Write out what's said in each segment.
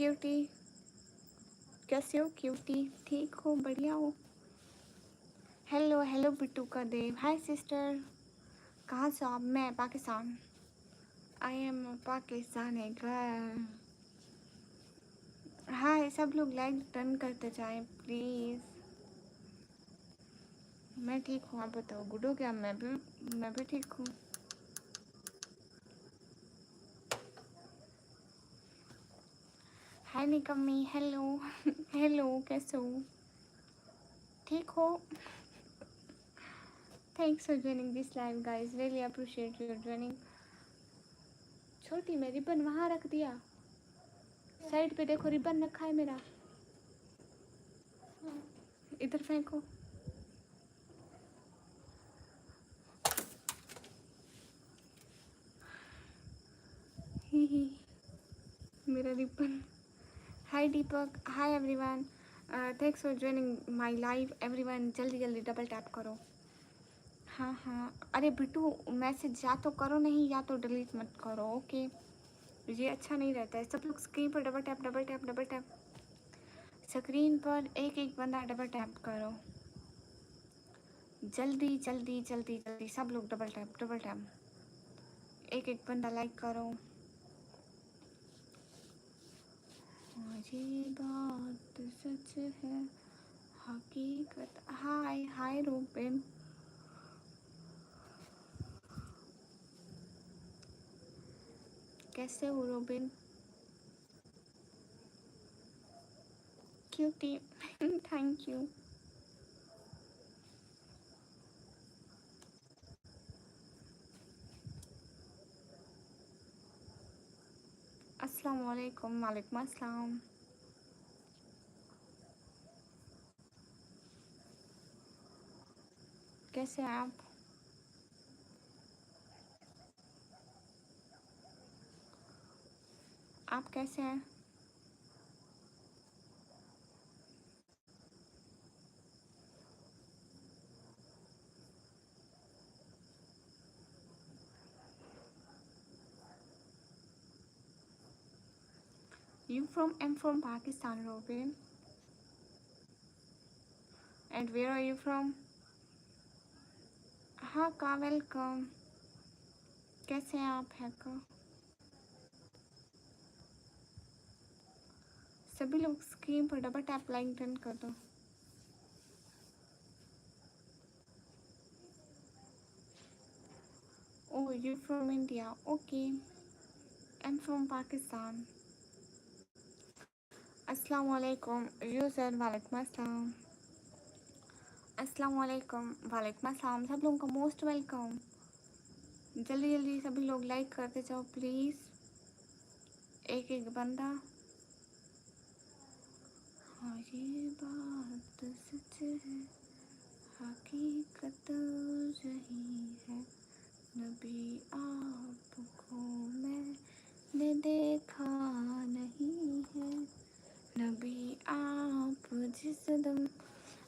Cutie, कैसे हो cutie? ठीक हो? बढ़िया हो? हेलो हेलो बिट्टू का देव, हाय सिस्टर, कहाँ से आप? मैं Pakistan, I am Pakistani girl. Hi, सब लोग लाइक डन करते जाएं प्लीज़। मैं ठीक हूँ, आप बताओ गुड हो क्या? मैं भी ठीक हूँ। हाय निकम्मी, हेलो हेलो, कैसे हो? ठीक हो? Thanks for joining this live guys, really appreciate your joining. छोटी मैं रिबन वहाँ रख दिया, साइड पे देखो रिबन रखा है मेरा, इधर फेंको। ही ही, मेरा ribbon. Hi Deepak, hi everyone, thanks for joining my live everyone. जल्दी जल्दी डबल टैप करो। हाँ हाँ, अरे बिट्टू मैसेज या तो करो, नहीं या तो डिलीट मत करो, ओके? ये अच्छा नहीं रहता है। सब लोग स्क्रीन पर double tap double tap double tap, screen पर एक एक बंदा डबल टैप करो, जल्दी जल्दी जल्दी जल्दी, सब लोग डबल टैप, एक एक बंदा लाइक करो। ये बात सच है, हकीकत। हाय हाय रूपेन, कैसे हो रूबिन? Cutie thank you. अस्सलाम वालेकुम। वालेकुम अस्सलाम। कैसे हैं आप? आप कैसे हैं? You from? I'm from Pakistan, Robin. And where are you from? हाँ का वेलकम। कैसे हैं आप? है का सभी लोग स्क्रीन पर डबल टैप लाइक डन कर दो। Oh, you from India? Okay. I'm from Pakistan. अस्सलाम वालेकुम। You said वालेकुम अस्सलाम। अस्सलाम वालेकुम। वालेकुम अस्सलाम। सब लोगों का मोस्ट वेलकम। जल्दी जल्दी सभी लोग लाइक करते जाओ प्लीज़, एक एक बंदा। हाँ ये बात सच है, हकीकत यही है, नबी आपको मैंने देखा नहीं है, नबी आप जिस दम।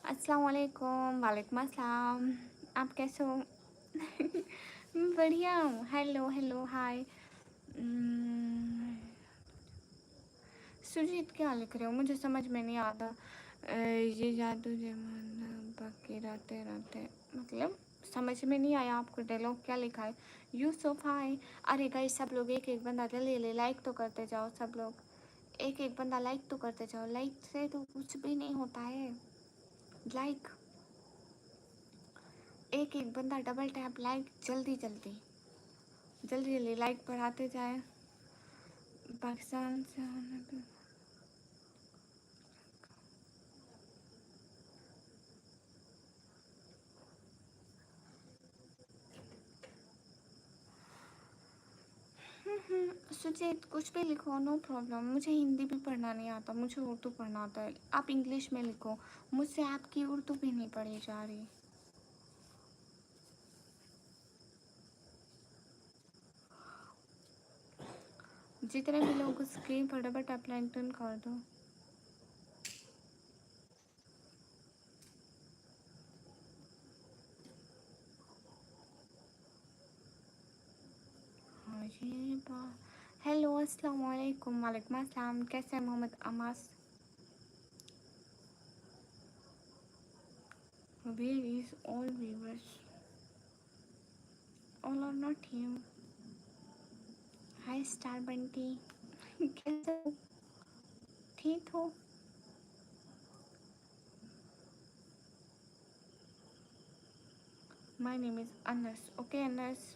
अस्सलाम वालेकुम। वालेकुम अस्सलाम। आप कैसे हो? मैं बढ़िया हूँ। Hello hello hi. सुजीत क्या लिख रहे हो? मुझे समझ में नहीं आता। ये जादू जमाना बाकी रहते रहते, मतलब समझ में नहीं आया आपको डायलॉग क्या लिखा है। यूसुफ हाय। अरे गाइस सब लोग एक एक बंदा जल्दी ले लाइक तो करते जाओ, सब लोग एक एक बंदा लाइक तो करते जाओ। लाइक से तो कुछ भी नहीं होता है। लाइक एक एक बंदा डबल टैप लाइक, जल्दी जल्दी जल्दी जल्दी लाइक बढ़ाते जाए। पाकिस्तान से आने पे सुजीत कुछ भी लिखो, नो प्रॉब्लम। मुझे हिंदी भी पढ़ना नहीं आता, मुझे उर्दू पढ़ना आता है। आप इंग्लिश में लिखो, मुझसे आपकी उर्दू भी नहीं पढ़ी जा रही। जितने भी लोग स्क्रीन पर डबल टैप लाइक डन कर दो। हाँ ये बात। हेलो अस्सलाम वालेकुम। वालेकुम अस्सलाम। कैसे हैं Mohammad Amas? Where is all viewers? All are not here. Hi star Bunty. कैसे हो? ठीक हो? My name is Anas. Okay Anas.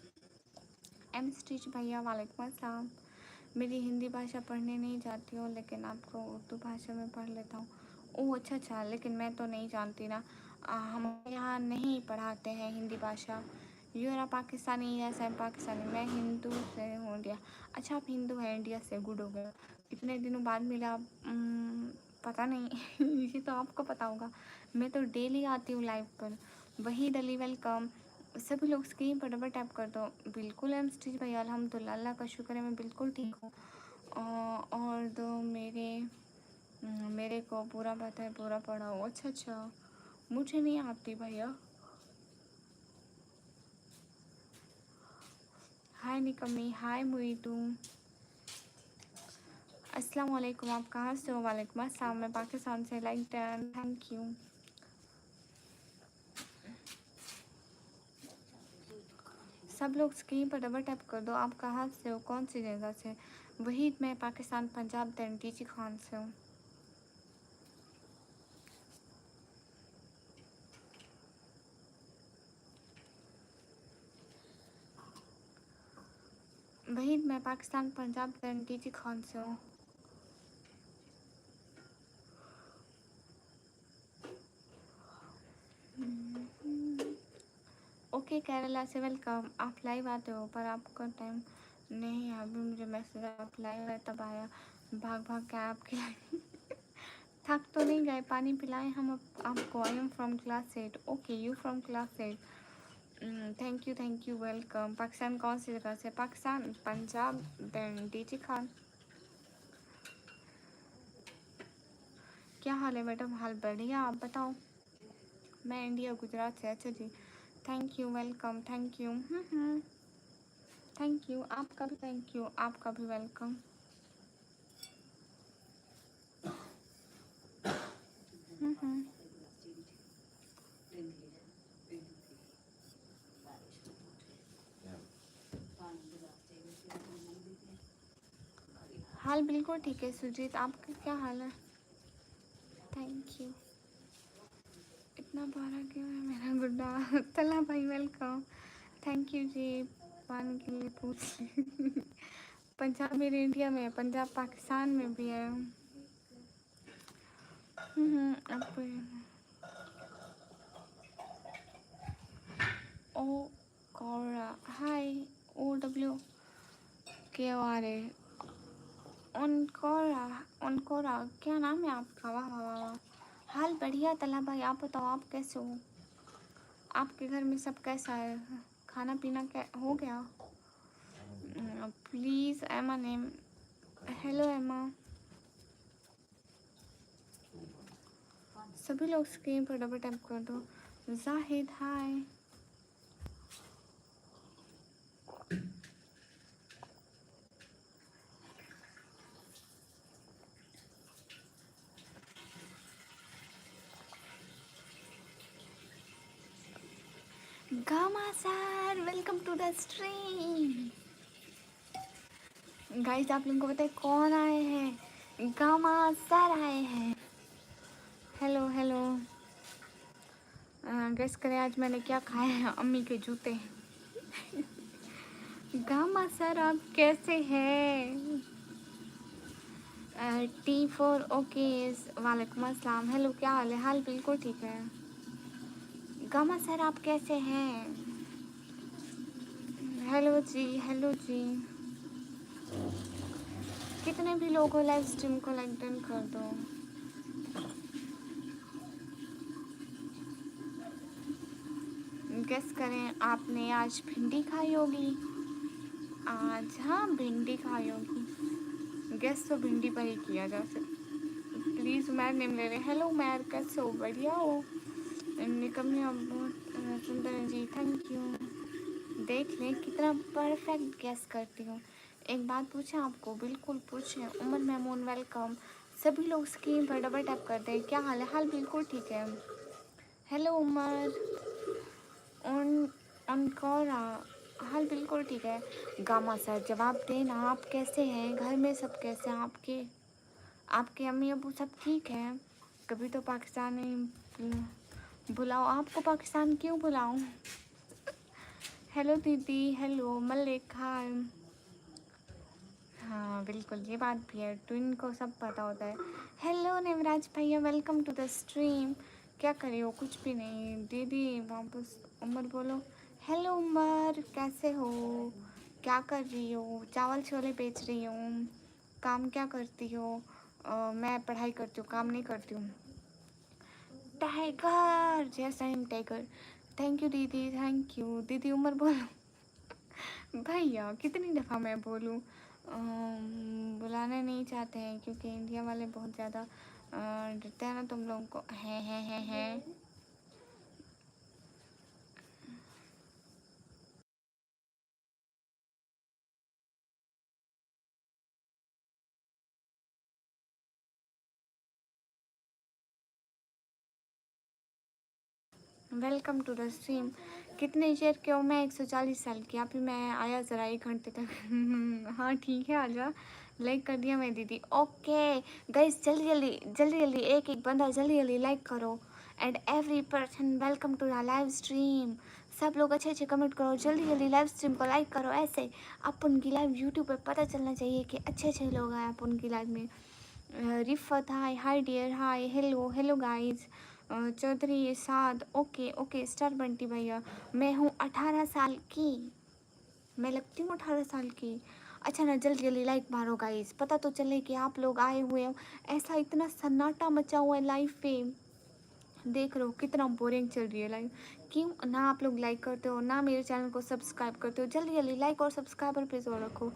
M stitch भैया वालेकुम अस्सलाम। मेरी हिंदी भाषा पढ़ने नहीं जाती हूँ, लेकिन आपको उर्दू भाषा में पढ़ लेता हूँ। ओह अच्छा अच्छा, लेकिन मैं तो नहीं जानती ना। हमारे यहाँ नहीं पढ़ाते हैं हिंदी भाषा। You are Pakistani? Yes I am Pakistani. मैं हिंदू से हूँ, इंडिया। अच्छा आप हिंदू हैं, इंडिया से, गुड हो गया। इतने दिनों बाद मिला। पता नहीं ये तो आपको पता होगा। मैं तो डेली आती हूँ लाइव पर। वही डली वेलकम। सभी लोग स्क्रीन पर डबल टैप कर दो। बिल्कुल एम स्टिच भाई, अल्हम्दुलिल्लाह, अल्लाह का शुक्र है, मैं बिल्कुल ठीक हूँ। और दो मेरे को पूरा पता है, पूरा पढ़ाओ। अच्छा अच्छा, मुझे नहीं आती भैया। हाय निकमी, हाय मुईटू, अस्सलाम वालेकुम। आप कहाँ से हो? वालेकुम अस्सलाम। मैं पाकिस्तान से। Like thank you. सब लोग स्क्रीन पर डबल टैप कर दो। आप कहाँ से हो, कौन सी जगह से? वही मैं पाकिस्तान, पंजाब, दैन टीची खान से हूँ। वही मैं पाकिस्तान, पंजाब, दैन टीची खान से हूँ। ओके केरला से वेलकम। आप लाइव आते हो पर आपका टाइम नहीं है अभी। मुझे मैसेज आया आप लाइव है, तब आया। भाग भाग के आपके थक तो नहीं गए? पानी पिलाएं हम आपको। आई am from class 8। Okay you from class 8। Thank you welcome. Pakistan कौन सी जगह से? पाकिस्तान, पंजाब, दैन टीची खान। क्या हाल है मैडम? हाल बढ़िया, आप बताओ। मैं इंडिया, गुजरात से। अच्छा जी, thank you welcome. Thank you. Thank you, आपका भी थैंक यू, आपका भी वेलकम। हाल बिल्कुल ठीक है सुजीत, आपका क्या हाल है? Thank you. इतना बारा क्यों है मेरा गुड्डा? तला भाई वेलकम। थैंक यू जी। पानी के लिए पूछ ली। पंजाब मेरे इंडिया में है, पंजाब पाकिस्तान में भी है। अब ओ कोरा, हाय। ओ डब्ल्यू के आर ए, उनकोरा, उनकोरा, क्या नाम है आपका? वाह वाह वाह वाह। हाल बढ़िया तला भाई, आप बताओ आप कैसे हो? आपके घर में सब कैसा है? खाना पीना क्या हो गया? प्लीज़ एमा नेम। हेलो एमा। सभी लोग स्क्रीन पर डबल टैप कर दो। Zahid hi. Gama sir welcome to the stream. Guys आप लोगों को पता है कौन आए हैं? गामा सर आए हैं। Hello hello. गेस करें आज मैंने क्या खाया है? अम्मी के जूते। गामा सर आप कैसे हैं? T4 okay. वालेकुम अस्सलाम। हेलो क्या हाल है? हाल बिल्कुल ठीक है। गामा सर आप कैसे हैं? हेलो जी, हेलो जी। कितने भी लोग हो लाइव स्ट्रीम को लाइक डन कर दो। गेस करें आपने आज भिंडी खाई होगी। आज हाँ भिंडी खाई होगी। गेस तो भिंडी पर ही किया जा सकता। प्लीज़ उमैर नेम ले रहे। हेलो उमैर, कैसे हो? बढ़िया हो? निकम्मी आप बहुत सुंदर हैं जी, थैंक यू। देख लें कितना परफेक्ट गेस करती हूँ। एक बात पूछें आपको? बिल्कुल पूछें। उमर महमून वेलकम। सभी लोग स्क्रीन पर डबल टैप करते हैं। क्या हाल है? हाल बिल्कुल ठीक है। हेलो उमर। उनकोरा हाल बिल्कुल ठीक है। गामा सर जवाब देना, आप कैसे हैं? घर में सब कैसे हैं आपके? आपके अम्मी अबू सब ठीक हैं? कभी तो पाकिस्तानी बुलाओ। आपको पाकिस्तान क्यों बुलाऊं? हेलो दीदी। हेलो मलिक। हाय। हाँ बिल्कुल, ये बात भी है, ट्विन को सब पता होता है। हेलो नेवराज भैया, वेलकम टू द स्ट्रीम। क्या कर रही हो? कुछ भी नहीं दीदी। वापस उमर बोलो। हेलो उमर, कैसे हो? क्या कर रही हो? चावल छोले बेच रही हूँ। काम क्या करती हो? मैं पढ़ाई करती हूँ, काम नहीं करती हूँ। टाइगर, जैसा इन टाइगर। थैंक यू दीदी, थैंक यू दीदी। उमर बोलो। भैया कितनी दफ़ा मैं बोलूँ? बुलाना नहीं चाहते हैं क्योंकि इंडिया वाले बहुत ज़्यादा डरते हैं ना तुम लोगों को। हैं। Welcome to the stream. कितने शेयर के हो? मैं 140 साल की। अभी मैं आया ज़रा 1 घंटे तक। हाँ ठीक है, आजा। लाइक कर दिया मैं दीदी। ओके गाइस, जल्दी जल्दी जल्दी जल्दी एक एक बंदा जल्दी जल्दी लाइक करो। And every person welcome to the live stream. सब लोग अच्छे अच्छे कमेंट करो, जल्दी जल्दी लाइव स्ट्रीम को लाइक करो। ऐसे अपन की लाइव यूट्यूब पे पता चलना चाहिए कि अच्छे अच्छे लोग आए अपन की लाइव में। रिफत हाय, हाय डियर, हाय, हेलो हेलो गाइस। चौधरी साद, ओके ओके। स्टार बंटी भैया, मैं हूँ 18 साल की। मैं लगती हूँ 18 साल की? अच्छा ना, जल्दी जल्दी लाइक मारो गाइस, पता तो चले कि आप लोग आए हुए हो। ऐसा इतना सन्नाटा मचा हुआ है लाइव पे, देख रहे हो कितना बोरिंग चल रही है लाइव। क्यों ना आप लोग लाइक करते हो, ना मेरे चैनल को सब्सक्राइब करते हो? जल्दी जल्दी लाइक और सब्सक्राइबर पे जोर रखो।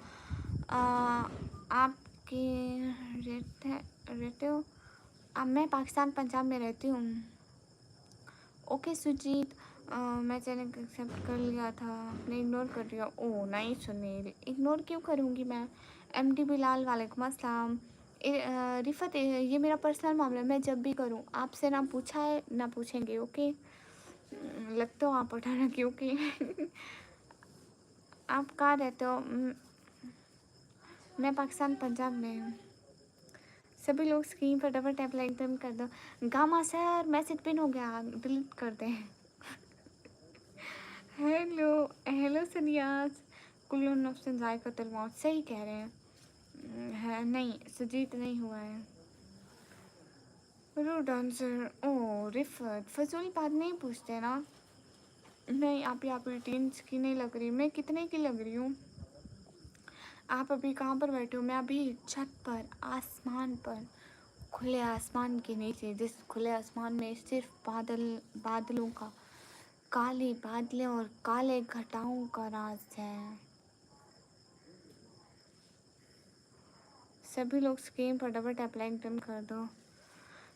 आपके रहते हो? अब मैं पाकिस्तान पंजाब में रहती हूँ। ओके सुजीत। मैं चैनल एक्सेप्ट कर लिया था, आपने इग्नोर कर दिया। ओह नहीं सुनील, इग्नोर क्यों करूँगी मैं? एमडी बिलाल वालेकुम अस्सलाम। रिफत, ये मेरा पर्सनल मामला है, मैं जब भी करूँ आपसे ना पूछा है ना पूछेंगे। ओके लगता हो आप उठाना क्योंकि आप कहाँ रहते हो? मैं पाकिस्तान पंजाब में हूँ। सभी लोग स्क्रीन पर डबल टैप लाइक डन कर दो। गामा सर मैसेज पिन हो गया, डिलीट कर दें। Hello hello Saniyas. कुल्लू नफ्सन जायक़तुल मौत, सही कह रहे हैं। है नहीं, सुजीत नहीं हुआ है। रू डांसर, ओ रिफत, फजूल बात नहीं पूछते ना। नहीं आप यहाँ पर टीन्स की नहीं लग रही। मैं कितने की लग रही हूँ? आप अभी कहाँ पर बैठे हो? मैं अभी छत पर, आसमान पर, खुले आसमान के नीचे, जिस खुले आसमान में सिर्फ बादलों का, काले बादलों और काले घटाओं का राज है। सभी लोग स्क्रीन पर डबल टैप लाइक डन कर दो।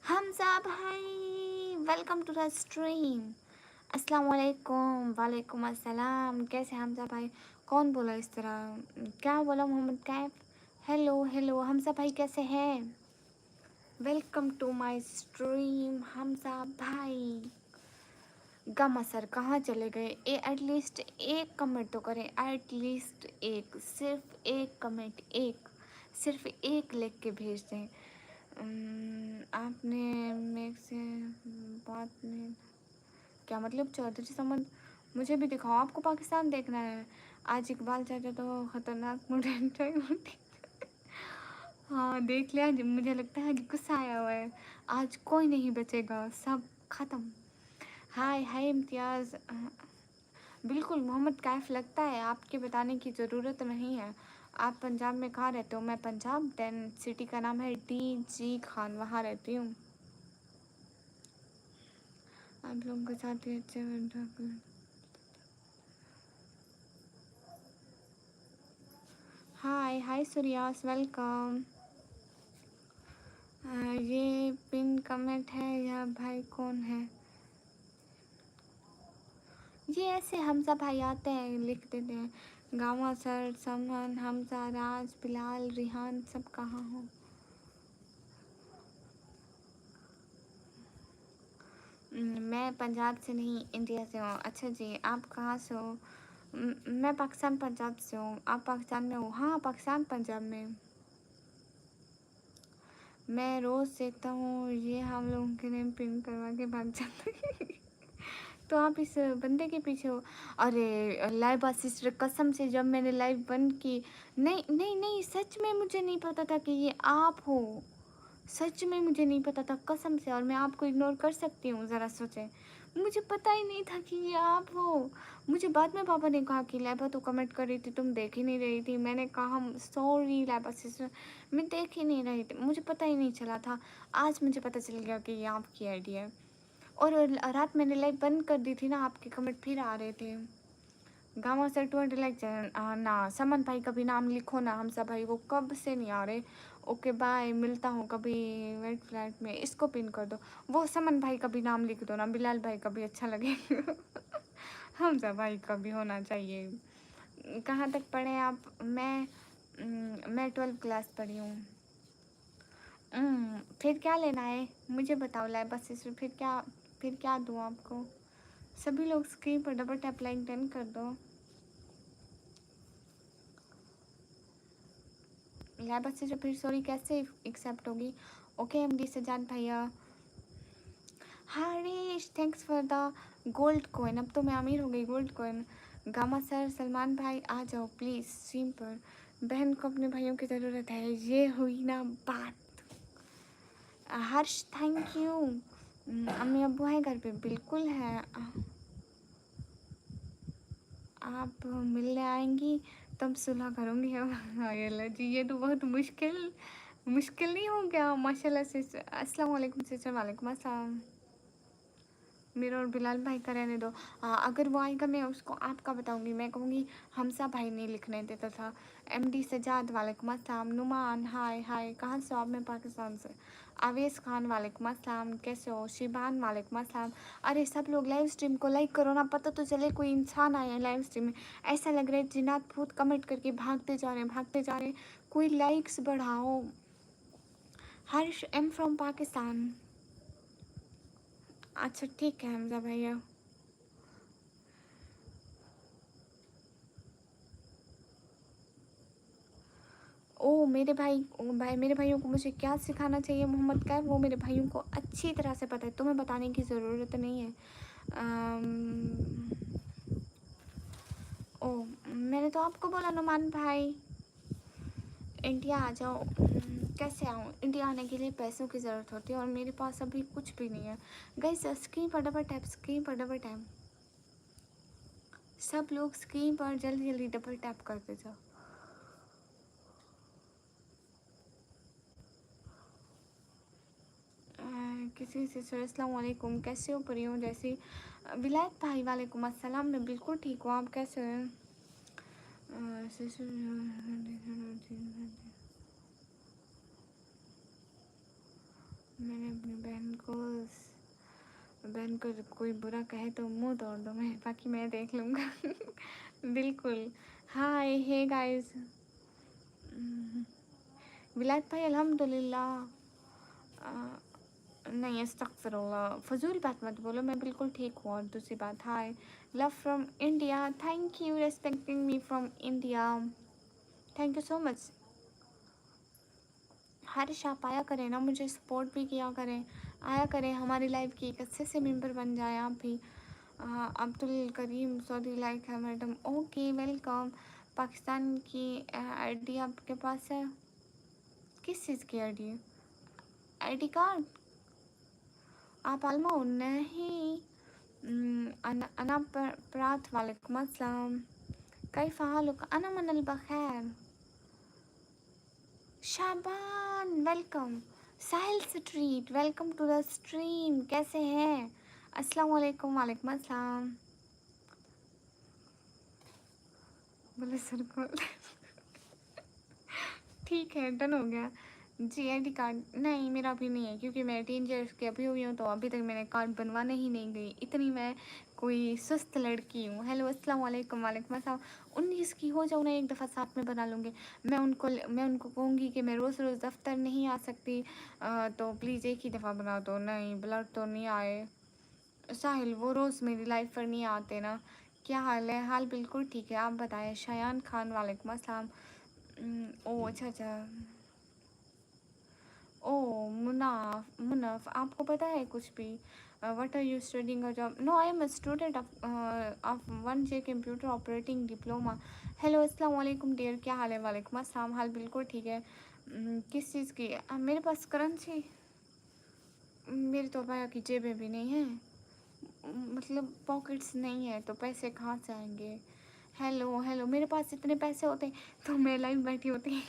हमजा भाई वेलकम टू द स्ट्रीम। अस्सलाम वालेकुम। वालेकुम अस्सलाम। कैसे हमजा भाई? कौन बोला इस तरह? क्या बोला मोहम्मद कैफ? हेलो हेलो हमजा भाई, कैसे हैं? Welcome to my stream Hamza भाई। गमा सर कहाँ चले गए? एटलीस्ट एक कमेंट तो करें, एटलीस्ट एक, सिर्फ एक कमेंट, एक, सिर्फ एक लिख के भेज दें। आपने मेरे से बात नहीं, क्या मतलब चौधरी समझ? मुझे भी दिखाओ, आपको पाकिस्तान देखना है? आज इकबाल चाचा तो ख़तरनाक मुडेंट है। हाँ देख लिया, मुझे लगता है कि गुस्सा आया हुआ है। आज कोई नहीं बचेगा, सब ख़त्म। हाय हाय इम्तियाज़। बिल्कुल मोहम्मद कैफ, लगता है आपके बताने की ज़रूरत नहीं है। आप पंजाब में कहाँ रहते हो? मैं पंजाब 10 सिटी का नाम है DG खान, वहाँ रहती हूँ। आप लोगों के साथ ही अच्छे हाय हाय सूर्यास, वेलकम। ये पिन कमेंट है या भाई कौन है? ये ऐसे हमजा भाई आते हैं लिख देते हैं। गामा सर, समन, हमजा, राज, बिलाल, रिहान सब कहाँ हो? मैं पंजाब से नहीं, इंडिया से हूँ। अच्छा जी, आप कहाँ से हो? मैं पाकिस्तान पंजाब से हूँ। आप पाकिस्तान में हो? हाँ, पाकिस्तान पंजाब में। मैं रोज़ देखता हूँ ये हम लोगों के नेम पिन करवा के भाग जाते हैं। तो आप इस बंदे के पीछे हो? अरे लाइबा सिस्टर, कसम से जब मैंने लाइव बंद की, नहीं नहीं नहीं, सच में मुझे नहीं पता था कि ये आप हो। सच में मुझे नहीं पता था, कसम से। और मैं आपको इग्नोर कर सकती हूँ, ज़रा सोचें। मुझे पता ही नहीं था कि ये आप हो। मुझे बाद में पापा ने कहा कि लैबा तो कमेंट कर रही थी, तुम देख ही नहीं रही थी। मैंने कहा सॉरी लैबा सिस्टर, मैं देख ही नहीं रही थी, मुझे पता ही नहीं चला था। आज मुझे पता चल गया कि ये आपकी आईडी है। और रात मैंने लाइव बंद कर दी थी ना, आपके कमेंट फिर आ रहे थे। गाँव सर 20 लाइक ना, समन भाई कभी नाम लिखो ना, हम सब भाई को कब से नहीं आ रहे। ओके बाय, मिलता हूँ कभी वेट फ्लैट में। इसको पिन कर दो। वो समन भाई का भी नाम लिख दो ना, बिलाल भाई का भी अच्छा लगेगा। हम सब भाई का भी होना चाहिए। कहाँ तक पढ़े आप? मैं 12th क्लास पढ़ी हूँ। फिर क्या लेना है मुझे बताओ लाइबा सिस्टर, फिर क्या दूँ आपको? सभी लोग स्क्रीन पर डबल टैप लाइक डन कर दो। लाइबा सिस्टर फिर सॉरी कैसे एक्सेप्ट होगी? ओके एमडी सजाद भैया। Harish thanks for the gold coin. अब तो मैं अमीर हो गई, gold coin. Gamma sir, Salman भाई आ जाओ प्लीज़ स्ट्रीम पर। बहन को अपने भाइयों की ज़रूरत है, ये हुई ना बात। हर्ष थैंक यू। अम्मी अब्बू है घर पे? बिल्कुल है। आप मिलने आएंगी तब सुलह करूँगी। हाँ ये जी, ये तो बहुत मुश्किल मुश्किल नहीं हो गया? माशाल्लाह सिस्टर। अस्सलाम वालेकुम सिस्टर। वालेकुम अस्सलाम। मेरा और बिलाल भाई का रहने दो। अगर वो आएगा मैं उसको आपका बताऊंगी। मैं कहूँगी हमसा भाई नहीं लिखने देता था। एमडी सजाद वालेकुम अस्सलाम। नुमान हाय हाय, कहाँ से हो आप? मैं पाकिस्तान से। आवेश खान वालेकुम अस्सलाम, कैसे हो? शिबान वालेकुम अस्सलाम। अरे सब लोग लाइव स्ट्रीम को लाइक करो ना, पता तो चले कोई इंसान आया है लाइव स्ट्रीम में। ऐसा लग रहा है जिन्नात भूत कमेंट करके भागते जा रहे हैं, भागते जा रहे हैं। कोई लाइक्स बढ़ाओ। हर्ष एम फ्रॉम पाकिस्तान। अच्छा ठीक है हमजा भैया। ओ मेरे भाई, ओ भाई मेरे भाइयों को मुझे क्या सिखाना चाहिए मोहम्मद कैफ, वो मेरे भाइयों को अच्छी तरह से पता है, तुम्हें बताने की ज़रूरत नहीं है। ओ मैंने तो आपको बोला नुमान भाई इंडिया आ जाओ। कैसे आऊँ? इंडिया आने के लिए पैसों की ज़रूरत होती है और मेरे पास अभी कुछ भी नहीं है। गाइस स्क्रीन पर डबल टैप, स्क्रीन पर डबल टैप। सब लोग स्क्रीन पर जल्दी जल्दी डबल टैप करते जाओ। किसी से सर अस्सलाम वालेकुम, कैसे हो? परी हूँ जैसी। विलायत भाई वालेकुम अस्सलाम, मैं बिल्कुल ठीक हूँ, आप कैसे हैं? मैंने अपनी बहन को कोई बुरा कहे तो मुंह तोड़ दो, मैं बाकी मैं देख लूँगा। बिल्कुल। हाय हे गाइस। विलायत भाई अल्हम्दुलिल्लाह। नहीं अस्तगफिरुल्लाह, फजूल बात मत बोलो, मैं बिल्कुल ठीक हूँ। और दूसरी बात, hi love from India, thank you respecting me from India, thank you so much. Harsh आप आया करें ना, मुझे सपोर्ट भी किया करें, आया करें हमारी लाइफ की एक अच्छे से मेंबर बन जाए आप भी। अब्दुल करीम सऊदी लाइक है मैडम, ओके वेलकम। पाकिस्तान की आईडी आपके पास है? किस चीज़ की आईडी? ID card? आप आलमा हो? नहीं। अना प्रात वालेकुम अस्सलाम, कैफ हालुक? अना मनल बखैर। Shaban welcome. Sahil street welcome to the stream, कैसे हैं? अस्सलाम वालेकुम। वालेकुम अस्सलाम। बोले सर को। ठीक है डन हो गया। जी आईडी कार्ड नहीं, मेरा अभी नहीं है, क्योंकि मैं 18 ईयर्स की अभी हुई हूँ, तो अभी तक मैंने कार्ड बनवाने ही नहीं गई, इतनी मैं कोई सुस्त लड़की हूँ। हेलो अस्सलाम वालेकुम। वालेकुम अस्सलाम। 19 की हो जाऊँ ना, एक दफ़ा साथ में बना लूँगी। मैं उनको कहूँगी कि मैं रोज़ रोज़ दफ्तर नहीं आ सकती, तो प्लीज़ एक ही दफ़ा बना दो। नहीं, ब्लड तो नहीं आए। साहिल वो रोज़ मेरी लाइफ पर नहीं आते ना। क्या हाल है? हाल बिल्कुल ठीक है, आप बताएं। शयान खान वालेकुम अस्सलाम। ओह अच्छा अच्छा। ओह मुनाफ, मुनाफ आपको पता है कुछ भी? What are you studying a job? No, I am a student of 1J computer operating diploma. Hello अस्सलाम वालेकुम डियर, क्या हाल है? वालेकुम अस्सलाम, हाल बिल्कुल ठीक है। किस चीज़ की? मेरे पास करेंसी, मेरे तो पाया की जेबें भी नहीं है, मतलब पॉकेट्स नहीं है, तो पैसे कहाँ से आएंगे? हेलो हेलो, मेरे पास इतने पैसे होते तो मैं लाइव बैठी होती।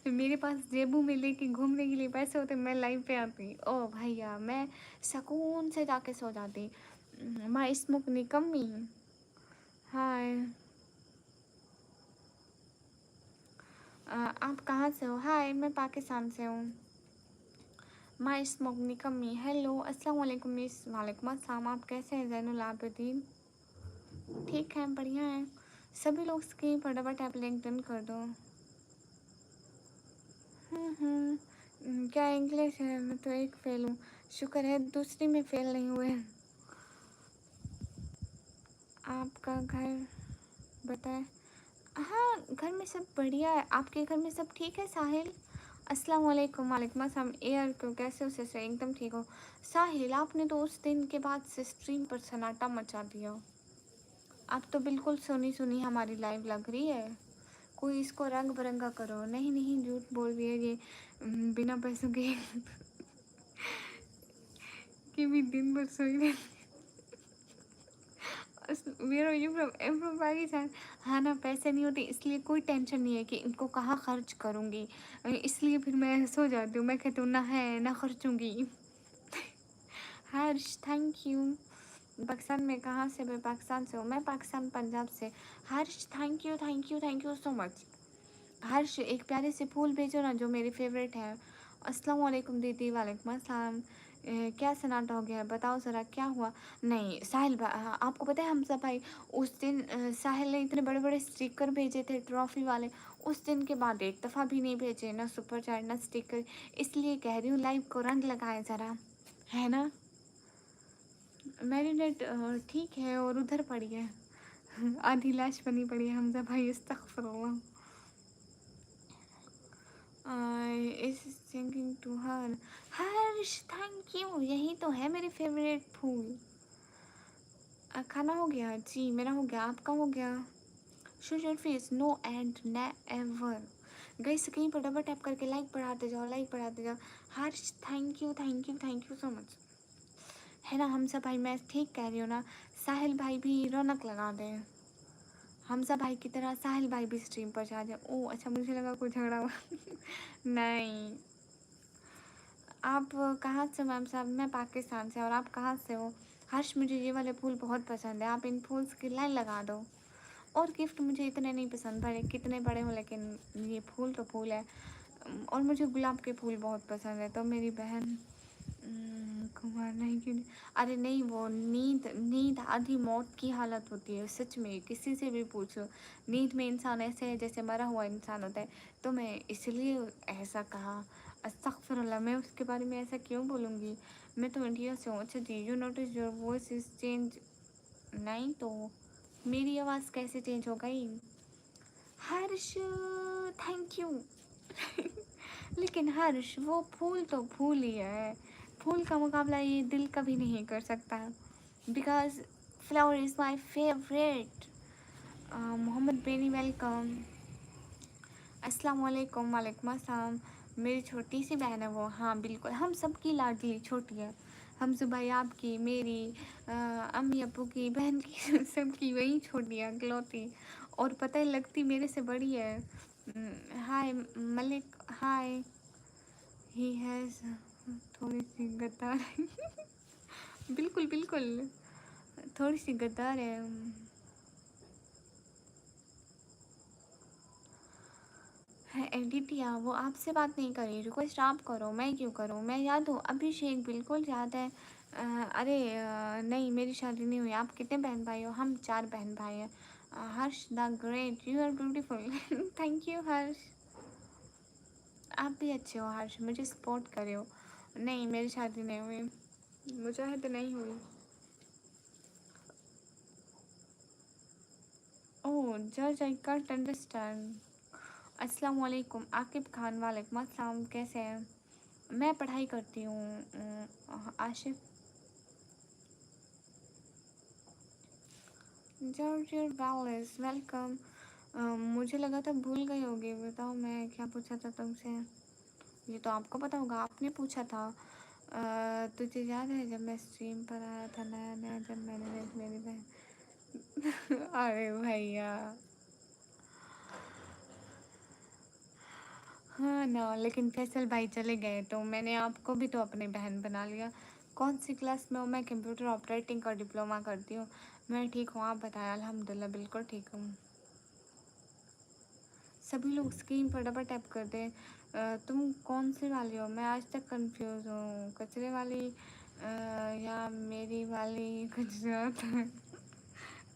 मेरे पास जेबू में लेके घूमने के लिए पैसे होते, मैं लाइव पे आती। ओ भैया, मैं सुकून से जाके सो जाती। माँ स्मोक निकम्मी। हाय। आप कहाँ से हो? हाय, मैं पाकिस्तान से हूँ। माँ स्मोक निकम्मी। हेलो अस्सलाम वालेकुम मिस। वालेकुम अस्सलाम, आप कैसे हैं जैनुल आबिदीन? ठीक है, बढ़िया है। सभी लोग स्क्रीन पर डबल टैप लिंक डन कर दो। क्या इंग्लिश है? मैं तो एक फेल हूँ। शुक्र है दूसरी में फेल नहीं हुए। आपका घर बताएं। हाँ, घर में सब बढ़िया है। आपके घर में सब ठीक है साहिल? अस्सलाम वालेकुम। वालेकुम अस्सलाम। एयर को कैसे हो? से एकदम ठीक हो। साहिल, आपने तो उस दिन के बाद से स्ट्रीम पर सन्नाटा मचा दिया। आप तो बिल्कुल सुनी सुनी हमारी लाइव लग रही है। कोई इसको रंग बिरंगा करो। नहीं नहीं, झूठ बोल रही है ये। बिना पैसों के कि भी दिन भर सोई रहती। Where are you from? I am from Pakistan. हाँ ना, पैसे नहीं होते इसलिए कोई टेंशन नहीं है कि इनको कहाँ खर्च करूँगी, इसलिए फिर मैं सो जाती हूँ। मैं कहती हूँ ना है ना खर्चूँगी। हर्ष थैंक यू। पाकिस्तान में कहाँ से? मैं पाकिस्तान से हूँ। मैं पाकिस्तान पंजाब से। Harsh thank you thank you thank you so much. Harsh एक प्यारे से फूल भेजो ना जो मेरे फेवरेट है। अस्सलाम वालेकुम दीदी। वालेकुम अस्सलाम। क्या सन्नाटा हो गया? बताओ ज़रा क्या हुआ? नहीं साहिल आपको पता है हमजा भाई उस दिन साहिल ने इतने बड़े बड़े स्टिकर भेजे थे ट्रॉफ़ी वाले, उस दिन के बाद एक दफ़ा भी नहीं भेजे, ना सुपर चैट ना स्टिकर। इसलिए कह रही हूँ लाइव को रंग लगाए ज़रा, है ना? मैरिनेट ठीक है, और उधर पड़ी है। आधी लाश बनी पड़ी है हमजा भाई, अस्तगफुरुल्लाह। Is singing to her. Harsh thank you, यही तो है मेरे फेवरेट फूल। खाना हो गया? जी मेरा हो गया, आपका हो गया? Show your face, no end never. गई स्क्रीन पर डबल टैप करके लाइक बढ़ाते जाओ, लाइक बढ़ाते जाओ। Harsh thank you thank you thank you so much. है ना हमसा भाई, मैं ठीक कह रही हूँ ना? साहिल भाई भी रौनक लगा दें, हमजा भाई की तरह साहिल भाई भी स्ट्रीम पर जा जाए। ओह अच्छा, मुझे लगा कोई झगड़ा हुआ। नहीं। आप कहाँ से मैम साहब? मैं पाकिस्तान से, और आप कहाँ से हो? हर्ष मुझे ये वाले फूल बहुत पसंद है, आप इन फूल्स की लाइन लगा दो। और गिफ्ट मुझे इतने नहीं पसंद, भले कितने बड़े हों, लेकिन ये फूल तो फूल है। और मुझे गुलाब के फूल बहुत पसंद है। तो मेरी बहन कुमार नहीं क्यों? अरे नहीं, वो नींद नींद आधी मौत की हालत होती है सच में, किसी से भी पूछो। नींद में इंसान ऐसे है जैसे मरा हुआ इंसान होता है, तो मैं इसलिए ऐसा कहा। अस्तगफिरुल्लाह, मैं उसके बारे में ऐसा क्यों बोलूँगी? मैं तो इंडिया से हूँ। अच्छा जी, you notice your voice is change. नहीं तो मेरी आवाज़ कैसे चेंज हो गई? Harsh thank you. लेकिन हर्ष वो फूल तो फूल ही है, फूल का मुकाबला ये दिल कभी नहीं कर सकता, because flower is my favourite. Mohammad Beni welcome. अस्सलाम वालेकुम। वालेकुम अस्सलाम। मेरी छोटी सी बहन है वो। हाँ बिल्कुल, हम सबकी लाडली छोटी है। हम सुबह आपकी, मेरी, अम्मी अब्बू की, बहन की, सबकी वही छोटी है इकलौती, और पता है लगती मेरे से बड़ी है। हाय मलिक, हाय। ही हैज़ थोड़ी सी गद्दार। बिल्कुल बिल्कुल, थोड़ी सी गद्दार है। है एडिटिया, वो आपसे बात नहीं कर रही, रिक्वेस्ट आप करो, मैं क्यों करूँ? मैं याद हूँ, अभिषेक बिल्कुल याद है। अरे नहीं, मेरी शादी नहीं हुई। आप कितने बहन भाई हो? हम 4 बहन भाई हैं। Harsh the great, you are beautiful. Thank you Harsh, आप भी अच्छे हो हर्ष, मुझे सपोर्ट करे हो। नहीं, मेरी शादी नहीं हुई, मुजाहिद नहीं हुई। ओह जज, आई कांट अंडरस्टैंड। अस्सलाम वालेकुम आकिब खान, वालेकुम अस्सलाम, कैसे हैं? मैं पढ़ाई करती हूँ। Ashif, George Wales, welcome. मुझे लगा था भूल गई होगी। बताओ मैं क्या पूछा था तुमसे? ये तो आपको पता होगा, आपने पूछा था। तुझे याद है जब मैं स्ट्रीम पर आया था नया नया, जब मैंने देख मेरी बहन। अरे भैया, हाँ ना, लेकिन फैसल भाई चले गए तो मैंने आपको भी तो अपनी बहन बना लिया। कौन सी क्लास में हो? मैं कंप्यूटर ऑपरेटिंग का डिप्लोमा करती हूँ। मैं ठीक हूँ, आप बताएं? अल्हम्दुलिल्लाह बिल्कुल ठीक हूँ। सभी लोग स्क्रीन पर डबल टैप कर दें। तुम कौन सी वाली हो? मैं आज तक कंफ्यूज हूँ, कचरे वाली या मेरी वाली, कुछ और है।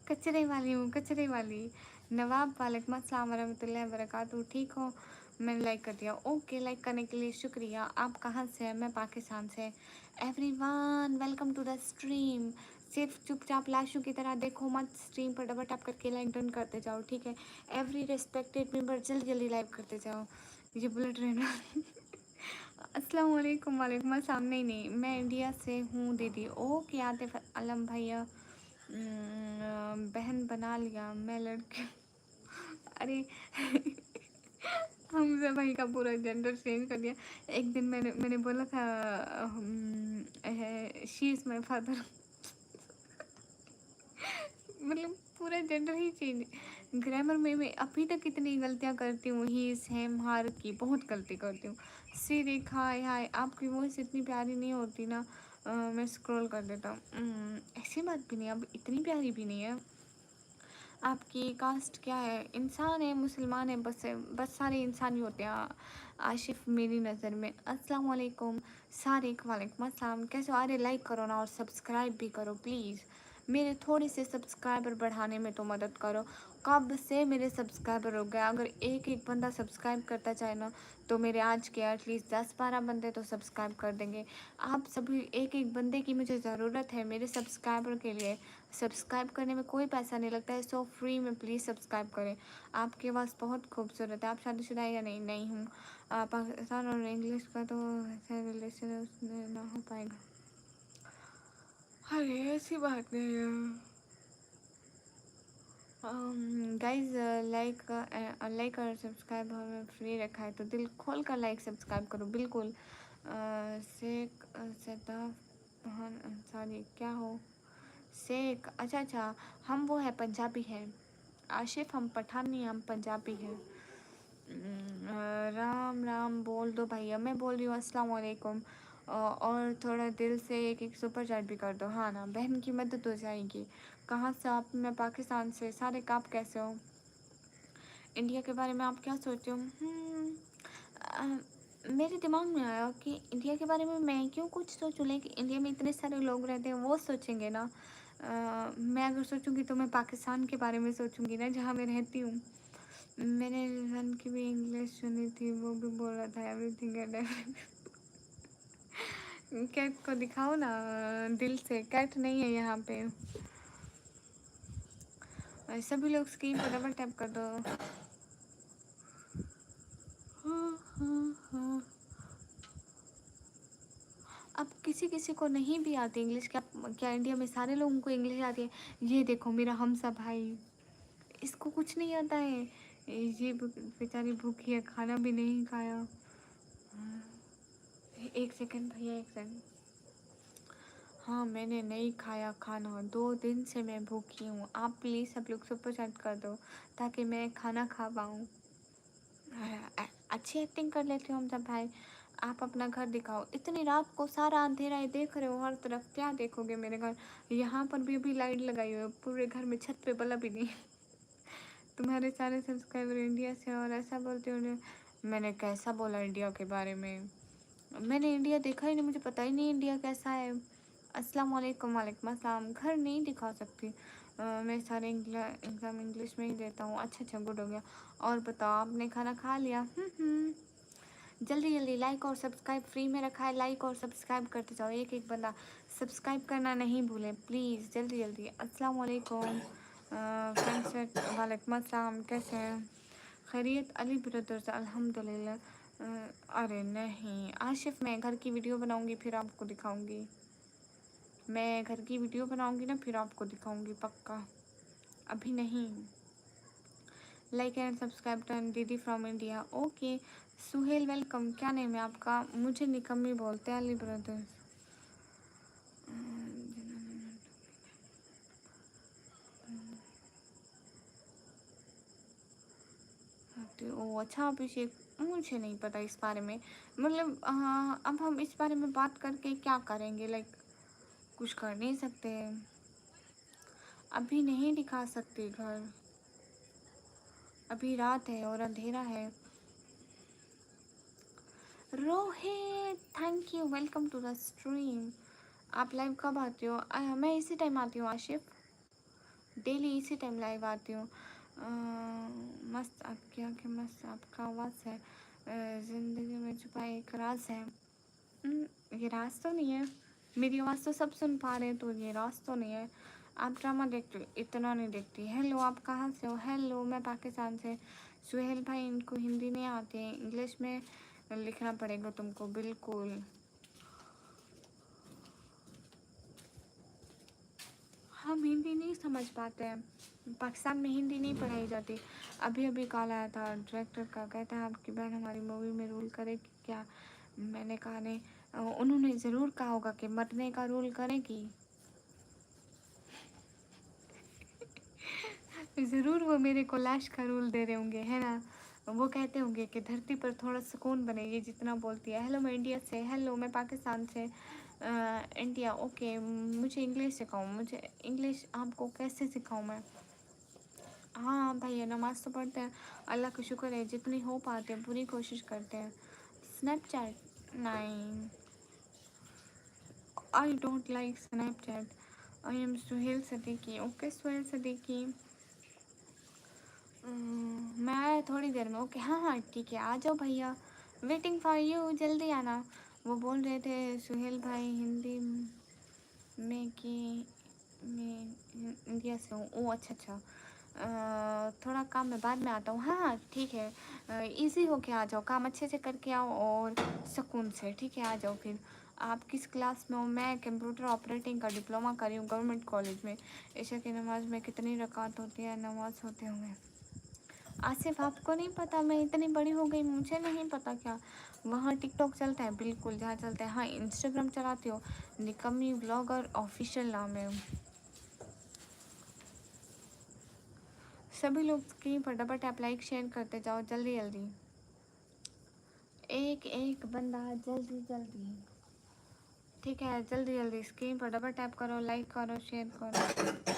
कचरे वाली हूँ, कचरे वाली। नवाब, वालेकुम अस्सलाम वरहमतुल्लाहि वबरकातुहू, ठीक हो? मैंने लाइक कर दिया, ओके, लाइक करने के लिए शुक्रिया। आप कहाँ से हैं? मैं पाकिस्तान से। Everyone welcome to the stream. सिर्फ चुपचाप लाशों की तरह देखो मत, स्ट्रीम पर डबल टैप करके लाइक डन करते जाओ, ठीक है? एवरी रिस्पेक्टेड मेंबर जल्दी जल्दी लाइक करते जाओ। ये बुलेट ट्रेन। अस्सलाम वालेकुम, वालेकुम अस्सलाम। नहीं नहीं, मैं इंडिया से हूँ दीदी। ओके आतिफ अलम भैया, बहन बना लिया मैं लड़की। अरे हमजा भाई का पूरा जेंडर चेंज कर दिया। एक दिन मैंने बोला था शी इज़ माई फादर। मतलब पूरा जेंडर ही चेंज। ग्रामर में मैं अभी तक इतनी गलतियाँ करती हूँ, ही सेम हार की बहुत गलती करती हूँ। सी रेखा, हाय हाय, आपकी वॉइस इतनी प्यारी नहीं होती ना। मैं स्क्रॉल कर देता हूँ। ऐसी बात भी नहीं, अब इतनी प्यारी भी नहीं है। आपकी कास्ट क्या है? इंसान है, मुसलमान है, बस सारे इंसान ही होते हैं आशिफ मेरी नज़र में। अस्सलाम वालेकुम सारिक, वालेकुम अस्सलाम, कैसे हो? अरे लाइक करो ना और सब्सक्राइब भी करो प्लीज़। मेरे थोड़े से सब्सक्राइबर बढ़ाने में तो मदद करो। कब से मेरे सब्सक्राइबर हो गए? अगर एक एक बंदा सब्सक्राइब करता चाहे ना, तो मेरे आज के एटलीस्ट 10-12 बंदे तो सब्सक्राइब कर देंगे। आप सभी एक एक बंदे की मुझे ज़रूरत है मेरे सब्सक्राइबर के लिए। सब्सक्राइब करने में कोई पैसा नहीं लगता है, सो फ्री में प्लीज़ सब्सक्राइब करें। आपकी आवाज़ बहुत खूबसूरत है। आप शादीशुदा है या नहीं? नहीं हूँ। पाकिस्तान और इंग्लिश का तो ऐसा रिलेशन है, उसमें ना हो पाएगा। अरे ऐसी बात नहीं है। गाइज लाइक और सब्सक्राइब हमें फ्री रखा है, तो दिल खोल कर लाइक सब्सक्राइब करो बिल्कुल। शेख सदाफ अंसारी, क्या हो? शेख, अच्छा अच्छा, हम वो है पंजाबी है। आशिफ हम पठान नहीं, हम पंजाबी हैं। राम राम बोल दो भैया, मैं बोल रही हूँ अस्सलाम वालेकुम। और थोड़ा दिल से एक एक सुपर चैट भी कर दो, हाँ ना, बहन की मदद हो जाएगी। कहाँ से आप? मैं पाकिस्तान से। सारे आप कैसे हो? इंडिया के बारे में आप क्या सोचते हो? मेरे दिमाग में आया कि इंडिया के बारे में मैं क्यों कुछ सोचूं, लेकिन इंडिया में इतने सारे लोग रहते हैं, वो सोचेंगे ना। मैं अगर सोचूंगी तो मैं पाकिस्तान के बारे में सोचूंगी ना, जहाँ मैं रहती हूँ। मैंने रन की भी इंग्लिश सुनी थी, वो भी बोल रहा था एवरीथिंग एंड कैट को दिखाओ ना दिल से, कैट नहीं है यहाँ पे। सभी लोग स्क्रीन पर डबल टैप कर दो। हाँ हाँ हाँ। अब किसी किसी को नहीं भी आती इंग्लिश, क्या इंडिया में सारे लोगों को इंग्लिश आती है? ये देखो मेरा हमसा भाई, इसको कुछ नहीं आता है। ये बेचारी भूखी है, खाना भी नहीं खाया। एक सेकंड भैया, एक सेकंड। हाँ मैंने नहीं खाया खाना, 2 दिन से मैं भूखी हूँ। आप प्लीज़ सब लोग सुपर चैट कर दो ताकि मैं खाना खा पाऊँ। अच्छी एक्टिंग कर लेते हो हम सब भाई। आप अपना घर दिखाओ, इतनी रात को सारा अंधेरा है, देख रहे हो हर तरफ, क्या देखोगे मेरे घर? यहाँ पर भी अभी लाइट लगाई हुई है, पूरे घर में छत पे बल्ब भी नहीं। तुम्हारे सारे सब्सक्राइबर इंडिया से और ऐसा बोलते हो मैंने कैसा बोला इंडिया के बारे में? मैंने इंडिया देखा ही नहीं, मुझे पता ही नहीं इंडिया कैसा है। अस्सलाम वालेकुम। वालेकुम अस्सलाम। घर नहीं दिखा सकती। मैं सारे एग्ज़ाम इंग्लिश में ही देता हूँ। अच्छा अच्छा, गुड हो गया। और बताओ, आपने खाना खा लिया? जल्दी जल्दी लाइक और सब्सक्राइब फ्री में रखा है, लाइक और सब्सक्राइब करते जाओ। एक एक बंदा सब्सक्राइब करना नहीं भूले प्लीज़, जल्दी जल्दी। अस्सलाम वालेकुम फ्रेंड्स। वालेकुम अस्सलाम। कैसे हैं? खैरियत? अली ब्रदर्स अल्हम्दुलिल्लाह। अरे नहीं आशिफ, मैं घर की वीडियो बनाऊंगी फिर आपको दिखाऊंगी। मैं घर की वीडियो बनाऊंगी ना, फिर आपको दिखाऊंगी पक्का, अभी नहीं। लाइक एंड सब्सक्राइब टन दीदी from India. Okay Suhail welcome. क्या नेम है आपका? मुझे निकम्मी बोलते हैं अली ब्रदर्स। ओ अच्छा अभिषेक, मुझे नहीं पता इस बारे में। मतलब अब हम इस बारे में बात करके क्या करेंगे? लाइक कुछ कर नहीं सकते, अभी नहीं दिखा सकते घर, अभी रात है और अंधेरा है। Rohit thank you, welcome to the stream. आप लाइव कब आते हो? मैं इसी टाइम आती हूँ आशिफ, डेली इसी टाइम लाइव आती हूँ। मस्त आपकी आँखें, मस्त आपका आवाज़ है, ज़िंदगी में छुपा एक राज है। ये राज तो नहीं है, मेरी आवाज़ तो सब सुन पा रहे हैं, तो ये राज तो नहीं है। आप ड्रामा देखते हो? इतना नहीं देखती। हेलो आप कहाँ से हो? हेलो मैं पाकिस्तान से। सुहेल भाई इनको हिंदी नहीं आती है, इंग्लिश में लिखना पड़ेगा तुमको। बिल्कुल हम हिंदी नहीं समझ पाते हैं, पाकिस्तान में हिंदी नहीं पढ़ाई जाती। अभी अभी कॉल आया था डायरेक्टर का, कहता है आपकी बहन हमारी मूवी में रोल करेगी क्या? मैंने कहा नहीं। उन्होंने ज़रूर कहा होगा कि मरने का रोल करेगी। ज़रूर वो मेरे को लाश का रोल दे रहे होंगे, है ना? वो कहते होंगे कि धरती पर थोड़ा सुकून बने, ये जितना बोलती है। हेलो मैं इंडिया से। हेलो मैं पाकिस्तान से। इंडिया। ओके मुझे इंग्लिश सिखाऊँ? मुझे इंग्लिश आपको कैसे सिखाऊँ मैं? हाँ भैया नमाज़ तो पढ़ते हैं, अल्लाह का शुक्र है, जितनी हो पाते हैं पूरी कोशिश करते हैं। स्नैपचैट नहीं, I don't like Snapchat. I am Suhail Siddiqui. Okay Suhail Siddiqui. मैं आया थोड़ी देर में। ओके हाँ हाँ ठीक है, आ जाओ भैया, वेटिंग फॉर यू, जल्दी आना। वो बोल रहे थे सुहेल भाई हिंदी में कि मैं इंडिया से हूँ। ओ अच्छा अच्छा। थोड़ा काम है, बाद में आता हूँ। हाँ हाँ ठीक है, इजी होके आ जाओ, काम अच्छे से करके आओ और सुकून से। ठीक है आ जाओ फिर। आप किस क्लास में हो? मैं कंप्यूटर ऑपरेटिंग का डिप्लोमा कर रही हूँ गवर्नमेंट कॉलेज में। ईशा की नमाज़ में कितनी रकात होती है? नमाज़ होते होंगे। आसिफ आपको नहीं पता? मैं इतनी बड़ी हो गई मुझे नहीं पता क्या? वहाँ टिकटॉक चलता है? बिल्कुल जहाँ चलता है। हाँ इंस्टाग्राम चलाती हो? निकम्मी ब्लॉगर ऑफिशियल नाम है। सभी लोग स्क्रीन पर डबल टैप लाइक शेयर करते जाओ जल्दी जल्दी, एक एक बंदा जल्दी जल्दी। ठीक है जल्दी जल्दी स्क्रीन पर डबल टैप करो, लाइक करो, शेयर करो।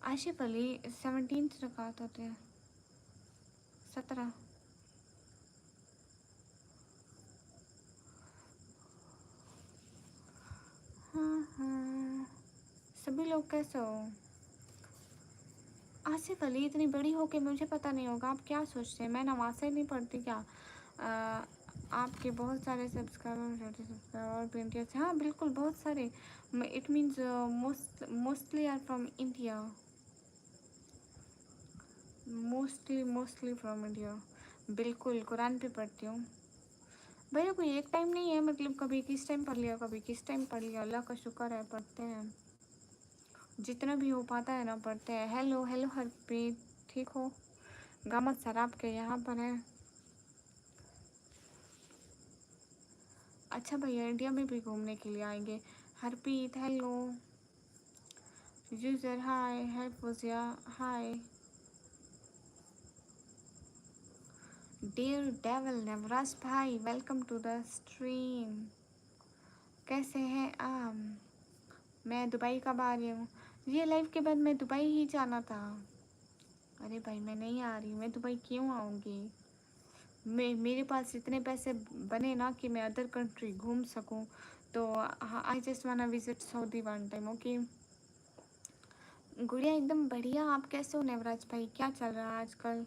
आशिफ अली 17 रकात होते हैं, 17। हाँ हाँ सभी लोग कैसे हो? आसिफ अली इतनी बड़ी हो के मुझे पता नहीं होगा, आप क्या सोचते हैं मैं नमाज़ें नहीं पढ़ती क्या? आपके बहुत सारे सब्सक्राइबर और भी से। हाँ बिल्कुल बहुत सारे। It means mostly are from India, mostly from India. बिल्कुल कुरान पे पढ़ती हूँ भैया, कोई एक टाइम नहीं है, मतलब कभी किस टाइम पढ़ लिया कभी किस टाइम पढ़ लिया, अल्लाह का शुक्र है पढ़ते हैं, जितना भी हो पाता है ना पढ़ते हैं। हेलो हेलो हरप्रीत, ठीक हो? गामत सर आपके यहाँ पर है? अच्छा भैया इंडिया में भी घूमने के लिए आएंगे। हरप्रीत हेलो, यूज़र हाय, हाय फौजिया हाय, डियर डेवल नवराज भाई वेलकम टू द स्ट्रीम। कैसे हैं आप? मैं दुबई कब आ रही हूँ? ये लाइव के बाद मैं दुबई ही जाना था। अरे भाई मैं नहीं आ रही, मैं दुबई क्यों आऊँगी? मेरे पास इतने पैसे बने ना कि मैं अदर कंट्री घूम सकूं, तो आई जस्ट वाना visit Saudi one time. Okay गुड़िया एकदम बढ़िया। आप कैसे हो नेवराज भाई, क्या चल रहा है आजकल?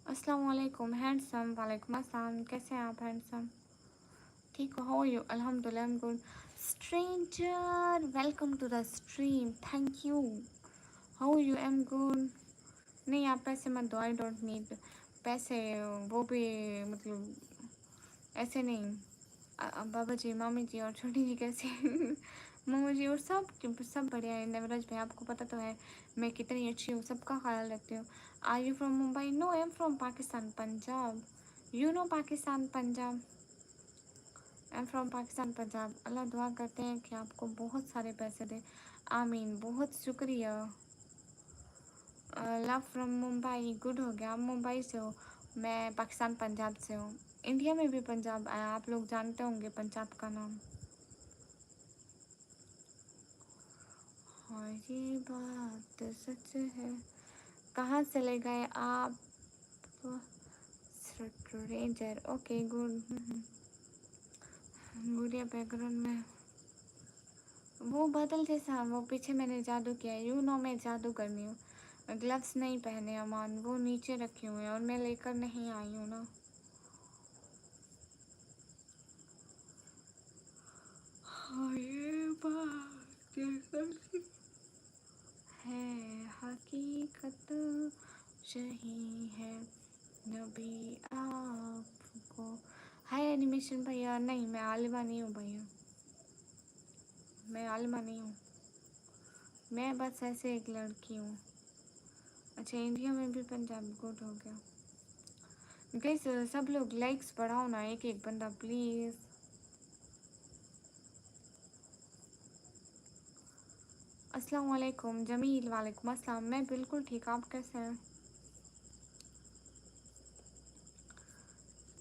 अस्सलाम वालेकुम हैंडसम। वालेकुम अस्सलाम, कैसे हैं आप हैंडसम? ठीक हो? How you? अल्हम्दुलिल्लाह I am good. Stranger welcome to the stream, thank you. How you? I am good. नहीं आप पैसे मत दो, आई डोंट नीड पैसे। वो भी मतलब ऐसे नहीं। बाबा जी, मामी जी और छोटी जी कैसे मामा जी और सब बढ़िया है। नवराज भाई आपको पता तो है मैं कितनी अच्छी हूँ, सबका ख्याल रखती हूँ। Are you from Mumbai? No I am from Pakistan Punjab. You know Pakistan Punjab? I am from Pakistan Punjab. Allah दुआ करते हैं कि आपको बहुत सारे पैसे दे, आमीन। बहुत शुक्रिया। लव फ्रॉम मुंबई, गुड हो गया। आप मुंबई से हो, मैं पाकिस्तान पंजाब से हूँ। इंडिया में भी पंजाब आया, आप लोग जानते होंगे पंजाब का नाम। हाँ ये बात सच है। कहाँ चले गए आप? Ranger, okay good. गुड़िया बैकग्राउंड में वो बादल जैसा, वो पीछे मैंने जादू किया है। यू नो मैं जादू करनी हूँ। ग्लव्स नहीं पहने अमान, वो नीचे रखे हुए हैं और मैं लेकर नहीं आई हूँ ना। हाँ ये बात है, हकीकत सही है। नबी आपको। हाय एनिमेशन भैया। नहीं मैं आलिमा नहीं हूँ भैया, मैं आलिमा नहीं हूँ, मैं बस ऐसे एक लड़की हूँ। अच्छा इंडिया में भी पंजाब, गुड हो गया। गाइस सब लोग लाइक्स बढ़ाओ ना, एक एक बंदा प्लीज़। अस्सलाम वालेकुम जमील। वालेकुम अस्सलाम, मैं बिल्कुल ठीक, आप कैसे हैं?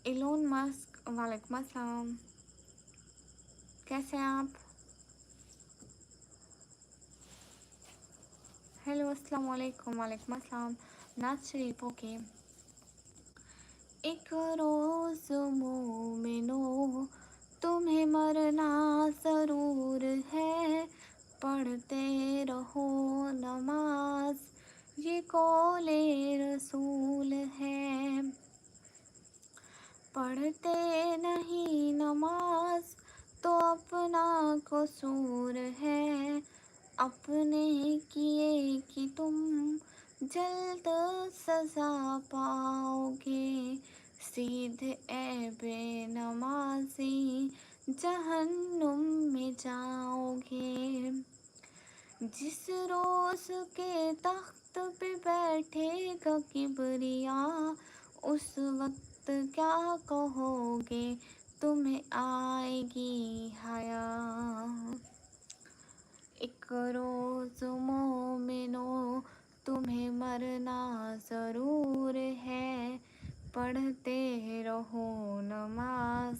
इलोन मस्क, वालेकुम अस्सलाम, कैसे हैं आप? हेलो अस्सलाम वालेकुम। वालेकुम अस्सलाम। नाज शरीफ, ओके। एक रोज़ मोमिनो तुम्हें मरना ज़रूर है, पढ़ते रहो नमाज ये कौले रसूल है। पढ़ते नहीं नमाज तो अपना कसूर है, अपने किए कि तुम जल्द सज़ा पाओगे, सीधे ए बेनमाजी जहन्नुम में जाओगे। जिस रोज़ के तख्त पे बैठेगा किबरिया, उस वक्त क्या कहोगे, तुम्हें आएगी हया। एक रोज़ मोमिनो तुम्हें मरना ज़रूर है, पढ़ते रहो नमाज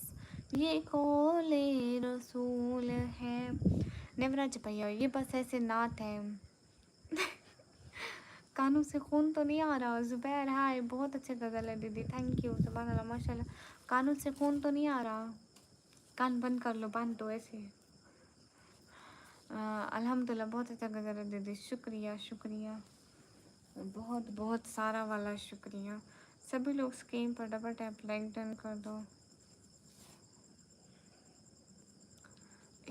ये कौले रसूल है। नेवराज भैया ये बस ऐसे नात है। कानों से खून तो नहीं आ रहा? जुबैर हाय, बहुत अच्छे गज़ल है दीदी, थैंक यू। सुभान अल्लाह माशाल्लाह। कानों से खून तो नहीं आ रहा? कान बंद कर लो, बांध दो ऐसे। अल्हम्दुलिल्लाह बहुत अच्छा गज़ल है दीदी, शुक्रिया शुक्रिया, बहुत बहुत सारा वाला शुक्रिया। सभी लोग स्क्रीन पर डबल टैप लाइक डन कर दो।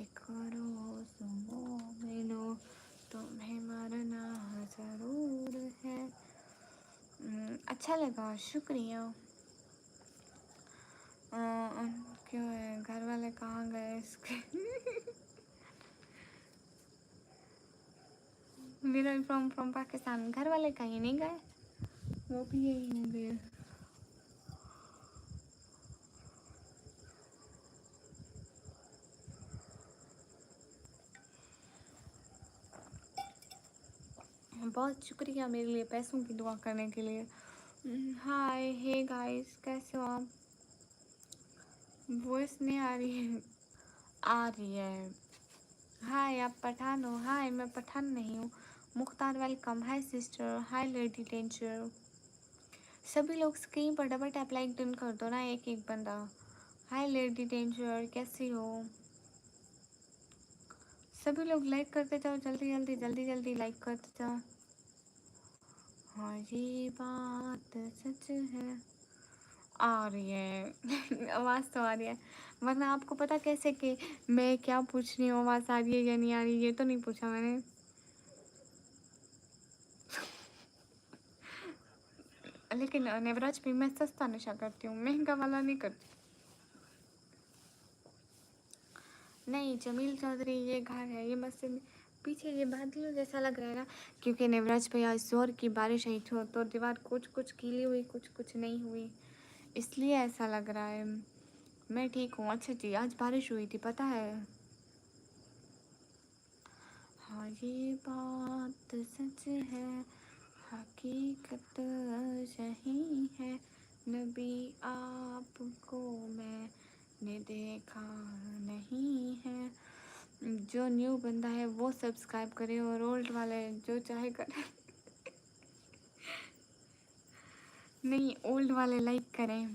एक रोज़ मोमिनो तुम्हें मरना ज़रूर है। अच्छा लगा, शुक्रिया। क्यों है घर वाले कहाँ गए इसके? मेरा फ्रॉम पाकिस्तान, घर वाले कहीं नहीं गए, वो भी यही होंगे। बहुत शुक्रिया मेरे लिए पैसों की दुआ करने के लिए। हाय हे गाइस, कैसे हो आप? वॉइस नहीं आ रही है? आ रही है। हाय आप पठान हो? हाय मैं पठान नहीं हूँ। Mukhtar welcome. Hi sister. Hi lady danger. सभी लोग स्क्रीन पर डबल टैप लाइक डन कर दो ना, एक एक बंदा। हाय लेडी डेंजर, कैसी हो? सभी लोग लाइक करते जाओ, जल्दी जल्दी जल्दी जल्दी लाइक करते जाओ। हाँ ये बात सच है। आ रही है आवाज़ तो आ रही है, वरना आपको पता कैसे कि मैं क्या पूछ रही हूँ, आवाज़ आ रही है या नहीं आ रही, ये तो नहीं पूछा मैंने। लेकिन नवराज पे मैं सस्ता नशा करती हूँ, महंगा वाला नहीं करती। नहीं जमील चौधरी, ये घर है, ये मस्जिद पीछे ये बादलों जैसा लग रहा है ना, क्योंकि नवराज पे आज जोर की बारिश आई थी तो दीवार कुछ कुछ गीली हुई, कुछ कुछ नहीं हुई, इसलिए ऐसा लग रहा है। मैं ठीक हूँ। अच्छा जी, आज बारिश हुई थी पता है। हाँ ये बात सच है, हकीकत यही है, नबी आपको मैंने देखा नहीं है। जो न्यू बंदा है वो सब्सक्राइब करे और ओल्ड वाले जो चाहे करे नहीं, ओल्ड वाले लाइक करें,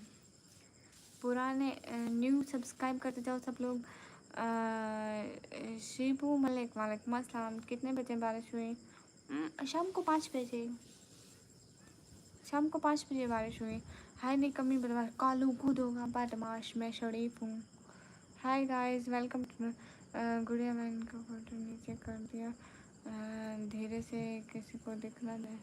पुराने न्यू सब्सक्राइब करते जाओ सब लोग। शिबू मलिक वालेकुम अस्सलाम। कितने बजे बारिश हुई? शाम को 5 बजे, शाम को 5 बजे बारिश हुई। हाय निकम्मी बदमाश, कालू खुद होगा बदमाश, मैं शरीफ हूँ। Hi guys welcome to. गुड़िया मैंने का फोटो नीचे कर दिया, धीरे से किसी को दिखना दे।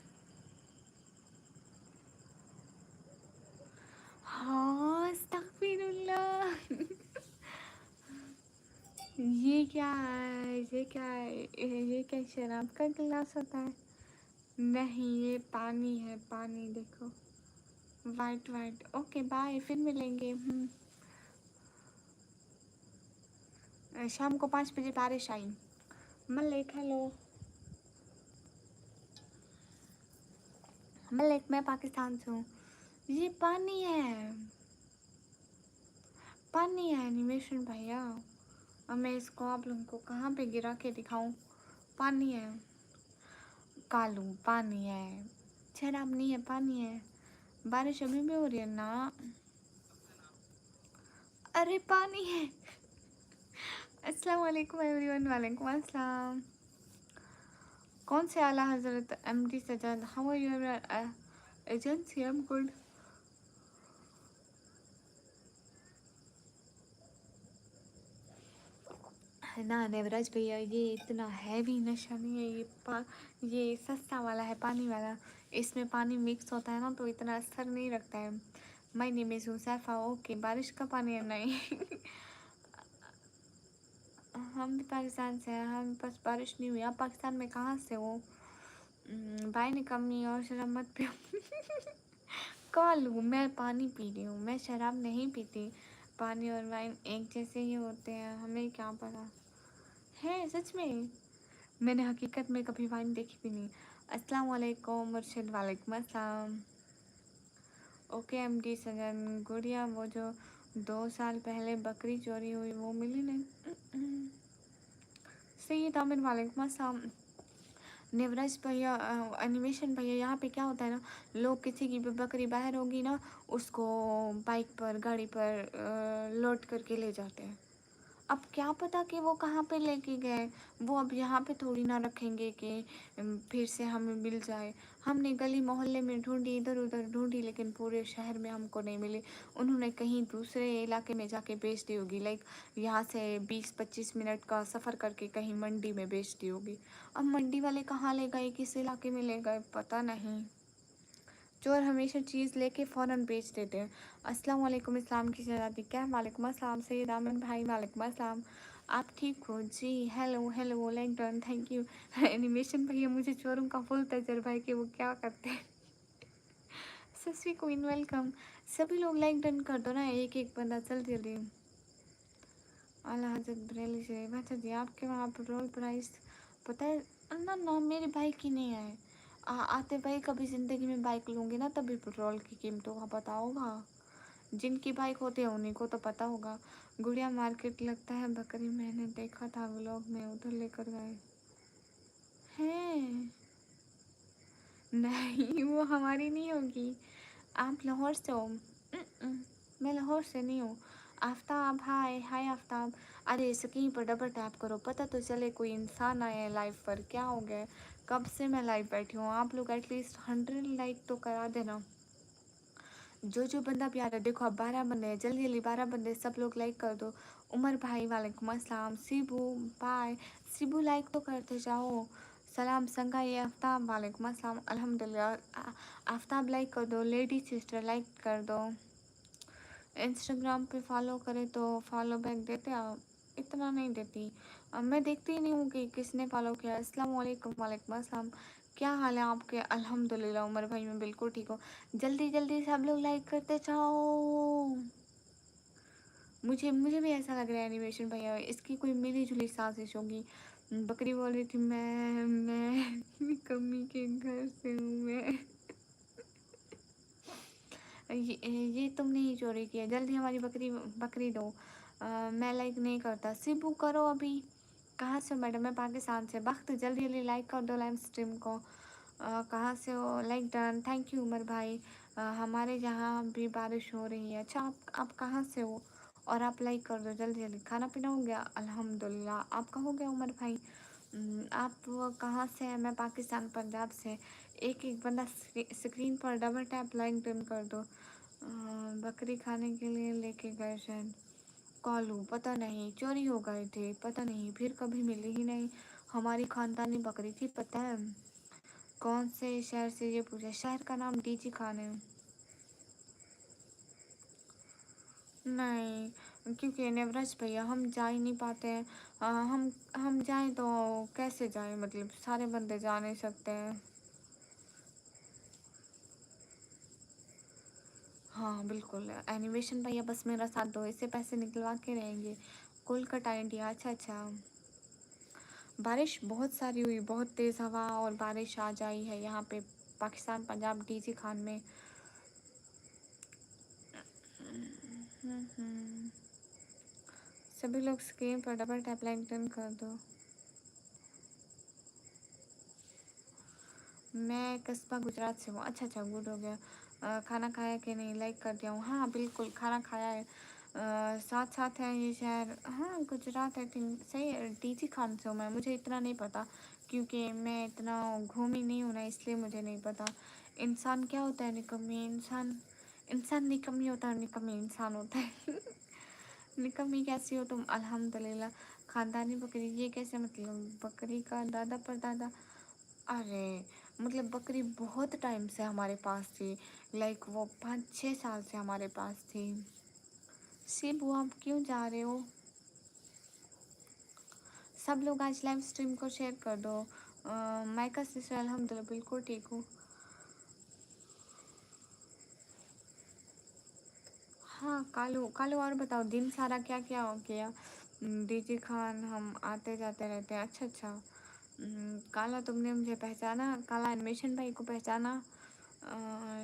हाँ अस्तगफिरुल्लाह ये क्या है, ये क्या है, ये क्या शराब का गिलास होता है? नहीं ये पानी है, पानी देखो, वाइट वाइट। ओके बाय, फिर मिलेंगे। शाम को 5 बजे बारिश आई। मलिक हेलो। मलिक मैं पाकिस्तान से हूँ। ये पानी है, पानी है एनिमेशन भैया। अब मैं इसको आप लोगों को कहाँ पे गिरा के दिखाऊं? पानी है कालू, पानी है, शराब नहीं है, पानी है। बारिश अभी भी हो रही है ना? अरे पानी है। अस्सलाम वालेकुम एवरीवन, वालेकुम अस्सलाम। कौन से आला हजरत MD Sajjad, how are you agency? I am good. है ना नेवराज भैया, ये इतना हैवी नशा नहीं है, ये सस्ता वाला है, पानी वाला। इसमें पानी मिक्स होता है ना तो इतना असर नहीं रखता है। My name is Husaifa. Okay बारिश का पानी है नहीं हम भी पाकिस्तान से हैं, हम पास बारिश नहीं हुई। आप पाकिस्तान में कहाँ से हो? बाय ने कमी और शराब मत पियो कालू मैं पानी पी रही हूँ, मैं शराब नहीं पीती। पानी और वाइन एक जैसे ही होते हैं, हमें क्या पता है सच में। मैंने हकीकत में कभी वाइन देखी भी नहीं। अस्सलाम वालेकुम मुर्शिद, वालेकुम अस्सलाम। ओके एमडी सजन। गुड़िया वो जो 2 साल पहले बकरी चोरी हुई वो मिली नहीं? सैयद आमिर वालेकुम अस्सलाम। नेवराज भैया, एनिमेशन भैया, यहाँ पे क्या होता है ना, लोग किसी की भी बकरी बाहर होगी ना, उसको बाइक पर गाड़ी पर लोड करके ले जाते हैं। अब क्या पता कि वो कहाँ पे लेके गए, वो अब यहाँ पे थोड़ी ना रखेंगे कि फिर से हमें मिल जाए। हमने गली मोहल्ले में ढूंढी, इधर उधर ढूंढी, लेकिन पूरे शहर में हमको नहीं मिली। उन्होंने कहीं दूसरे इलाके में जाके बेच दी होगी, लाइक यहाँ से 20-25 मिनट का सफ़र करके कहीं मंडी में बेच दी होगी। अब मंडी वाले कहाँ ले गए, किस इलाके में ले गए, पता नहीं। चोर हमेशा चीज़ लेके फ़ौरन बेच देते हैं। अस्सलाम वालेकुम इस्लाम की शहज़ादी, क्या? वालेकुम अस्सलाम सैयद आमन भाई, वालेकुम अस्सलाम। आप ठीक हो जी? Hello hello like done, thank you animation भैया, मुझे चोरों का फुल तजर्बा है कि वो क्या करते हैं सस्वी क्वीन वेलकम। सभी लोग लाइक डन कर दो ना, एक एक बंदा, जल्दी जल्दी। आला हजरत बरेली से। अच्छा जी, आपके वहाँ पेट्रोल प्राइस पता है? ना ना मेरे बाइक ही नहीं है। आते भाई कभी ज़िंदगी में बाइक लूँगी ना तभी पेट्रोल की कीमतों का पता होगा। जिनकी बाइक होती है उन्हीं को तो पता होगा। गुड़िया मार्केट लगता है बकरी, मैंने देखा था व्लॉग में, उधर लेकर गए हैं। नहीं वो हमारी नहीं होगी। आप लाहौर से हो? मैं लाहौर से नहीं हूँ। आफ्ताब, हाय हाय आफ्ताब। अरे स्क्रीन पर डबल टैप करो, पता तो चले कोई इंसान आया है लाइव पर। क्या हो गया, कब से मैं लाइव बैठी हूँ। आप लोग एटलीस्ट 100 लाइक तो करा देना। जो बंदा भी आ रहा है, देखो अब 12 बंदे हैं, जल्दी जल्दी 12 बंदे, सब लोग लाइक कर दो। उमर भाई वालेकुम अस्सलाम, शिबू बाय, शिबू लाइक तो करते जाओ। सलाम संगा, ये आफ्ताब वालेकुम अस्सलाम अल्हम्दुलिल्लाह। आफ्ताब लाइक कर दो, लेडी सिस्टर लाइक कर दो। इंस्टाग्राम पे फॉलो करे तो फॉलो बैक देते आप? इतना नहीं देती। अब मैं देखती ही नहीं हूँ कि किसने फॉलो किया। अस्सलाम वालेकुम, वालेकुम अस्सलाम। क्या हाल है आपके? अल्हम्दुलिल्लाह उमर भाई, मैं बिल्कुल ठीक हूँ। जल्दी जल्दी सब लोग लाइक करते जाओ। मुझे मुझे भी ऐसा लग रहा है एनिमेशन भैया इसकी कोई मिली जुली साजिश होगी। बकरी बोल रही थी मैं कमी के घर से हूँ मैं। ये तुमने ही चोरी किया, जल्दी हमारी बकरी बकरी दो। मैं लाइक नहीं करता। सिबू करो अभी। कहाँ से हो मैडम? मैं पाकिस्तान से। वक्त जल्दी जल्दी लाइक कर दो लाइव स्ट्रीम को। कहाँ से हो? Like done, thank you Umar भाई। हमारे यहाँ भी बारिश हो रही है। अच्छा आप कहाँ से हो? और आप लाइक कर दो जल्दी जल्दी। खाना पीना हो गया? अल्हम्दुलिल्लाह। आपका हो गया उमर भाई? आप कहाँ से हैं? मैं पाकिस्तान पंजाब से। एक एक बंदा स्क्रीन पर डबल टैप लाइक डन कर दो। बकरी खाने के लिए लेके गए शायद। कॉलू पता नहीं, चोरी हो गए थे, पता नहीं, फिर कभी मिली ही नहीं। हमारी खानदानी बकरी थी, पता है। कौन से शहर से? ये पूछा। शहर का नाम डीजी खान है। नहीं क्योंकि नेवराज भैया हम जा ही नहीं पाते हैं। हम जाएं तो कैसे जाएं, मतलब सारे बंदे जा नहीं सकते हैं। हाँ बिल्कुल। एनिमेशन भैया बस मेरा साथ दो, इससे पैसे निकलवा के रहेंगे। कोलकाता इंडिया, अच्छा अच्छा। बारिश बहुत सारी हुई, बहुत तेज़ हवा और बारिश आ जाई है यहाँ पे पाकिस्तान पंजाब डीजी खान में। सभी लोग स्क्रीन पर डबल टैप लाइक डन कर दो। मैं कस्बा गुजरात से हूँ। अच्छा अच्छा, गुड हो गया। खाना खाया कि नहीं? लाइक कर दिया हूँ। हाँ बिल्कुल खाना खाया है। साथ साथ है ये शहर। हाँ गुजरात आई थिंक सही है। डीजी खान से हूँ मैं, मुझे इतना नहीं पता क्योंकि मैं इतना घूमी नहीं हूँ ना, इसलिए मुझे नहीं पता। इंसान क्या होता है? निकम्मी इंसान। इंसान निकम्मी होता है, निकम्मी इंसान होता है। निकम्मी कैसी हो तुम? अल्हम्दुलिल्लाह। खानदानी बकरी ये कैसे, मतलब बकरी का दादा परदादा? अरे मतलब बकरी बहुत टाइम से हमारे पास थी, लाइक वो 5-6 साल से हमारे पास थी। शिबू आप क्यों जा रहे हो? सब लोग आज लाइव स्ट्रीम को शेयर कर दो। माइका सिस्टर अल्हम्दुलिल्लाह बिल्कुल ठीक हूँ। हाँ कालू कालू, और बताओ दिन सारा क्या क्या हो किया? डीजी खान हम आते जाते रहते हैं। अच्छा अच्छा। काला तुमने मुझे पहचाना? काला एनिमेशन भाई को पहचाना?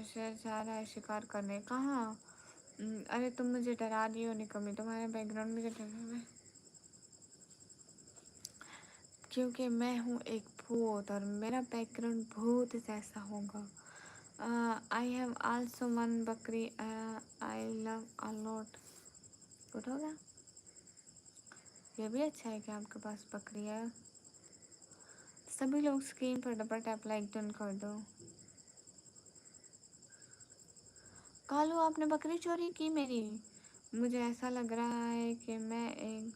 शेर जा रहा है शिकार करने। कहाँ? अरे तुम मुझे डरा रही हो निकम्मी, तुम्हारे बैकग्राउंड मुझे डरा रहा है। क्योंकि मैं हूँ एक भूत और मेरा बैकग्राउंड भूत जैसा होगा। आई हैव आल्सो वन बकरी I love a lot. Good होगा। ये भी अच्छा है कि आपके पास बकरी है। सभी लोग स्क्रीन पर डबल टैप लाइक डन कर दो। कालू आपने बकरी चोरी की मेरी? मुझे ऐसा लग रहा है कि मैं एक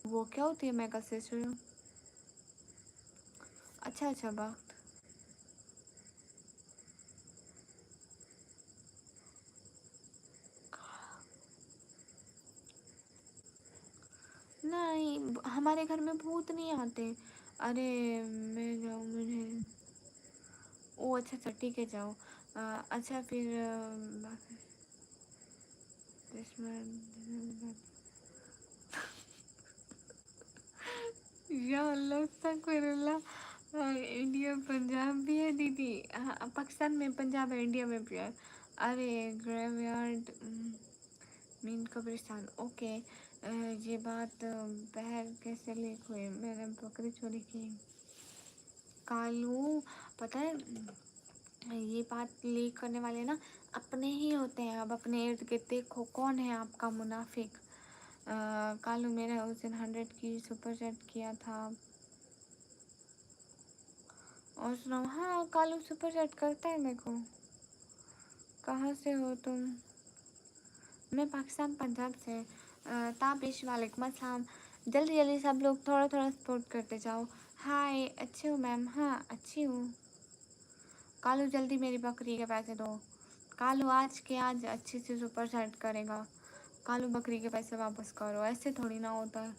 वो क्या होती है, मेगा सिस्टर? अच्छा अच्छा वक्त। नहीं हमारे घर में भूत नहीं आते। अरे मैं जाऊँ मुझे? ओ अच्छा अच्छा ठीक है जाओ। अच्छा फिर इसमें या अल्लाह अस्तगफिरुल्लाह। इंडिया पंजाब भी है दीदी। हाँ, पाकिस्तान में पंजाब है, इंडिया में भी है। अरे ग्रेवयार्ड मीन कब्रिस्तान, ओके। ये बात बाहर कैसे लीक हुई? मैंने बकरी चोरी की। कालू, पता है ये बात लीक करने वाले ना अपने ही होते हैं। अब अपने इर्द गिर्द देखो कौन है आपका मुनाफिक। कालू, मेरा उस दिन 100 की सुपर चैट किया था। और सुनाओ। हाँ, कालू सुपर चैट करता है मेरे को। कहाँ से हो तुम? मैं पाकिस्तान पंजाब से। ताबिश, वालेकुम अस्सलाम। जल्दी जल्दी सब लोग थोड़ा थोड़ा सपोर्ट करते जाओ। हाय, अच्छी हूँ मैम। हाँ अच्छी हूँ। कालू जल्दी मेरी बकरी के पैसे दो। कालू आज के आज अच्छी से सुपर चैट करेगा। कालू बकरी के पैसे वापस करो, ऐसे थोड़ी ना होता है।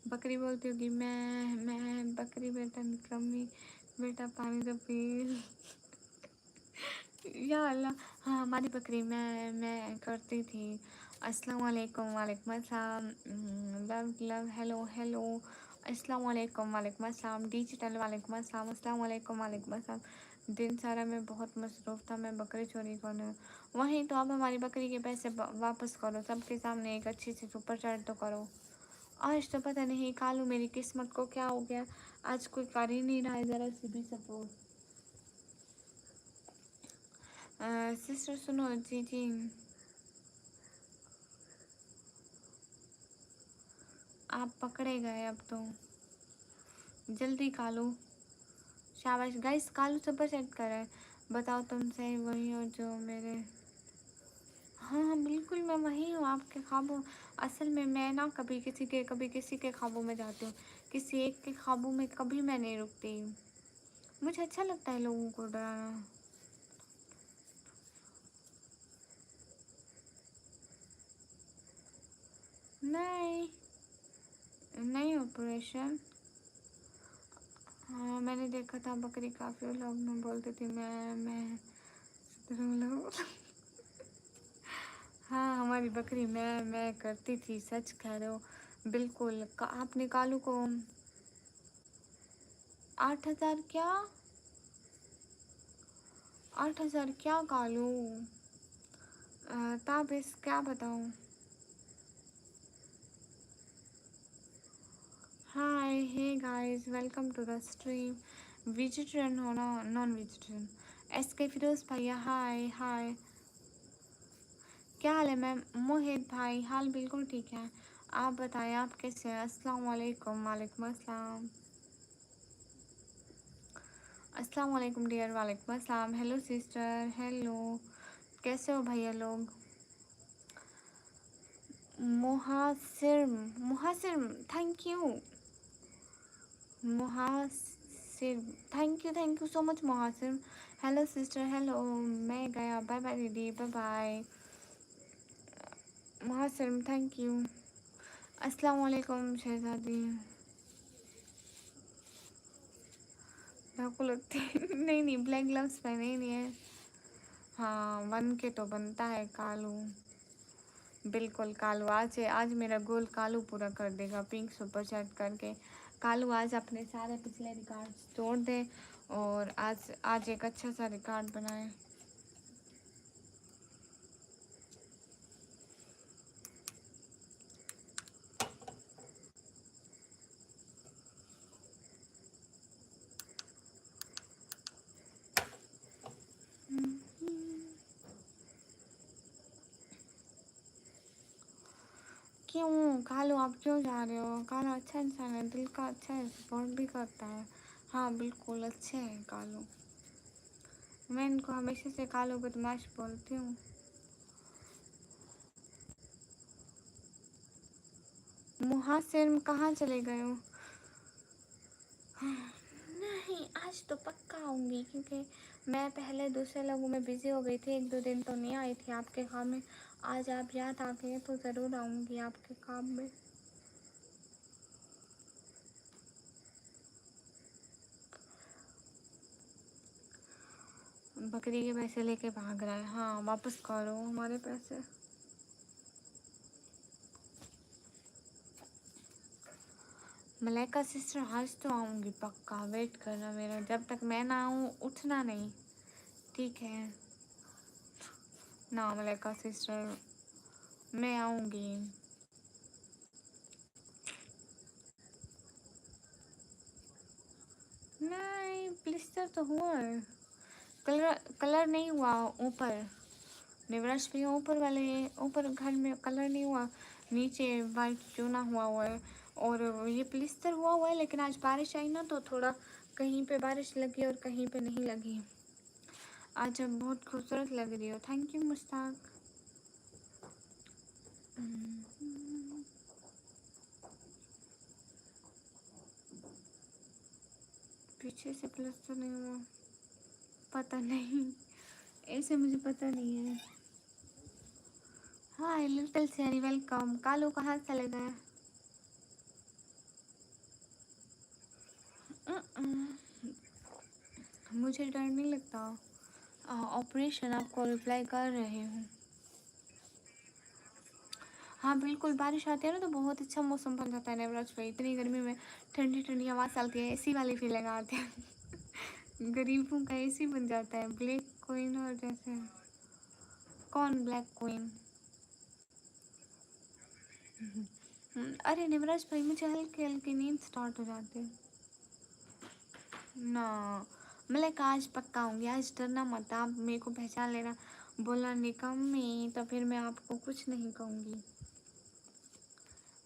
बकरी बोलती होगी मैं बकरी बेटा निकम्मी, बेटा पानी तो पी। या अल्लाह। हाँ, हमारी बकरी मैं करती थी। अस्सलाम वालेकुम, वालेकुम अस्सलाम। Love love, hello hello. अस्सलाम वालेकुम, वालेकुम अस्सलाम। डिजिटल, वालेकुम अस्सलाम। अस्सलाम वालेकुम, वालेकुम अस्सलाम। दिन सारा मैं बहुत मसरूफ़ था, मैं बकरी चोरी करने। वहीं तो अब हमारी बकरी के पैसे वापस करो, सबके सामने एक अच्छी सी सुपर चैट तो करो। आज तो पता नहीं कालू मेरी किस्मत को क्या हो गया, आज कोई कर ही नहीं रहा है ज़रा सी भी सपोर्ट। सिस्टर सुनो जी जी। आप पकड़े गए अब तो। जल्दी कालू। शाबाश गाइस, कालू सुपर सेट कर रहा है। बताओ तुम सही वही हो जो मेरे। हाँ हाँ बिल्कुल, मैं वही हूँ आपके ख्वाबों। असल में मैं ना कभी किसी के ख्वाबों में जाती हूँ, किसी एक के ख्वाबों में कभी मैं नहीं रुकती। मुझे अच्छा लगता है लोगों को डराना। नहीं, नहीं ऑपरेशन। हाँ मैंने देखा था बकरी, काफ़ी लोग में बोलती थी मैं मतलब। हाँ हमारी बकरी मैं करती थी, सच कह रहे हो। बिल्कुल आपने कालू को 8,000 क्या? 8,000 क्या कालू? ताबिस क्या बताऊँ। Hi hey guys, welcome to the stream. Vegetarian हो ना नॉन वेजिटेरियन? एस के फिरोज भैया, हाय हाय। क्या हाल है मैम? मोहित भाई, हाल बिल्कुल ठीक है। आप बताएं आप कैसे हैं? अस्सलाम वालेकुम, वालेकुम अस्सलाम। अस्सलाम वालेकुम डियर, वालेकुम अस्सलाम। Hello sister, hello. कैसे हो भैया लोग? Muhasir, Muhasir thank you. Muhasir, thank you so much Muhasir. Hello sister, hello. मैं गया, बाय बाय दीदी, bye bye. Muhasir thank you. अस्सलाम वालेकुम शहजादी। आपको लगती है? नहीं नहीं, ब्लैक ग्लव्स पहने ही नहीं है। हाँ बन के तो बनता है कालू। बिल्कुल कालू, आज मेरा गोल कालू पूरा कर देगा पिंक सुपर चैट करके। कालू आज अपने सारे पिछले रिकॉर्ड्स तोड़ दे और आज आज एक अच्छा सा रिकॉर्ड बनाए। क्यों कालू, आप क्यों जा रहे हो? कालू अच्छा इंसान है, दिल का अच्छा है, सपोर्ट भी करता है। हाँ बिल्कुल अच्छे हैं कालू। मैं इनको हमेशा से कालू बदमाश बोलती हूँ। मुहासिर कहाँ चले गए हो? नहीं आज तो पक्का आऊँगी, क्योंकि मैं पहले दूसरे लोगों में बिज़ी हो गई थी, 1-2 दिन तो नहीं आई थी आपके काम में। आज आप याद आ गए तो ज़रूर आऊँगी आपके काम में। बकरी के पैसे लेके भाग रहा है। हाँ वापस करो हमारे पैसे। मलाइका सिस्टर आज तो आऊँगी पक्का, वेट करना मेरा, जब तक मैं ना आऊँ उठना नहीं, ठीक है ना मलाइका सिस्टर, मैं आऊँगी। नहीं प्लिस्टर तो हुआ है, कलर कलर नहीं हुआ ऊपर, निवराज भैया ऊपर वाले ऊपर घर में कलर नहीं हुआ, नीचे वाइट चूना हुआ है, और ये प्लिस्तर हुआ है, लेकिन आज बारिश आई ना तो थोड़ा कहीं पे बारिश लगी और कहीं पे नहीं लगी। आज अब बहुत खूबसूरत लग रही हो, थैंक यू मुश्ताक। पीछे से प्लस्तर नहीं हुआ, पता नहीं, ऐसे मुझे पता नहीं है। हाय लिटिल सैरी, वेलकम। कालू कहाँ चले गए? मुझे डर नहीं लगता, ऑपरेशन आपको रिप्लाई कर रहे हूँ। हाँ बिल्कुल, बारिश आती है ना तो बहुत अच्छा मौसम बन जाता है नेवराज भाई, इतनी गर्मी में ठंडी ठंडी हवा चलती है, एसी वाली फीलिंग आती है। गरीबों का एसी बन जाता है। ब्लैक क्वीन और जैसे, कौन ब्लैक क्वीन? अरे नेवराज भाई मुझे हल्की हल्की नींद स्टार्ट हो जाती है ना। मतलब आज पक्का आऊँगी, आज डरना मत, आप मेरे को पहचान लेना, बोला निकम्मी तो फिर मैं आपको कुछ नहीं कहूँगी।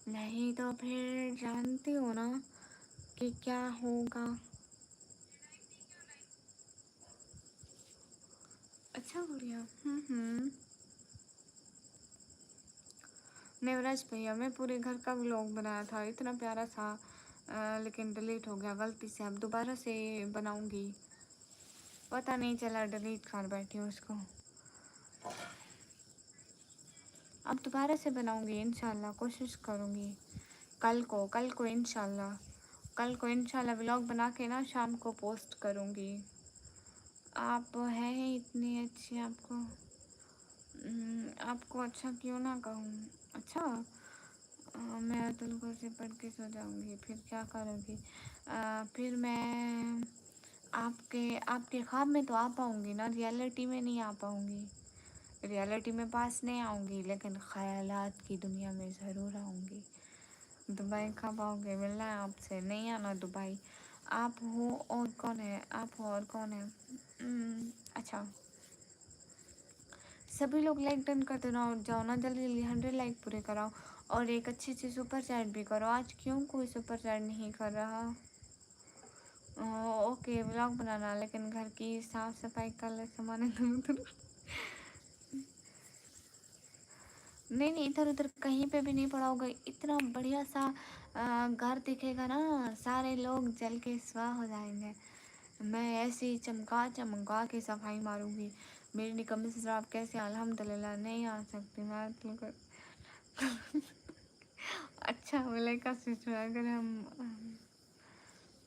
नहीं तो फिर जानती हो ना कि क्या होगा। अच्छा गुड़िया। नेवराज भैया मैं पूरे घर का व्लॉग बनाया था, इतना प्यारा था, लेकिन डिलीट हो गया गलती से, अब दोबारा से बनाऊंगी, पता नहीं चला डिलीट कर बैठी हूँ उसको, अब दोबारा से बनाऊंगी इंशाल्लाह, कोशिश करूँगी। कल को इंशाल्लाह, कल को इंशाल्लाह व्लॉग बना के ना शाम को पोस्ट करूँगी। आप हैं ही इतनी अच्छी, आपको अच्छा क्यों ना कहूँ। अच्छा मैं अतुल को से पढ़ के सो जाऊँगी, फिर क्या करूँगी? फिर मैं आपके आपके ख्वाब में तो आ पाऊँगी ना, रियलिटी में नहीं आ पाऊँगी, रियलिटी में पास नहीं आऊँगी, लेकिन ख्यालात की दुनिया में ज़रूर आऊँगी। दुबई कब आओगे? मिलना है आपसे। नहीं आना दुबई, आप हो और कौन है, आप हो और कौन है? अच्छा सभी लोग लाइक डन करते रहो, जाओ ना जल्दी जल्दी 100 लाइक पूरे कराओ, और एक अच्छी सी सुपर चैट भी करो। आज क्यों कोई सुपर चैट नहीं कर रहा? ओके व्लॉग बनाना, लेकिन घर की साफ सफाई कर ले, सामान इधर उधर नहीं नहीं, इधर उधर कहीं पे भी नहीं पड़ा होगा, इतना बढ़िया सा घर दिखेगा ना, सारे लोग जल के स्वाह हो जाएंगे। मैं ऐसे ही चमका चमका के सफाई मारूंगी। मेरी निकम्मी से आप कैसे? अल्हम्दुलिल्लाह नहीं आ सकती मैं तो अच्छा बोले का सिस्टर, अगर हम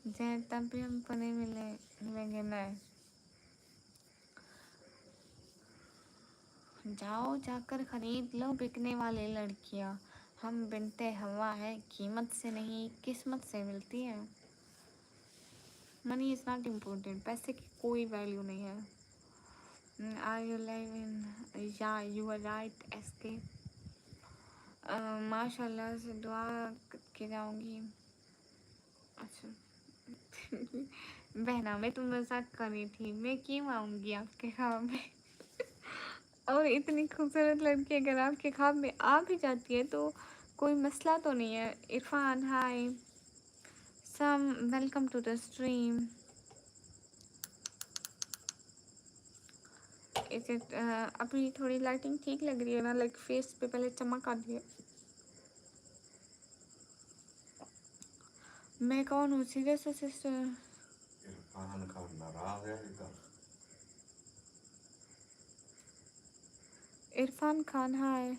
जाए तब भी हमको नहीं मिलेंगे ना। जाओ जाकर खरीद लो बिकने वाली लड़कियां, हम बिनते हवा है, कीमत से नहीं किस्मत से मिलती है। मनी इज़ नॉट इम्पोर्टेंट, पैसे की कोई वैल्यू नहीं है। आर यू लाइव इन, या यू आर राइट एसके। माशाल्लाह से दुआ के जाऊंगी। अच्छा बहना मैं तुम मजाक कर रही थी, मैं क्यों आऊँगी आपके ख्वाब में? और इतनी खूबसूरत लड़की अगर आपके ख्वाब में आ भी जाती है तो कोई मसला तो नहीं है। Irfan hi, some welcome to the stream. Is it अभी थोड़ी लाइटिंग ठीक लग रही है ना, लाइक फेस पे पहले चमक आती है। मैं कौन हूँ? सीरियस सिस्टर इरफान खान नाराज है इधर। Irfan Khan hi.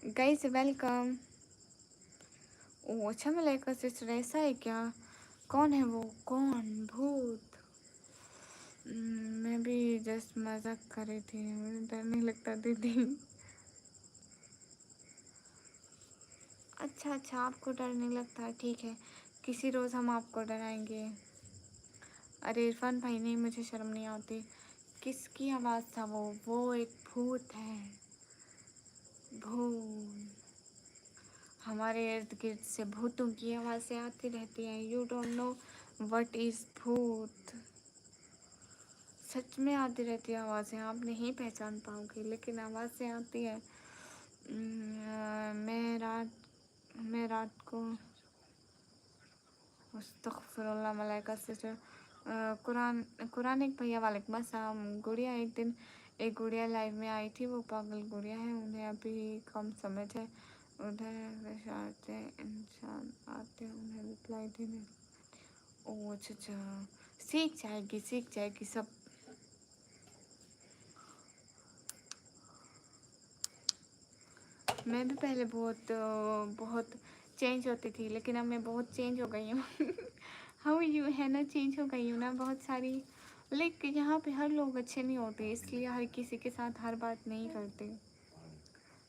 Guys welcome. ओ अच्छा, मलाइका सिस्टर ऐसा है क्या? कौन है वो? कौन? भूत? मैं भी जस्ट मजाक कर रही थी, मुझे डर नहीं लगता दीदी। अच्छा अच्छा, आपको डर नहीं लगता, ठीक है। किसी रोज़ हम आपको डराएंगे। अरे इरफान भाई, नहीं मुझे शर्म नहीं आती। किसकी आवाज़ था वो एक भूत है। भूत। हमारे इर्द गिर्द से भूतों की आवाज़ें आती रहती हैं। You don't know what is भूत। सच में आती रहती है आवाज़ें, आप नहीं पहचान पाओगे लेकिन आवाज़ें आती है। मैं रात को अस्तगफिरुल्लाह मलाइका सिस्टर। कुरान कुरान एक भैया वालेकुम अस्सलाम। गुड़िया एक दिन एक गुड़िया लाइव में आई थी, वो पागल गुड़िया है, उन्हें अभी कम समझ है। उधर आते इंसान आते उन्हें रिप्लाई देने। ओह अच्छा अच्छा, सीख जाएगी सब। मैं भी पहले बहुत चेंज होती थी, लेकिन अब मैं बहुत चेंज हो गई हूँ। हाउ यू है ना, चेंज हो गई हूँ ना बहुत सारी। लेकिन यहाँ पे हर लोग अच्छे नहीं होते, इसलिए हर किसी के साथ हर बात नहीं करते।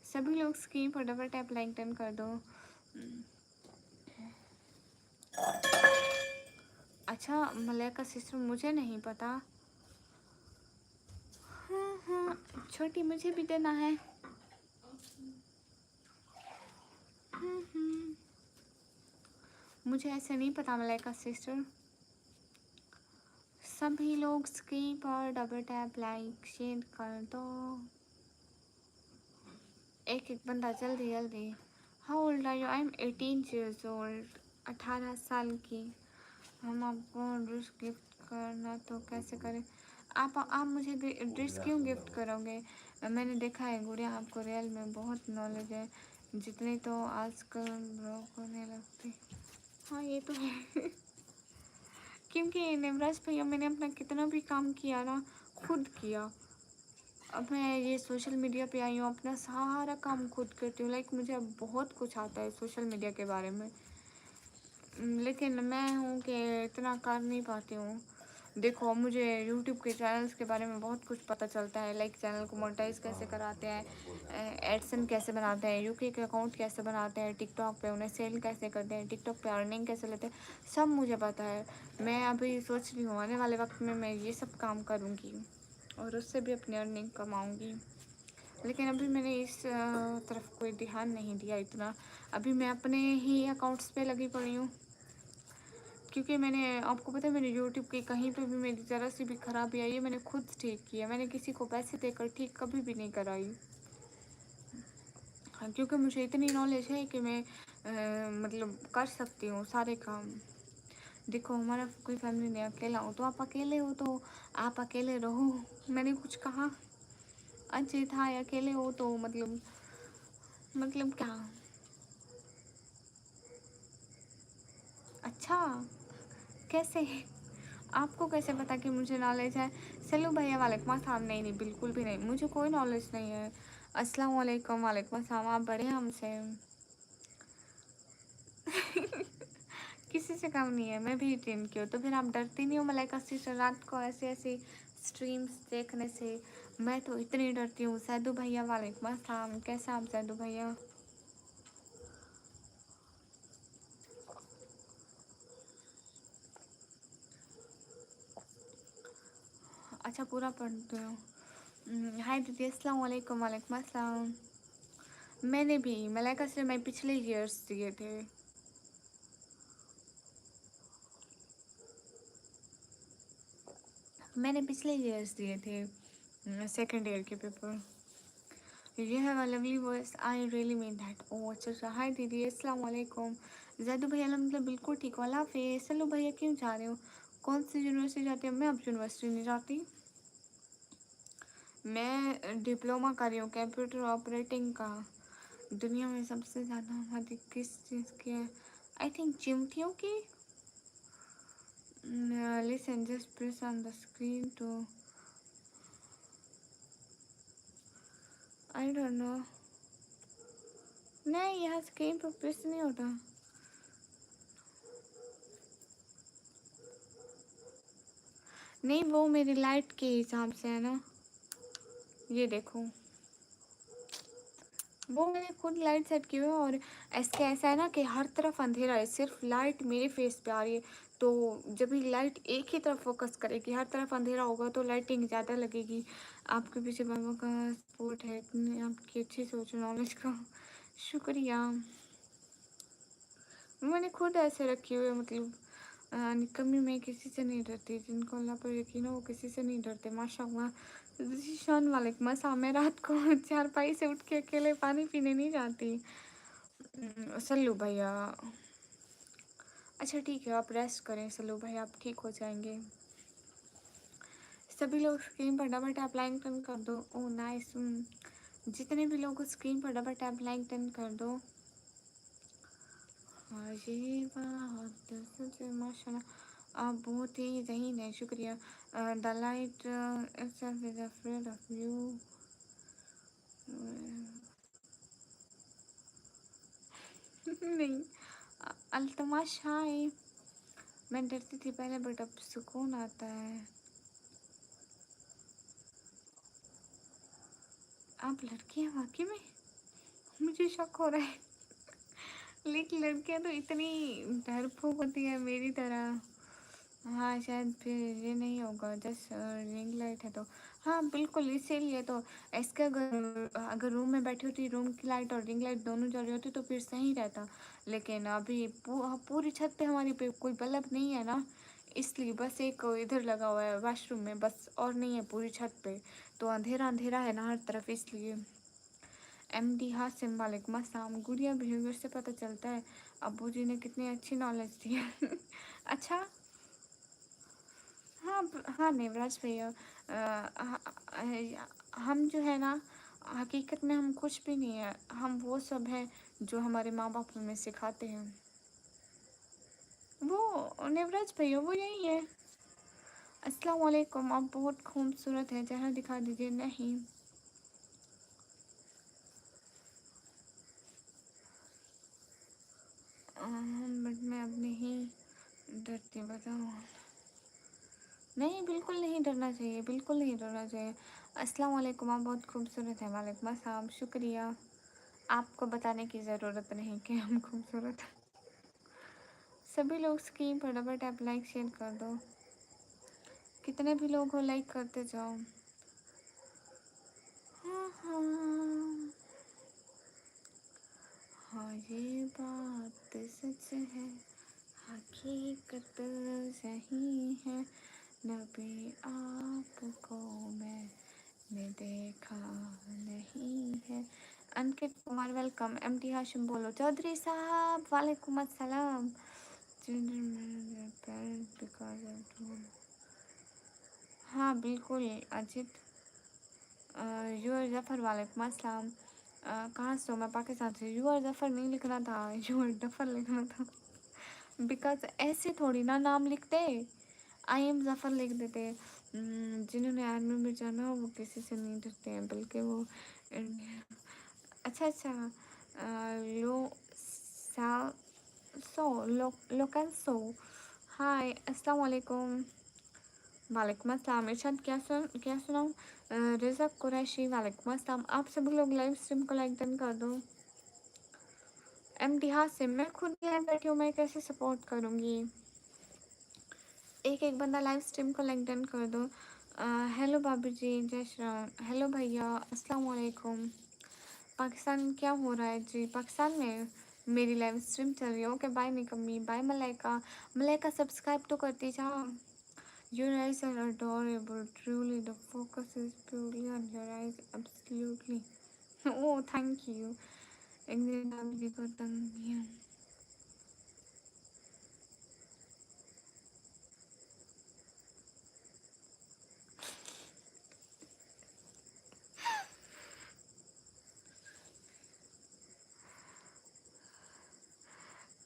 सभी लोग स्क्रीन पर डबल टैप लाइक डन कर दो। अच्छा मलाइका सिस्टर, मुझे नहीं पता। हाँ हाँ छोटी, मुझे भी देना है। मुझे ऐसे नहीं पता मलाइका सिस्टर। सभी लोग स्क्रीन पर डबल टैप लाइक शेयर कर दो। एक एक बंदा, जल्दी जल्दी। How old are you? I am 18 years old. 18 साल की। हम आपको ड्रेस गिफ्ट करना तो कैसे करें? आप मुझे ड्रेस क्यों गिफ्ट करोगे? मैंने देखा है गुड़िया, आपको रियल में बहुत नॉलेज है, जितनी तो आजकल लोग को नहीं लगती। हाँ ये तो है। क्योंकि निवराज भैया, मैंने अपना कितना भी काम किया ना, खुद किया। अब मैं ये सोशल मीडिया पे आई हूँ, अपना सारा काम खुद करती हूँ। लाइक मुझे अब बहुत कुछ आता है सोशल मीडिया के बारे में, लेकिन मैं हूँ कि इतना कर नहीं पाती हूँ। देखो मुझे यूट्यूब के चैनल्स के बारे में बहुत कुछ पता चलता है, लाइक चैनल को मोनेटाइज कैसे कराते हैं, एडसन कैसे बनाते हैं, यूके के अकाउंट कैसे बनाते हैं, टिकटॉक पे उन्हें सेल कैसे करते हैं, टिकटॉक पे अर्निंग कैसे लेते हैं, सब मुझे पता है। मैं अभी सोच रही हूँ आने वाले वक्त में मैं ये सब काम करूँगी और उससे भी अपनी अर्निंग कमाऊँगी। लेकिन अभी मैंने इस तरफ कोई ध्यान नहीं दिया इतना। अभी मैं अपने ही अकाउंट्स पे लगी पड़ी हूँ, क्योंकि मैंने, आपको पता है, मैंने यूट्यूब की कहीं पे भी मेरी ज़रा सी भी खराबी आई है मैंने खुद ठीक किया। मैंने किसी को पैसे देकर ठीक कभी भी नहीं कराई। हाँ, क्योंकि मुझे इतनी नॉलेज है कि मैं मतलब कर सकती हूँ सारे काम। देखो हमारा कोई फैमिली नहीं, अकेला हो तो आप अकेले हो तो आप अकेले रहो। मैंने कुछ कहा? अच्छे था, अकेले हो तो मतलब क्या? अच्छा कैसे? आपको कैसे पता कि मुझे नॉलेज है? चलो भैया वालेकुम अस्सलाम। नहीं नहीं बिल्कुल भी नहीं, मुझे कोई नॉलेज नहीं है। अस्सलाम वालेकुम। वालेकुम अस्सलाम। आप बड़े हैं हमसे। किसी से कम नहीं है, मैं भी टीम की हूँ। तो फिर आप डरती नहीं हो मलाइका सिस्टर रात को ऐसे ऐसे स्ट्रीम्स देखने से? मैं तो इतनी डरती हूँ। सैदू भैया वालेकुम अस्सलाम। कैसे आप सैदू भैया? अच्छा पूरा पढ़ती हूँ। हाय दीदी, अस्सलाम वालेकुम। वालेकुम अस्सलाम। मैंने भी मलाइका से मैं पिछले ईयर्स दिए थे। मैंने पिछले ईयर्स दिए थे सेकेंड ईयर के paper. You have a lovely voice, I really mean that. ओह अच्छा अच्छा। हाय दीदी, अस्सलाम वालेकुम। जैदू भैया मतलब बिल्कुल ठीक। वाला हाफिज़। चलो भैया क्यों जा रहे हो? कौन सी यूनिवर्सिटी जाती हो? मैं अब यूनिवर्सिटी नहीं जाती। मैं डिप्लोमा कर रही हूँ कंप्यूटर ऑपरेटिंग का। दुनिया में सबसे ज़्यादा आबादी किस चीज़ की है? आई थिंक चिमटियों की। Listen just press on the screen to, I don't know. नहीं, यहाँ स्क्रीन पर प्रेस नहीं होता। नहीं, वो मेरी लाइट के हिसाब से है ना। ये देखो, वो मैंने खुद लाइट सेट की हुई है। और इसके ऐसा है ना कि हर तरफ अंधेरा है, सिर्फ लाइट मेरे फेस पे आ रही है। तो जब भी लाइट एक ही तरफ फोकस करेगी, हर तरफ अंधेरा होगा, तो लाइटिंग ज़्यादा लगेगी। आपके पीछे बाबा का सपोर्ट है, इतनी आपकी अच्छी सोच नॉलेज का शुक्रिया। मैंने खुद ऐसे रखी हुई है, मतलब कमी में किसी से नहीं डरती। जिनको अल्लाह पर यकीन हो वो किसी से नहीं डरते, माशाल्लाह। जीशान वालेकुम अस्सलाम। मैं रात को चारपाई से उठ के अकेले पानी पीने नहीं जाती। सल्लू भैया, अच्छा ठीक है, आप रेस्ट करें सल्लू भाई, आप ठीक हो जाएंगे। सभी लोग स्क्रीन पर डबल टैप लाइक टर्न कर दो। ओ नाइस। जितने भी लोग स्क्रीन पर डबल टैप लाइक टर्न कर दो। हाँ, ये बात सच है, माशाल्लाह आप बहुत ही ज़हीन है, शुक्रिया। The light itself is afraid of you। नहीं, अल्तमाश हाय। मैं डरती थी पहले, बट अब सुकून आता है। आप लड़की हैं वाकई में? मुझे शक हो रहा है। लेकिन लड़कियां तो इतनी डरपोक होती है मेरी तरह। हाँ, शायद फिर ये नहीं होगा, जस्ट रिंग लाइट है तो। हाँ बिल्कुल, इसीलिए तो। इसके अगर अगर रूम में बैठी होती, रूम की लाइट और रिंग लाइट दोनों जल रही होती तो फिर सही रहता। लेकिन अभी पूरी छत पे हमारी पे कोई बल्ब नहीं है ना, इसलिए बस एक इधर लगा हुआ है वॉशरूम में बस, और नहीं है पूरी छत पे। तो अंधेरा अंधेरा है ना हर तरफ, इसलिए। एमडी हासिम वालेकुम अस्सलाम। गुड़िया बिहेवियर से पता चलता है अब्बू जी ने कितनी अच्छी नॉलेज दी है। अच्छा। हाँ हाँ नेवराज भैया, हम जो है ना, हकीकत में हम कुछ भी नहीं है। हम वो सब है जो हमारे माँ बाप हमें सिखाते हैं। वो नेवराज भैया वो यही है। अस्सलाम वालेकुम, आप बहुत खूबसूरत है, चेहरा दिखा दीजिए। नहीं, बट मैं अब नहीं डरती, बताओ। नहीं, बिल्कुल नहीं डरना चाहिए, बिल्कुल नहीं डरना चाहिए। अस्सलाम वालेकुम, आप बहुत खूबसूरत हैं। वालेकुम अस्सलाम, शुक्रिया। आपको बताने की ज़रूरत नहीं कि हम खूबसूरत हैं। सभी लोग स्क्रीन पर डबल टैप लाइक शेयर कर दो। कितने भी लोग हो लाइक करते जाओ। हाँ हाँ हाँ, ये बात सच है, हकीकत सही है। नबी आपको मैंने देखा नहीं है। अंकित कुमार वेलकम। एमटी हाशिम बोलो। चौधरी साहब वालेकुम अस्सलाम। हाँ बिल्कुल अजित। यूर जफ़र वालेकुम अस्सलाम। कहाँ से हो? मैं पाकिस्तान से। यूर जफ़र नहीं लिखना था, यूर जफ़र लिखना था। बिकॉज ऐसे थोड़ी ना नाम लिखते, आई एम जफ़र लिख देते। जिन्होंने आर्मी में जाना हो वो किसी से नहीं डरते हैं, बल्कि वो अच्छा अच्छा। लो सा सो लोकल सो। हाय अस्सलाम वालेकुम। वालेकुम अस्सलाम। इरशाद क्या सुनाऊँ? रिज़क कुरैशी वालेकुम अस्सलाम। आप सभी लोग लाइव स्ट्रीम को लाइक डन कर दो। एमडी हासिम, मैं खुद यहाँ बैठी हूँ, मैं कैसे सपोर्ट करूँगी? एक एक बंदा लाइव स्ट्रीम को लाइक डन कर दो। हेलो भाभी जी, जय श्री राम। हेलो भैया, अस्सलाम वालेकुम। पाकिस्तान में क्या हो रहा है जी? पाकिस्तान में मेरी लाइव स्ट्रीम चल रही है। ओके बाय निकम्मी, बाय मलाइका। मलाइका सब्सक्राइब तो करती जाओ। Your eyes are adorable. Truly, the focus is purely on your eyes. Absolutely. Oh, thank you. एक दिन आप भी बताऊंगी।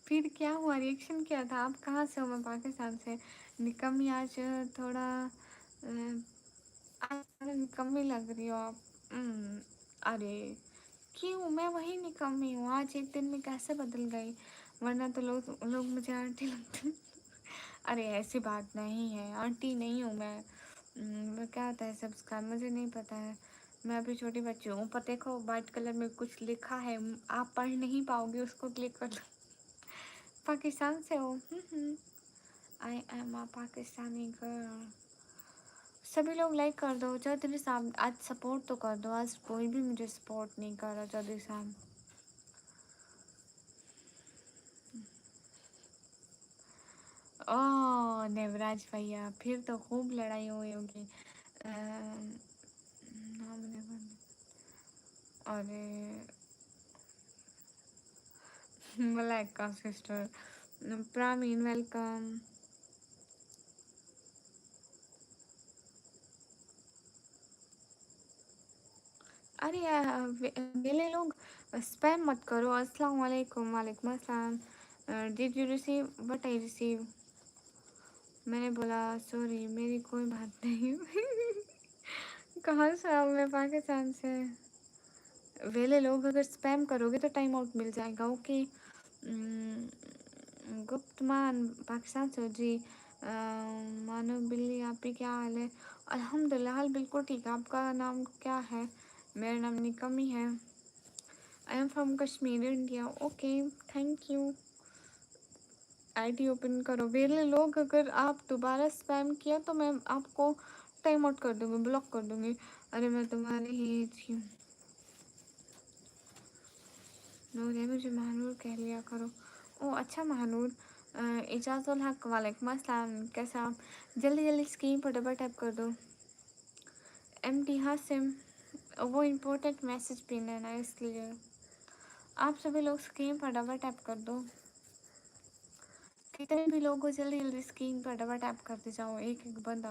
फिर क्या हुआ? रिएक्शन क्या था? आप कहाँ से हो? मैं पाकिस्तान से। निकम्मी आज थोड़ा आज निकम्मी लग रही हो आप। अरे क्यों? मैं वही निकम्मी हूँ, आज एक दिन में कैसे बदल गई? वरना तो लोग लोग मुझे आंटी लगते। अरे ऐसी बात नहीं है, आंटी नहीं हूँ मैं। क्या होता है सबका मुझे नहीं पता है। मैं अभी छोटी बच्ची हूँ। ऊपर देखो वाइट कलर में कुछ लिखा है, आप पढ़ नहीं पाओगे, उसको क्लिक कर लो। पाकिस्तान से हो? आई एम अ पाकिस्तानी गर्ल। सभी लोग लाइक कर दो। चौधरी साहब आज सपोर्ट तो कर दो, आज कोई भी मुझे सपोर्ट नहीं कर रहा। चौधरी साहब ओह नेवराज भैया, फिर तो खूब लड़ाई हुई होगी। नाम अरे मलाइका सिस्टर, प्रामीन वेलकम। अरे वेले लोग स्पैम मत करो। अस्सलाम वालेकुम। वालेकुम अस्सलाम। Did you receive what I receive? मैंने बोला सॉरी, मेरी कोई बात नहीं। कहाँ से आओ? मैं पाकिस्तान से। वेले लोग अगर स्पैम करोगे तो टाइम आउट मिल जाएगा। ओके। गुप्तमान पाकिस्तान से हो जी। मानो बिल्ली, आपकी क्या हाल है? अल्हम्दुलिल्लाह, हाल बिल्कुल ठीक है। आपका नाम क्या है? मेरा नाम निकमी है। आई am from Kashmir India. Okay, thank you. ID open करो। वेले लोग अगर आप दोबारा स्पैम किया तो मैं आपको टाइम आउट कर दूँगी, ब्लॉक कर दूँगी। अरे मैं तुम्हारी ही थी। नूर है, मुझे महानूर कह लिया करो। ओ अच्छा महानूर। इजाज़ुल हक वालेकुम अस्सलाम। कैसे आप? जल्दी जल्दी स्क्रीन पर डबल टैप कर दो। एम डी हासिम, वो इम्पोर्टेंट मैसेज पिन है ना, इसलिए आप सभी लोग स्क्रीन पर डबल टैप कर दो। कितने भी लोग को जल्दी जल्दी स्क्रीन पर डबल टैप करते जाओ, एक एक बंदा।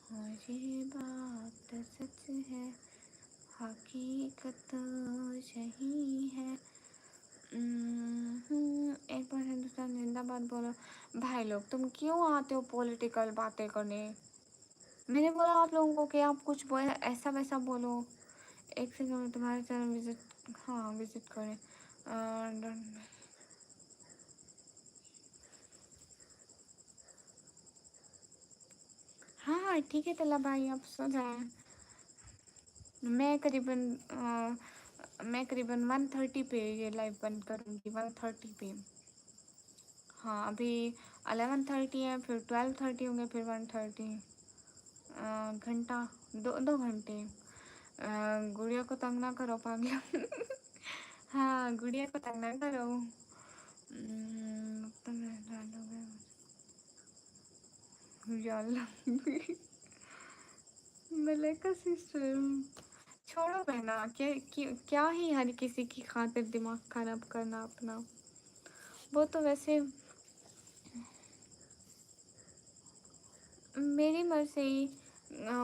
हाँ ये बात सच है, हकीकत यही है। एक बार हिंदुस्तान जिंदाबाद बोलो। भाई लोग तुम क्यों आते हो पॉलिटिकल बातें करने? मैंने बोला आप लोगों को कि आप कुछ बोले ऐसा वैसा बोलो। एक सेकंड में तुम्हारे चैनल विजिट, हाँ विजिट करें। हाँ हाँ ठीक है तला भाई, आप सो जाए। मैं करीबन 1:30 पे ये लाइव बंद करूँगी, 1:30 पे। हाँ अभी 11:30 है, फिर 12:30 होंगे, फिर 1:30। घंटा, 2 घंटे। गुड़िया को तंग ना करो पागल। हाँ गुड़िया को तंग ना करो। तुम मलाइका सिस्टर, छोड़ो बहना। क्या ही हर किसी की खातिर दिमाग खराब करना अपना। वो तो वैसे मेरी मर्जी।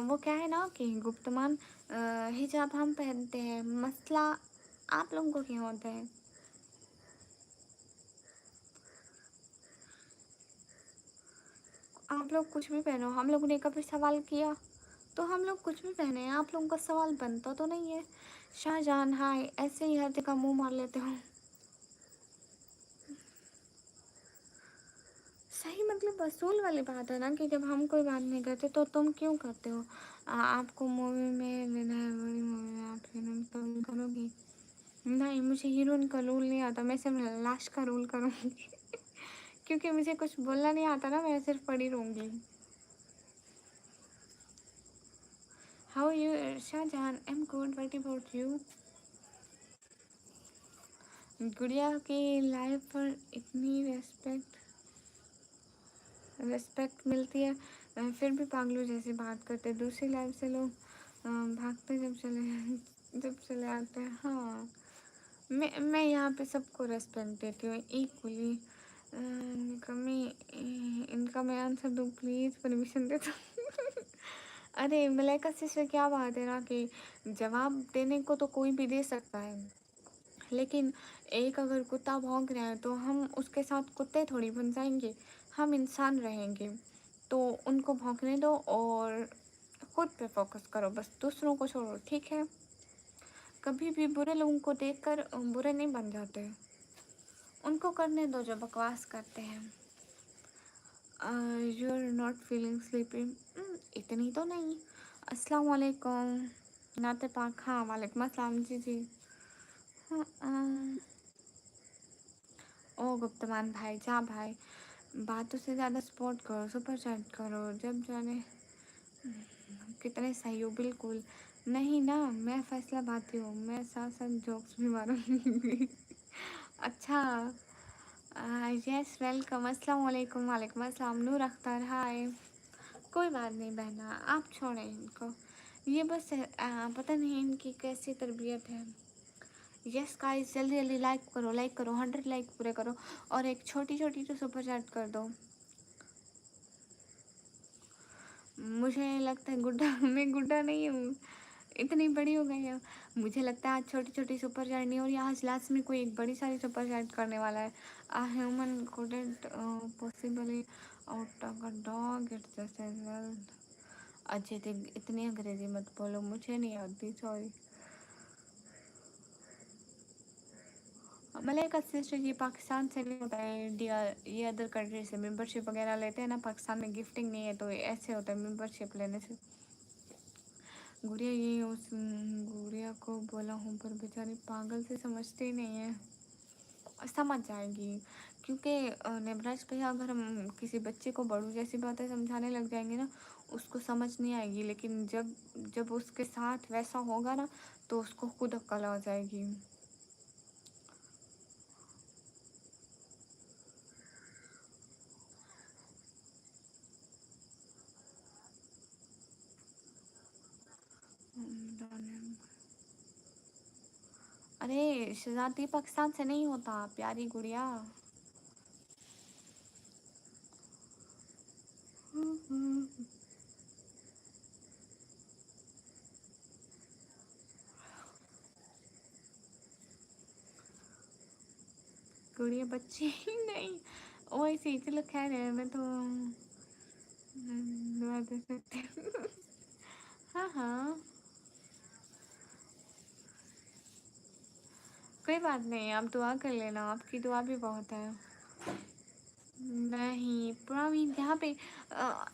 वो क्या है ना कि गुप्तमान, हिजाब हम पहनते हैं, मसला आप लोगों को क्या होता है? आप लोग कुछ भी पहनो, हम लोगों ने कभी सवाल किया? तो हम लोग कुछ भी पहने हैं, आप लोगों का सवाल बनता तो नहीं है। शाहजहान हाय, ऐसे ही हर जगह मुंह मार लेते हो। सही मतलब वसूल वाली बात है ना कि जब हम कोई बात नहीं करते तो तुम क्यों करते हो? आपको मूवी में लेना है, बड़ी मूवी में आप हीरोइन का रोल करोगी? नहीं, मुझे हीरोइन का रोल नहीं आता, मैं सिर्फ लाश का रोल करूँगी। क्योंकि मुझे कुछ बोलना नहीं आता ना, मैं सिर्फ पड़ी रहूँगी। How you Shah Jahan? I am good, what about you? गुड़िया की लाइफ पर इतनी रेस्पेक्ट मिलती है, फिर भी पागलों जैसे बात करते हैं। दूसरी लाइफ से लोग भागते जब चले आते हैं। हाँ मैं यहाँ पे सबको रेस्पेक्ट देती हूँ इक्वली। कमी इनका मैं आंसर दूँ प्लीज़, परमिशन दे दो। अरे मलाइका सिस्टर, क्या बात है ना कि जवाब देने को तो कोई भी दे सकता है, लेकिन एक अगर कुत्ता भौंक रहा है तो हम उसके साथ कुत्ते थोड़ी बन जाएंगे, हम इंसान रहेंगे। तो उनको भौंकने दो और खुद पे फोकस करो, बस दूसरों को छोड़ो, ठीक है? कभी भी बुरे लोगों को देखकर बुरे नहीं बन जाते। उनको करने दो जो बकवास करते हैं। You are not feeling sleepy? इतनी तो नहीं। अस्सलाम वालेकुम नाते पाक। हाँ वालेकुम अस्सलाम जी जी। हाँ, ओ गुप्तमान भाई जा भाई, बातों से ज़्यादा सपोर्ट करो, सुपर चैट करो जब जाने कितने सही हो। बिल्कुल नहीं ना, मैं फैसला बाती हूँ, मैं साथ साथ जोक्स भी मारूंगी। अच्छा। Yes welcome. अस्सलाम वालेकुम। वालेकुम अस्सलाम नूर अख्तर हाय। कोई बात नहीं बहना, आप छोड़ें इनको। ये बस पता नहीं इनकी कैसी तरबियत है। यस गाइस जल्दी जल्दी लाइक करो 100 लाइक पूरे करो और एक छोटी छोटी तो सुपर चैट कर दो। मुझे लगता है गुड्डा मैं गुड्डा नहीं हूँ, इतनी बड़ी हो गई हूँ। मुझे लगता है आज छोटी छोटी सुपर चैट नहीं, और यहाँ आज लास्ट में कोई एक बड़ी सारी सुपर चैट करने वाला है। A human couldn't possibly outtalk a dog, it's just as well। Ajay Dev इतनी अंग्रेजी मत बोलो, मुझे नहीं आती, सॉरी। मलाइका सिस्टर ये पाकिस्तान से नहीं होता है, इंडिया ये अदर कंट्री से मेंबरशिप वगैरह लेते हैं ना। पाकिस्तान में गिफ्टिंग नहीं है तो ऐसे होता है मेंबरशिप लेने से। गुड़िया ये उस गुड़िया को बोला हूँ पर बेचारी पागल से समझती ही नहीं है। समझ जाएगी क्योंकि नेबराज भैया अगर हम किसी बच्चे को बड़ू जैसी बातें समझाने लग जाएंगे ना, उसको समझ नहीं आएगी। लेकिन जब जब उसके साथ वैसा होगा ना तो उसको खुद अक्ल आ जाएगी। अरे शहजादी पाकिस्तान से नहीं होता प्यारी गुड़िया। गुड़िया बच्ची ही नहीं वैसे ही। चलो खैर है, मैं तो दुआ दे सकती हूँ। हाँ हाँ कोई बात नहीं, आप दुआ कर लेना, आपकी दुआ भी बहुत है। नहीं प्रवीण यहाँ पे अ,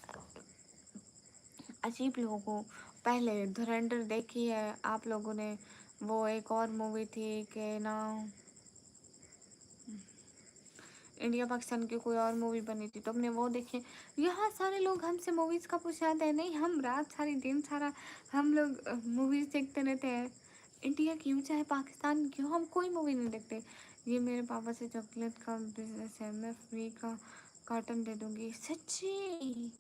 अजीब लोगों को। पहले धुरंधर देखी है आप लोगों ने? वो एक और मूवी थी कि ना, इंडिया पाकिस्तान की कोई और मूवी बनी थी तो हमने वो देखी। यहाँ सारे लोग हमसे मूवीज़ का पूछ जाते हैं, नहीं हम रात सारी दिन सारा हम लोग मूवीज़ देखते रहते हैं। इंडिया क्यों चाहे पाकिस्तान क्यों, हम कोई मूवी नहीं देखते। ये मेरे पापा से चॉकलेट का बिजनेस है, मैं फ्री का कार्टन दे दूँगी। सच्ची?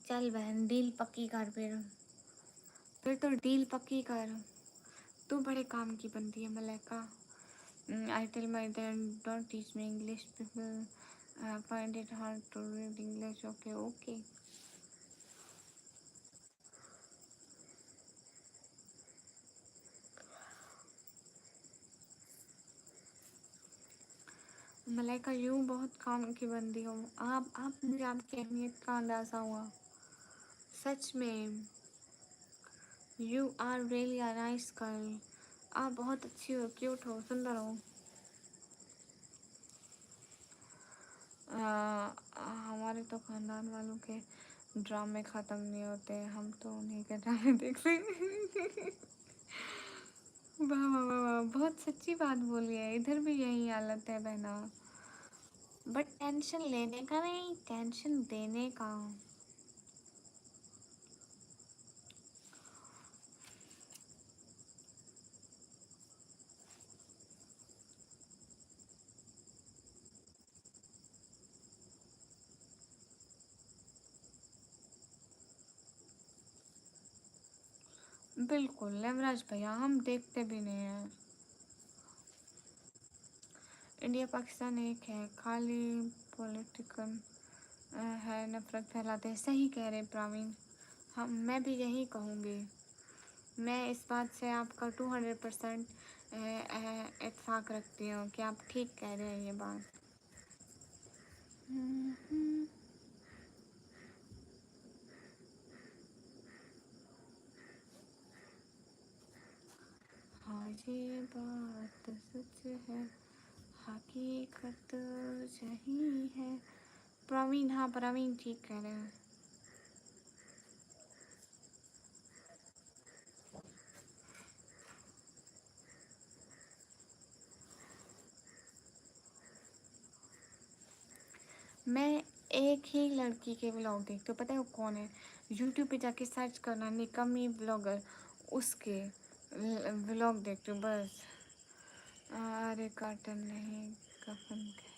चल बहन डील पक्की कर फिर तो डील पक्की कर। तू बड़े काम की बनती है Malaika. I tell my dad, don't teach me English. People find it hard to read English. Okay, okay. Malaika यूँ बहुत काम की बंदी हो आप मुझे आपकी अहमियत का अंदाज़ा हुआ। सच में you are really a nice girl. आप बहुत अच्छी हो, क्यूट हो, सुंदर हो। हमारे तो खानदान वालों के ड्रामे ख़त्म नहीं होते, हम तो उन्हीं के ड्रामे देखते हैं। वाह वाह वाह वाह, बहुत सच्ची बात बोली है, इधर भी यही हालत है बहना। बट टेंशन लेने का नहीं, टेंशन देने का। बिल्कुल लेवराज भैया, हम देखते भी नहीं हैं। इंडिया पाकिस्तान एक है, खाली पॉलिटिकल है, नफरत फैलाते हैं। सही कह रहे प्रवीण, हम मैं भी यही कहूँगी। मैं इस बात से आपका 200% इत्फाक रखती हूँ कि आप ठीक कह रहे हैं ये बात। है, हकीकत यही है। प्रवीण, हाँ प्रवीण ठीक कह रहे हैं। मैं एक ही लड़की के व्लॉग देखती हूँ, पता है वो कौन है? यूट्यूब पे जाके सर्च करना निकम्मी ब्लॉगर, उसके व्लॉग देखती हूँ बस। अरे कर्टन नहीं, कफन के।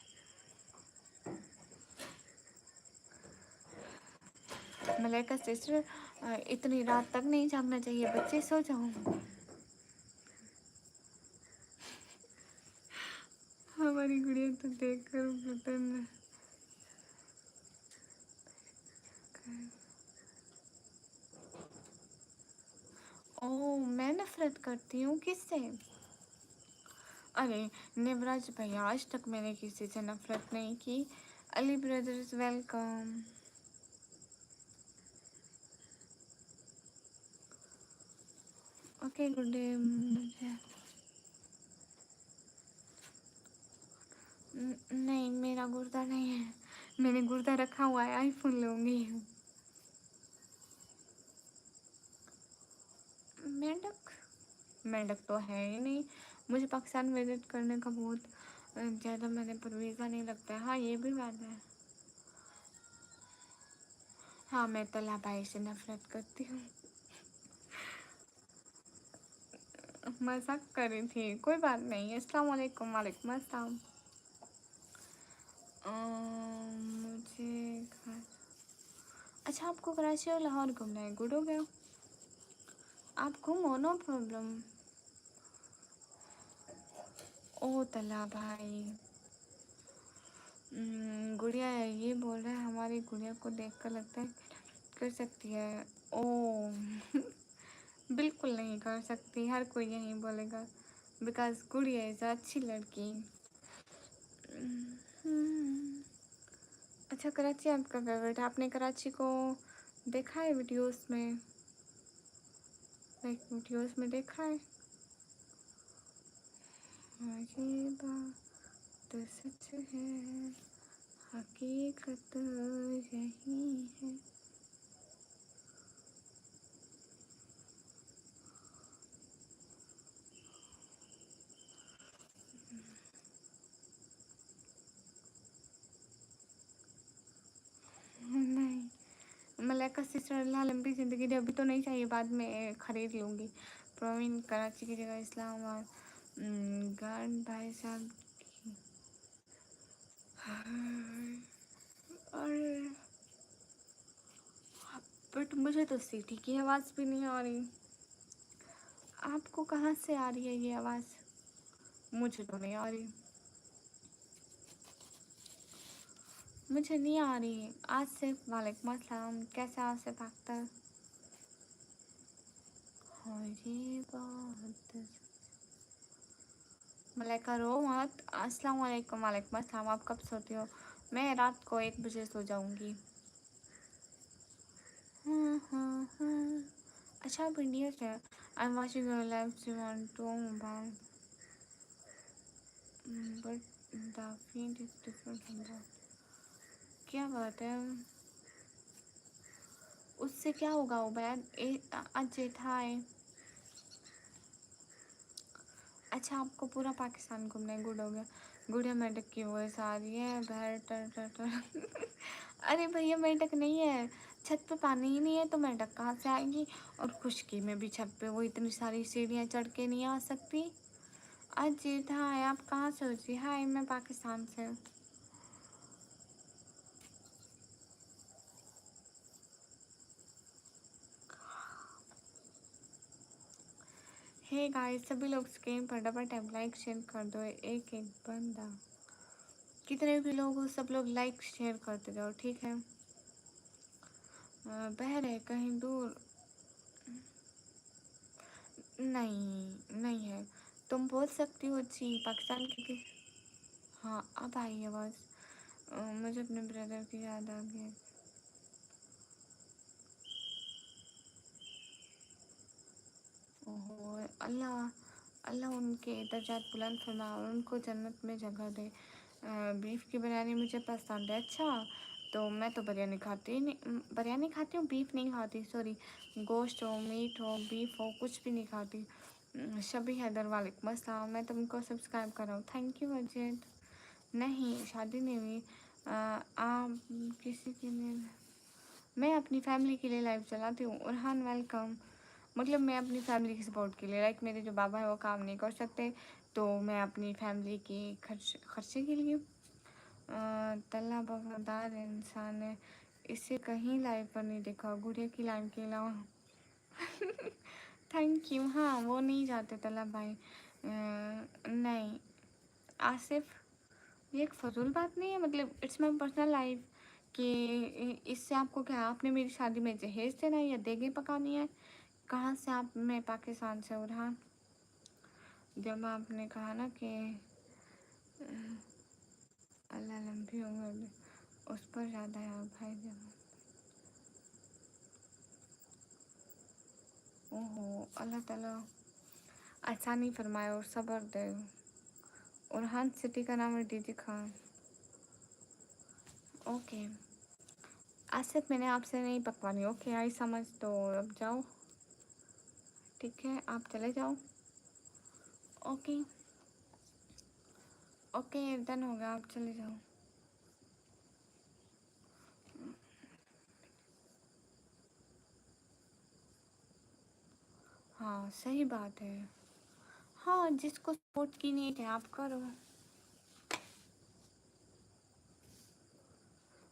मलाइका सिस्टर, इतनी रात तक नहीं जागना चाहिए, बच्चे सो जाओ। हमारी गुड़िया तो देख कर पता नहीं। ओह, मैं नफरत करती हूँ किससे? अरे निवराज भैया, आज तक मैंने किसी से नफरत नहीं की। Ali brothers welcome. Okay good day. नहीं, मेरा गुर्दा नहीं है, मैंने गुर्दा रखा हुआ है, आईफोन लूँगी। मेंढक, मेंढक तो है ही नहीं। मुझे पाकिस्तान विजिट करने का बहुत ज़्यादा मैंने पर वीज़ा नहीं लगता है। हाँ ये भी बात है। हाँ मैं तला भाई से नफरत करती हूँ। मजाक कर रही थी, कोई बात नहीं। अस्सलाम वालेकुम। वालेकुम अस्सलाम। मुझे अच्छा, आपको कराची और लाहौर घूमना है, गुड हो गया, आप घूमो, नो प्रॉब्लम। ओ तला भाई, गुड़िया ये बोल रहा है, हमारी गुड़िया को देखकर लगता है कर सकती है। ओ बिल्कुल नहीं कर सकती, हर कोई यही बोलेगा, बिकॉज गुड़िया इज़ अच्छी लड़की। अच्छा, कराची आपका फेवरेट है, आपने कराची को देखा है वीडियोस में? लाइक वीडियोस में देखा है? ये बात सच है, हकीकत यही है। नहीं, मलाइका सिस्टर, अल्लाह लंबी ज़िंदगी दे, अभी तो नहीं चाहिए, बाद में ख़रीद लूँगी। प्रवीण, कराची की जगह इस्लामाबाद। गार्ड भाई साहब की। अरे बट मुझे तो सीटी की आवाज़ भी नहीं आ रही। आपको कहाँ से आ रही है ये आवाज़? मुझे तो नहीं आ रही, मुझे नहीं आ रही। आसिफ, वालेकुम अस्सलाम, कैसे आसिफ अख्तर? हाँ ये बात। मलाइका रो मत। अस्सलाम वालेकुम। वालेकुम अस्सलाम। आप कब सोती हो? मैं रात को 1 बजे सो जाऊंगी। अच्छा, आप इंडिया से? I am watching your live stream on two mobile but the feed is different from that. क्या बात है? उससे क्या होगा उबैद? आज जेठा है। अच्छा, आपको पूरा पाकिस्तान घूमना है, गुड हो गया। गुड़िया मेंढक की वॉइस आ रही है, बैर टर टर टर। अरे भैया मेंढक नहीं है, छत पे पानी ही नहीं है तो मेंढक कहाँ से आएगी? और खुशकी में भी छत पे वो इतनी सारी सीढ़ियाँ चढ़ के नहीं आ सकती। अजीत, हाँ आप कहाँ से हो जी? हाँ मैं पाकिस्तान से। हे गाइस, सभी लोग स्क्रीन पर डबल टैप लाइक शेयर कर दो, एक एक बंदा। कितने भी लोग हो, सब लोग लाइक शेयर करते जाओ, ठीक है? बहर है कहीं दूर? नहीं नहीं है। तुम बोल सकती हो जी, पाकिस्तान की। हाँ अब आई आवाज़। मुझे अपने ब्रदर की याद आ गई। ओहो अल्लाह, अल्लाह उनके दर्जात बुलंद फरमाए और उनको जन्नत में जगह दे। बीफ की बिरयानी मुझे पसंद है। अच्छा, तो मैं तो बिरयानी खाती ही नहीं, बिरयानी खाती हूँ, बीफ नहीं खाती, सॉरी। गोश्त हो, मीट हो, बीफ हो, कुछ भी नहीं खाती। शबी हैदर वालेकुम अस्सलाम, मैं तुमको सब्सक्राइब कर रहा हूँ, थैंक यू अजय। नहीं, शादी नहीं हुई। आप किसी के लिए, मैं अपनी फैमिली के लिए लाइव चलाती हूँ। उरहान वेलकम। मतलब मैं अपनी फैमिली की सपोर्ट के लिए, लाइक मेरे जो बाबा है वो काम नहीं कर सकते, तो मैं अपनी फैमिली के खर्चे के लिए। तल्ला वफादार इंसान है, इसे कहीं लाइव पर नहीं देखा गुड़िया की लाइव के अलावा। Thank you. हाँ, वो नहीं जाते तल्ला भाई। नहीं आसिफ, ये एक फजूल बात नहीं है, मतलब इट्स माई पर्सनल लाइफ कि इससे आपको क्या, आपने मेरी शादी में जहेज देना है या देगे पकानी है? कहाँ से आप? मैं पाकिस्तान से। उरहान, जब आपने कहा ना कि अल्लाह लंबी उम्र दे, उस पर ज़्यादा है भाई। जब ओहो, अल्लाह ताला आसानी फरमाए और सब्र दे। उरहान सिटी का नाम है डीजी खान। ओके आसिफ, मैंने आपसे नहीं पकवानी। ओके आई समझ, तो अब जाओ, ठीक है, आप चले जाओ। ओके ओके, डन हो गया, आप चले जाओ। हाँ सही बात है। हाँ, जिसको सपोर्ट की नहीं है आप करो।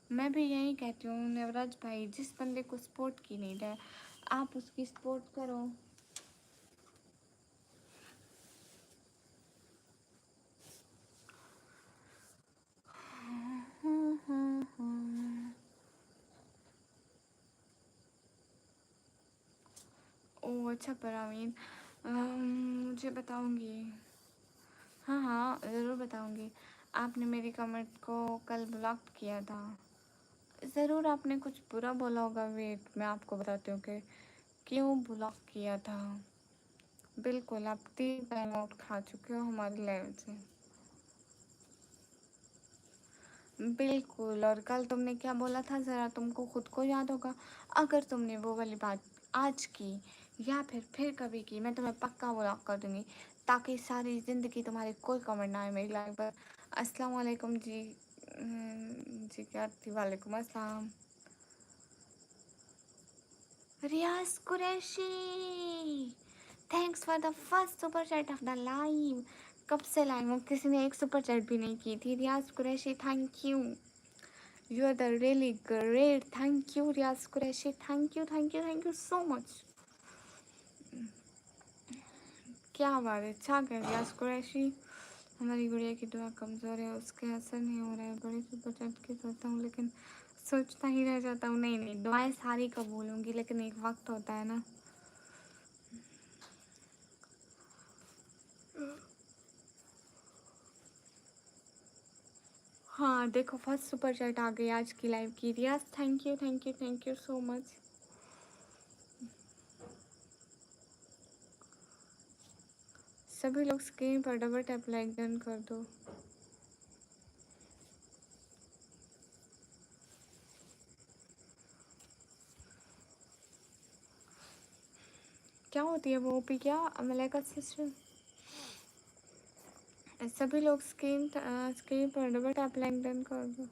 मैं भी यही कहती हूँ नवराज भाई, जिस बंदे को सपोर्ट की नहीं है आप उसकी सपोर्ट करो। ओह अच्छा परवीन, मुझे बताऊंगी। हाँ हाँ ज़रूर बताऊंगी। आपने मेरी कमेंट को कल ब्लॉक किया था, ज़रूर आपने कुछ बुरा बोला होगा। वेट, मैं आपको बताती हूँ कि क्यों ब्लॉक किया था। बिल्कुल, आप 3 टाइम आउट खा चुके हो हमारे लाइव से। बिल्कुल, और कल तुमने क्या बोला था, ज़रा तुमको खुद को याद होगा। अगर तुमने वो वाली बात आज की या फिर कभी की, मैं तुम्हें पक्का ब्लॉक कर दूँगी, ताकि सारी ज़िंदगी तुम्हारे कोई कमेंट ना आए मेरी लाइफ पर। अस्सलाम वालेकुम जी। जी क्या थी, वालेकुम अस्सलाम। Riyaz Qureshi, thanks for the first super chat of the live. कब से लाइव हूँ, किसी ने एक सुपर चैट भी नहीं की थी। Riyaz Qureshi, thank you, you are the really great. Thank you Riyaz Qureshi, thank you thank you thank you so much. क्या बात है, अच्छा कर रियाज कुरैशी। हमारी गुड़िया की दुआ कमज़ोर है, उसके असर नहीं हो रहा है। बड़ी सुपर चैट की सोचता हूँ, लेकिन सोचता ही रह जाता हूँ। नहीं नहीं, दुआएं सारी कबूलूँगी, लेकिन एक वक्त होता है ना। हाँ देखो, फर्स्ट सुपर चैट आ गई आज की लाइव की। Riyaz thank you thank you thank you so much. सभी लोग स्क्रीन पर डबल टैप लाइक डन कर दो। क्या होती है वो ओपी? क्या मलाइका सिस्टर? सभी लोग स्क्रीन पर डबल टैप लाइक डन कर दो।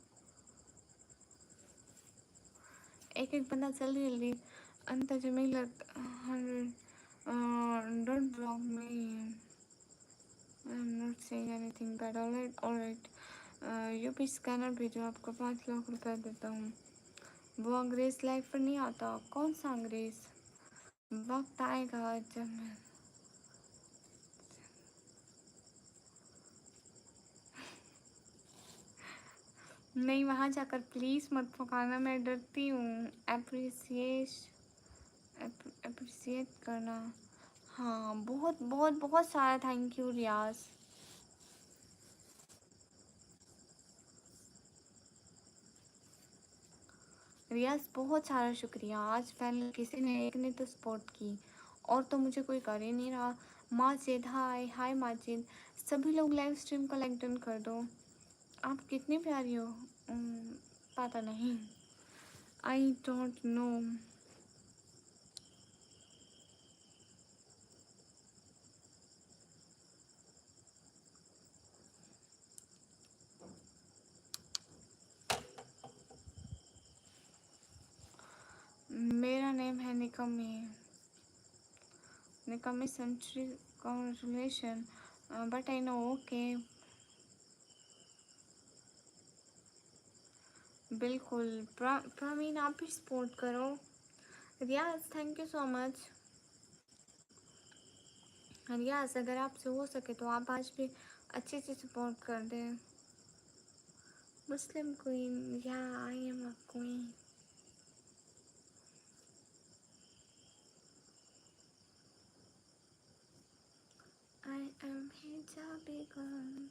एक एक बंदा जल्दी जल्दी। अंत Jameel 100, don't block me, I am not saying anything bad. Alright alright, UPI scanner भेजो, आपको 5 लाख रुपए देता हूँ। वो अंग्रेज लाइफ पर नहीं आता। कौन सा अंग्रेज? वक्त आएगा जब मैं, नहीं वहाँ जाकर प्लीज़ मत पकाना, मैं डरती हूँ। अप्रिसिएट करना। हाँ बहुत बहुत बहुत सारा थैंक यू रियाज। रियाज बहुत सारा शुक्रिया। आज पहले किसी ने एक ने तो सपोर्ट की, और तो मुझे कोई कर ही नहीं रहा। माजिद हाय, हाय माजिद। सभी लोग लाइव स्ट्रीम को लाइक डन कर दो। आप कितनी प्यारी हो। पता नहीं, आई डोंट नो। मेरा नेम है निकमी, निकमी century. Congratulation, but I know. Okay, बिल्कुल। प्रवीण आप भी सपोर्ट करो। Riyaz thank you so much. Riyaz अगर आपसे हो सके तो आप आज भी अच्छे से सपोर्ट कर दें। मुस्लिम क्वीन, या I am a queen. I am हिजाबी गर्ल।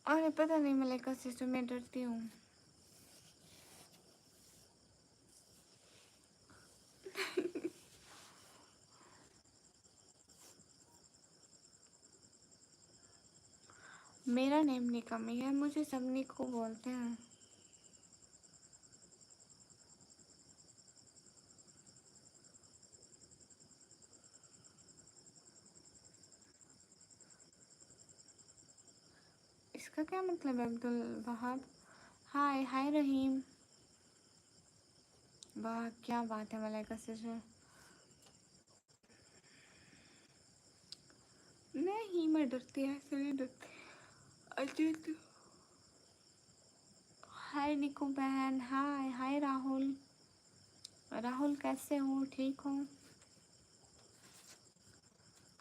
अरे पता नहीं, मलाइका सिस्टर, मैं डरती हूँ। मेरा नेम निकमी है, मुझे सब निको बोलते हैं। इसका क्या मतलब है अब्दुल वहाब। हाय हाय रहीम। वाह क्या बात है मलाइका सिस्टर। नहीं मैं डरती ऐसे नहीं डरती। अजीत हाय निको बहन। हाय हाय राहुल। राहुल कैसे हो, ठीक हो।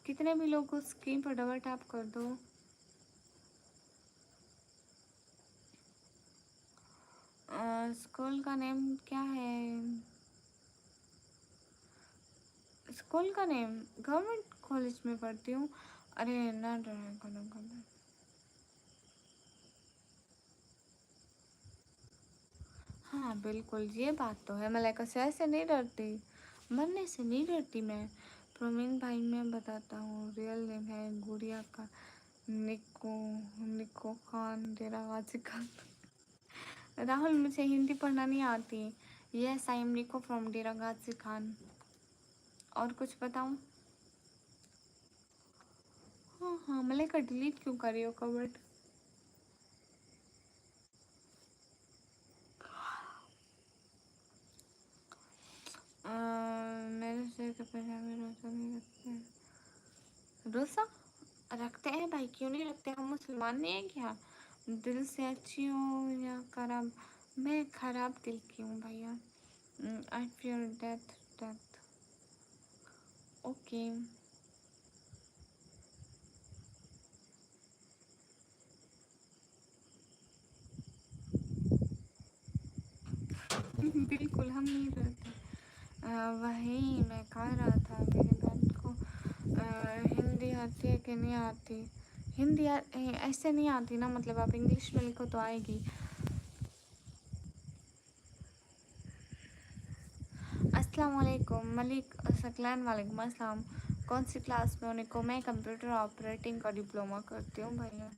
कितने भी लोग को स्क्रीन पर डबल टैप कर दो। स्कूल का नेम क्या है। स्कूल का नेम, गवर्नमेंट कॉलेज में पढ़ती हूँ। अरे ना डर करो। हाँ बिल्कुल, ये बात तो है। मलाइका से ऐसे नहीं डरती, मरने से नहीं डरती मैं। प्रवीण भाई मैं बताता हूँ, रियल नेम है गुड़िया का निको, निको खान डेरा गाजी खान। राहुल मुझे हिंदी पढ़ना नहीं आती। यस आई एम निको फ्रॉम डेरा गाजी खान। और कुछ बताऊँ। हाँ हाँ, मलाइका डिलीट क्यों कर रही हो कवर्ड। मेरे से पंजाबी रोजा नहीं रखते हैं। रोजा रखते हैं भाई, क्यों नहीं रखते, हम मुसलमान नहीं है क्या। दिल से अच्छी हूँ या खराब। मैं खराब दिल की हूँ भैया। I fear death, death. Okay. बिल्कुल हम नहीं डरते। वही मैं कह रहा था मेरी बहन को। हिंदी आती है कि नहीं आती। हिंदी ऐसे नहीं आती ना, मतलब आप इंग्लिश में लिखो तो आएगी। अस्सलाम वालेकुम मलिक सकलैन, वालेकुम अस्सलाम। कौन सी क्लास में होने को। मैं कंप्यूटर ऑपरेटिंग का डिप्लोमा करती हूँ भैया।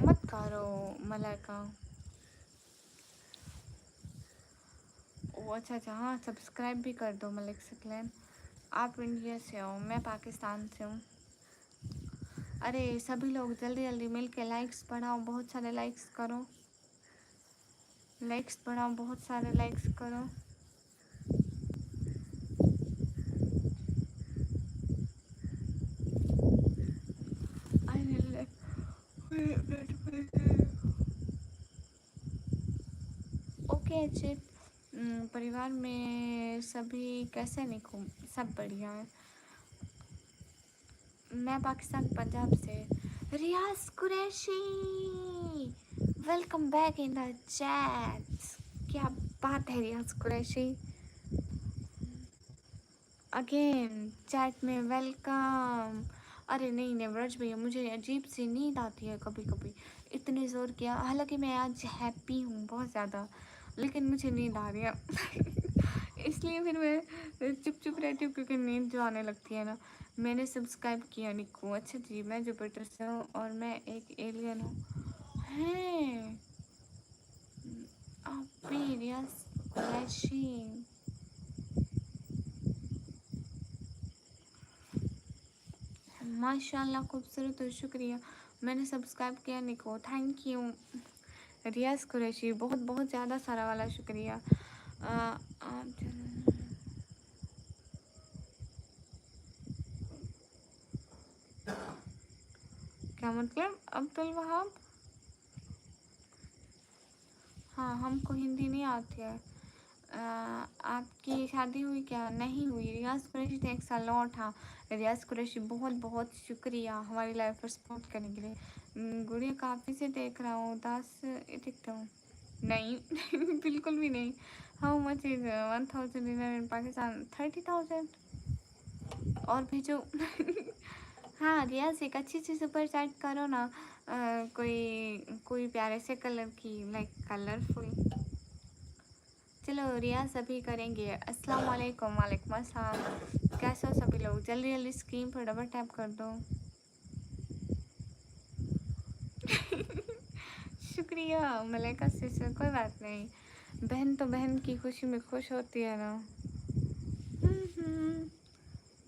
मत करो मलाइका। ओ अच्छा अच्छा, हाँ सब्सक्राइब भी कर दो मलिक सकलैन। आप इंडिया से हो, मैं पाकिस्तान से हूँ। अरे सभी लोग जल्दी जल्दी मिल के लाइक्स बढ़ाओ, बहुत सारे लाइक्स करो। लाइक्स बढ़ाओ, बहुत सारे लाइक्स करो। ओके अचित। परिवार में सभी कैसे निको। सब बढ़िया है। मैं पाकिस्तान पंजाब से। Riyaz Qureshi, welcome back in the chat. क्या बात है रियाज कुरैशी। अगेन चैट में वेलकम। अरे नहीं नेवराज भैया, मुझे अजीब सी नींद आती है कभी कभी, इतने ज़ोर किया। हालांकि मैं आज हैप्पी हूँ बहुत ज़्यादा, लेकिन मुझे नींद आ रही है इसलिए फिर मैं चुप चुप रहती हूँ, क्योंकि नींद जो आने लगती है ना। मैंने सब्सक्राइब किया निक्को। अच्छा जी, मैं जुपिटर से हूँ और मैं एक एलियन हूँ। हैं आप रियाज कुरैशी, माशाल्लाह खूबसूरत और शुक्रिया। मैंने सब्सक्राइब किया निको, थैंक यू। रियाज कुरैशी, बहुत बहुत ज़्यादा सारा वाला शुक्रिया। आप क्या मतलब अब्दुल वहाब? हाँ, हमको हिंदी नहीं आती है। आपकी शादी हुई क्या? नहीं हुई। रियाज कुरैशी तो 1 साल हाँ। रियाज कुरैशी बहुत बहुत शुक्रिया हमारी लाइफ पर सपोर्ट करने के लिए। गुड़िया काफ़ी से देख रहा हूँ, 10 दिखता हूँ। नहीं बिल्कुल भी नहीं। हाउ मच इज 1000 डिनर इन पाकिस्तान? 30,000। और भेजो हाँ रियाज, एक अच्छी सी सुपर चैट करो ना। कोई कोई प्यारे से कलर की, लाइक कलरफुल। चलो रियाज अभी करेंगे। अस्सलाम वालेकुम। वालेकुम अस्सलाम। कैसे हो सभी लोग? जल्दी जल्दी स्क्रीन पर डबल टैप कर दो शुक्रिया मलाइका सिस्टर, कोई बात नहीं। बहन तो बहन की खुशी में खुश होती है ना।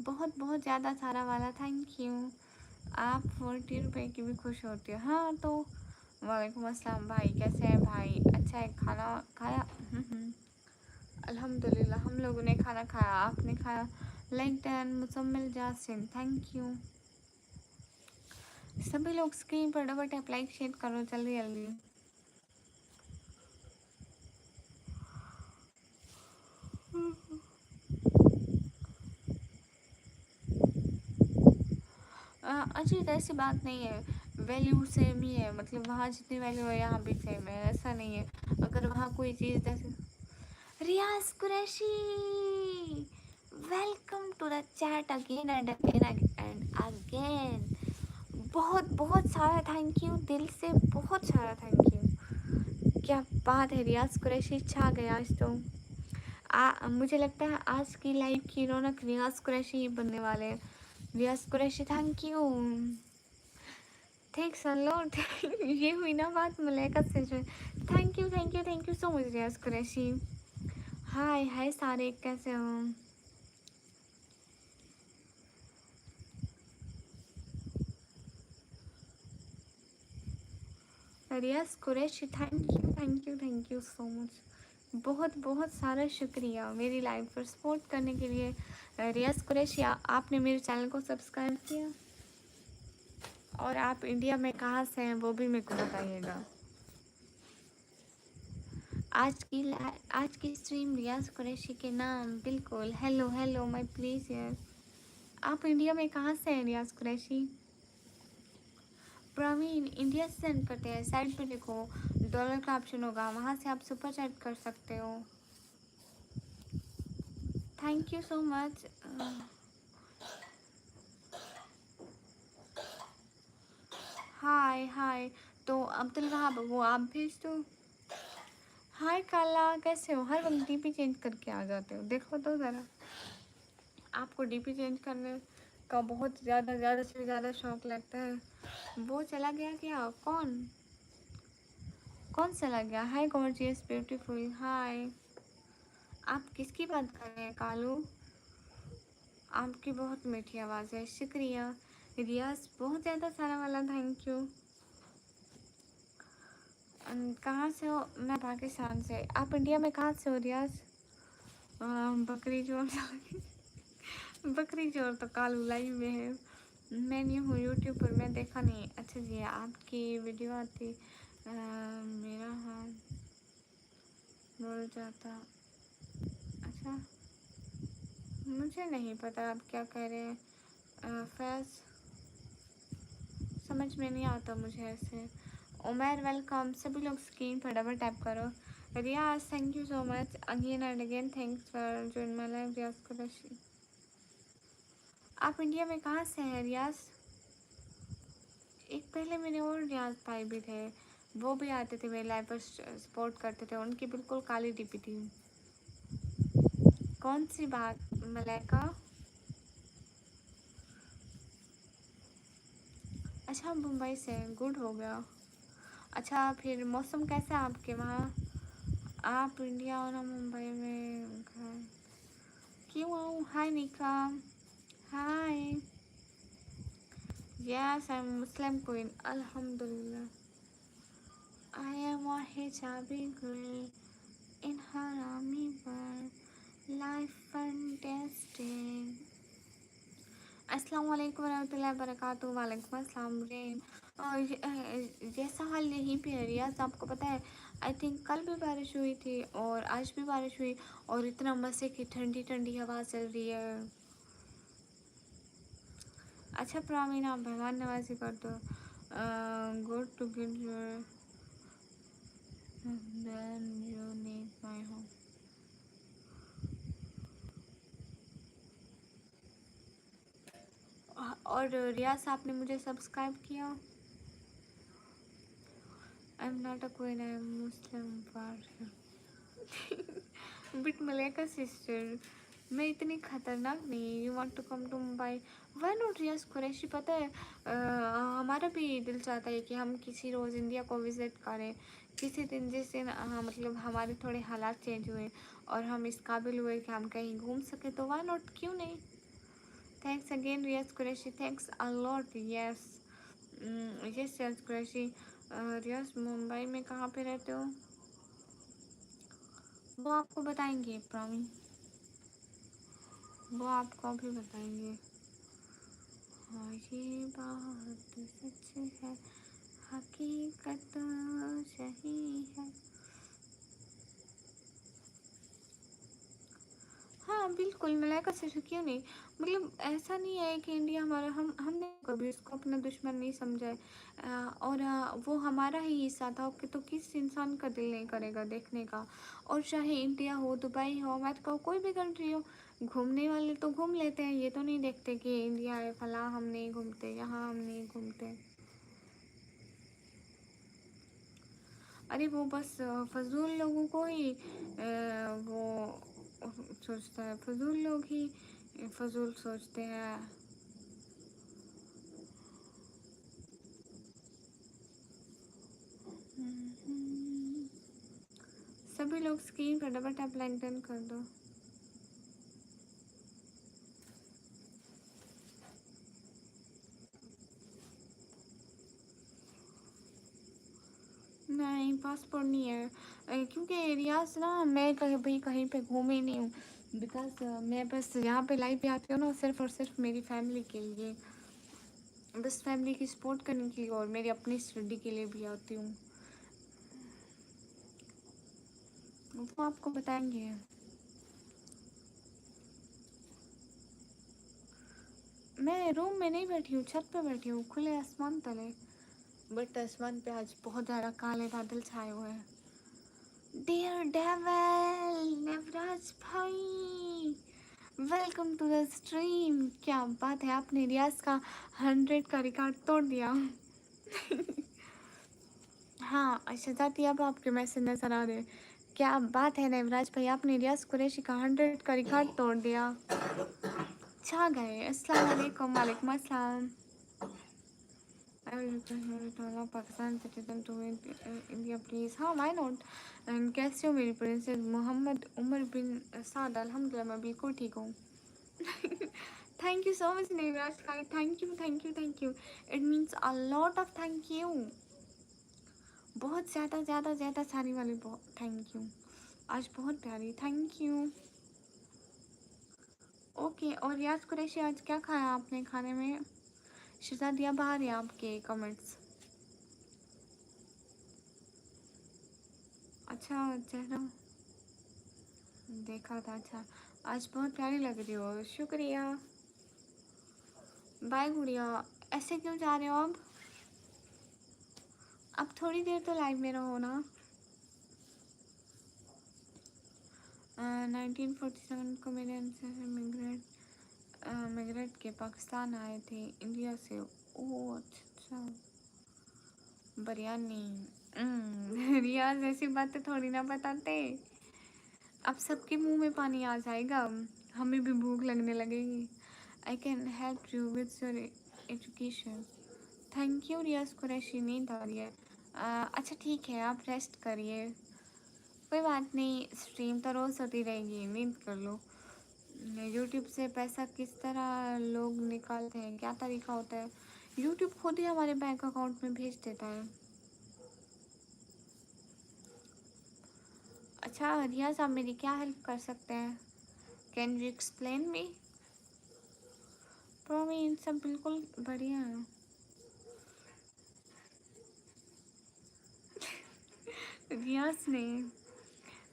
बहुत बहुत ज़्यादा सारा वाला थैंक यू। आप 40 रुपए की भी खुश होती हो। हाँ तो वालेकुम अस्सलाम भाई, कैसे हैं भाई? अच्छा है, खाना खाया? अल्हम्दुलिल्लाह, हम लोगों ने खाना खाया। आपने खाया? Like done Musammil Jasin, thank you. सभी लोग स्क्रीन पर डबल टैप लाइक शेयर करो जल्दी जल्दी। अजीत ऐसी बात नहीं है, वैल्यू सेम ही है। मतलब वहाँ जितनी वैल्यू है यहाँ भी सेम है, ऐसा नहीं है। अगर वहाँ कोई चीज़ जैसे Riyaz Qureshi, welcome to the chat again and again and again. बहुत बहुत सारा थैंक यू, दिल से बहुत सारा थैंक यू। क्या बात है, रियाज कुरैशी छा गया आज तो। मुझे लगता है आज की लाइव की रौनक रियाज कुरैशी ही बनने वाले हैं। Riyaz Qureshi thank you, thanks a lot ये हुई ना बात मलाइका से। Thank you thank you thank you so much Riyaz Qureshi. Hi hi सारे, कैसे हो? Riyaz Qureshi thank you so much. बहुत बहुत सारा शुक्रिया मेरी लाइव पर सपोर्ट करने के लिए। रियाज कुरैशी, आपने मेरे चैनल को सब्सक्राइब किया? और आप इंडिया में कहाँ से हैं वो भी मेरे को बताइएगा। आज की स्ट्रीम रियाज कुरैशी के नाम, बिल्कुल। हेलो हेलो माय प्लीज यार। आप इंडिया में कहाँ से हैं रियाज कुरैशी? प्रवीण, इंडिया से सेंड करते हैं। साइड पे देखो डॉलर का ऑप्शन होगा, वहाँ से आप सुपर चैट कर सकते हो। Thank you so much. Hi hi, तो अब्दुल वहाब वो आप भेज दो। हाय काला, कैसे हो? हर वक्त डीपी चेंज करके आ जाते हो, देखो तो ज़रा। आपको डीपी चेंज करने का बहुत ज़्यादा से ज़्यादा शौक लगता है। वो चला गया क्या? कौन कौन चला गया? हाय गॉर्जियस ब्यूटीफुल, हाय। आप किसकी बात कर रहे हैं कालू? आपकी बहुत मीठी आवाज़ है, शुक्रिया। रियाज बहुत ज़्यादा सारा वाला थैंक यू। कहाँ से हो? मैं पाकिस्तान से। आप इंडिया में कहाँ से हो रियाज? बकरी जोर बकरी जोर तो कालू लाइव में है। मैं नहीं हूँ यूट्यूब पर, मैं देखा नहीं। अच्छा जी, आपकी वीडियो आती मेरा हाथ रुल जाता। अच्छा, मुझे नहीं पता आप क्या कह रहे हैं। फैज़, समझ में नहीं आता मुझे ऐसे। उमर वेलकम। सभी लोग स्क्रीन पर डबल टैप करो। Riyaz thank you so much again and again, thanks for join my life Riyaz Qureshi. आप इंडिया में कहाँ से हैं रियाज? एक पहले मेरे और रियाज भाई भी थे, वो भी आते थे मेरे लाइफ पर सपोर्ट करते थे, उनकी बिल्कुल काली डीपी थी। कौन सी बात मलाइका? अच्छा मुंबई से, गुड हो गया। अच्छा फिर मौसम कैसा है आपके वहाँ? आप इंडिया और हम मुंबई में क्यों आऊँ? Hi Nika, hi. Yes I am Muslim queen, अल्हम्दुलिल्लाह। I am a hijabi girl in harami world, life fantastic. अस्सलाम वालेकुम वरहमतुल्लाहि वबरकातुहू। वालेकुम अस्सलाम रेम। और जैसा हाल यहीं पे है रियाज, आपको पता है आई थिंक कल भी बारिश हुई थी और आज भी बारिश हुई, और इतना मज़े की ठंडी ठंडी हवा चल रही है। अच्छा प्रामीन, आप मेहमान नवाजी कर दो। Good to get your then you need my home. और रियाज आपने मुझे सब्सक्राइब किया? I am not a queen, I am Muslim warrior. But Malaika sister, मैं इतनी खतरनाक नहीं। You want to come to Mumbai? Why not Riyaz Qureshi? पता है हमारा भी दिल चाहता है कि हम किसी रोज़ इंडिया को विज़िट करें, किसी दिन जिस दिन मतलब हमारे थोड़े हालात चेंज हुए और हम इस काबिल हुए कि हम कहीं घूम सके, तो व्हाई नॉट, क्यों नहीं? Thanks again Riyaz Qureshi, thanks a lot. Yes yes Riyaz Qureshi. Riyaz Mumbai में कहाँ पे रहते हो वो आपको बताएंगे प्रॉमिस, वो आपको अभी बताएंगे। हाँ ये बात सच है, हकीकत सही है। हाँ बिल्कुल, मलाइका से क्यों नहीं। मतलब ऐसा नहीं है कि इंडिया हमारा, हमने कभी उसको अपना दुश्मन नहीं समझा है। और वो हमारा ही हिस्सा था। ओके, तो किस इंसान का दिल नहीं करेगा देखने का। और चाहे इंडिया हो, दुबई हो, अमेरिका हो, कोई भी कंट्री हो, घूमने वाले तो घूम लेते हैं। ये तो नहीं देखते कि इंडिया है फला हम नहीं घूमते, यहाँ हम नहीं घूमते। अरे वो बस फजूल लोगों को ही वो सोचता है, फजूल लोग ही फजूल सोचते हैं। सभी लोग स्क्रीन पर डबल टैप लाइक डन कर दो। नहीं पासपोर्ट नहीं है, क्योंकि एरियाज ना मैं कहीं भी कहीं पे घूमी नहीं हूँ। बिकॉज मैं बस यहाँ पे लाइव पे आती हूँ ना, सिर्फ और सिर्फ मेरी फैमिली के लिए, बस फैमिली की सपोर्ट करने के लिए, और मेरी अपनी स्टडी के लिए भी आती हूँ। वो आपको बताएंगे। मैं रूम में नहीं बैठी हूँ, छत पे बैठी हूँ, खुले आसमान तले। बट आसमान पे आज बहुत ज़्यादा काले बादल छाए हुए हैं। डियर डेविल नवराज भाई, वेलकम टू द स्ट्रीम। क्या बात है, आपने रियाज का 100 का रिकॉर्ड तोड़ दिया। हाँ शहजादी, अब आपके मैसेज नज़र आ रहे हैं। क्या बात है नवराज भाई, आपने रियाज कुरैशी का 100 का रिकॉर्ड तोड़ दिया। छा गए। अस्सलाम वालेकुम। वालेकुम अस्सलाम। Pakistan citizen to India please. हाँ वाई नॉट। एंड कैसे हो मेरी प्रिंसेस? मोहम्मद उमर बिन साद, अल्हम्दुलिल्लाह मैं बिल्कुल ठीक हूँ। Thank you so much Nevraj भाई, thank you thank you thank you. It means a lot of thank you. बहुत ज़्यादा ज़्यादा ज़्यादा सारी वाली बहुत थैंक यू। आज बहुत प्यारी, थैंक यू। ओके, और याद कुरैशी आज क्या खाया आपने खाने में? शहजादिया बाहर है आपके कमेंट्स। अच्छा चेहरा देखा था। अच्छा आज बहुत प्यारी लग रही हो, शुक्रिया। बाय गुड़िया। ऐसे क्यों जा रहे हो अब थोड़ी देर तो लाइव में रहो ना। 1947 को मेरे मिग्रेट के पाकिस्तान आए थे इंडिया से। ओह अच्छा। बिरयानी। रियाज ऐसी बातें थोड़ी ना बताते। अब सबके मुंह में पानी आ जाएगा, हमें भी भूख लगने लगेगी। I can help you with your education. Thank you Riyaz Qureshi, नींद आ रही है। अच्छा ठीक है, आप रेस्ट करिए, कोई बात नहीं, स्ट्रीम तो रोज़ होती रहेगी, नींद कर लो। यूट्यूब से पैसा किस तरह लोग निकालते हैं, क्या तरीका होता है? यूट्यूब खुद ही हमारे बैंक अकाउंट में भेज देता है। अच्छा रियाज, आप मेरी क्या हेल्प कर सकते हैं? Can you explain me? Praveen सब बिल्कुल बढ़िया है। रियाज ने,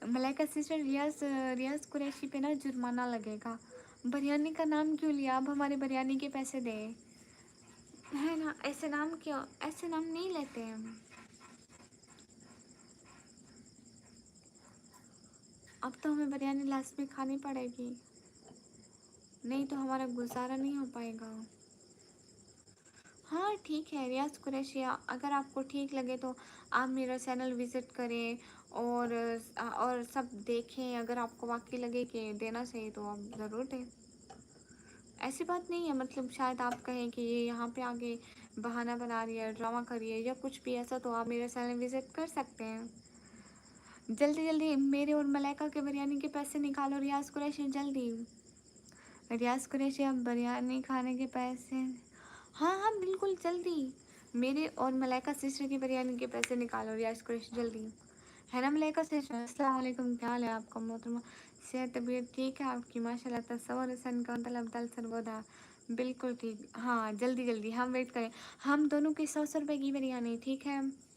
मलाइका सिस्टर, रियाज रियाज कुरैशी पे ना जुर्माना लगेगा। बिरयानी का नाम क्यों लिया? अब हमारे बिरयानी के पैसे दे, है ना? ऐसे नाम क्यों, ऐसे नाम नहीं लेते हैं हम। अब तो हमें बिरयानी लास्ट में खानी पड़ेगी, नहीं तो हमारा गुजारा नहीं हो पाएगा। हाँ ठीक है रियाज कुरैशी, अगर आपको ठीक लगे तो आप मेरा चैनल विज़िट करें और सब देखें। अगर आपको वाकई लगे कि देना चाहिए तो आप ज़रूर दें। ऐसी बात नहीं है, मतलब शायद आप कहें कि ये यहाँ पे आके बहाना बना रही है, ड्रामा कर रही है या कुछ भी ऐसा, तो आप मेरा चैनल विज़िट कर सकते हैं। जल्दी जल्दी मेरे और मलाइका के बिरयानी के पैसे निकालो रियाज कुरैशी, जल्दी। रियाज कुरैशी, अब बिरयानी खाने के पैसे। हाँ हाँ बिल्कुल जल्दी, मेरे और मलाइका सिस्टर की बिरयानी के पैसे निकालो रियाज कुरैशी, जल्दी। है ना मलाइका सिस्टर? अस्सलाम वालेकुम, क्या हाल है आपका मोहतरमा? सेहत तबीयत ठीक है आपकी? माशाल्लाह, तसव्वुर हसन का तलब दल सरबोदा। बिल्कुल ठीक, हाँ जल्दी जल्दी हम वेट करें। हम दोनों की 100 रुपये की बिरयानी, ठीक है?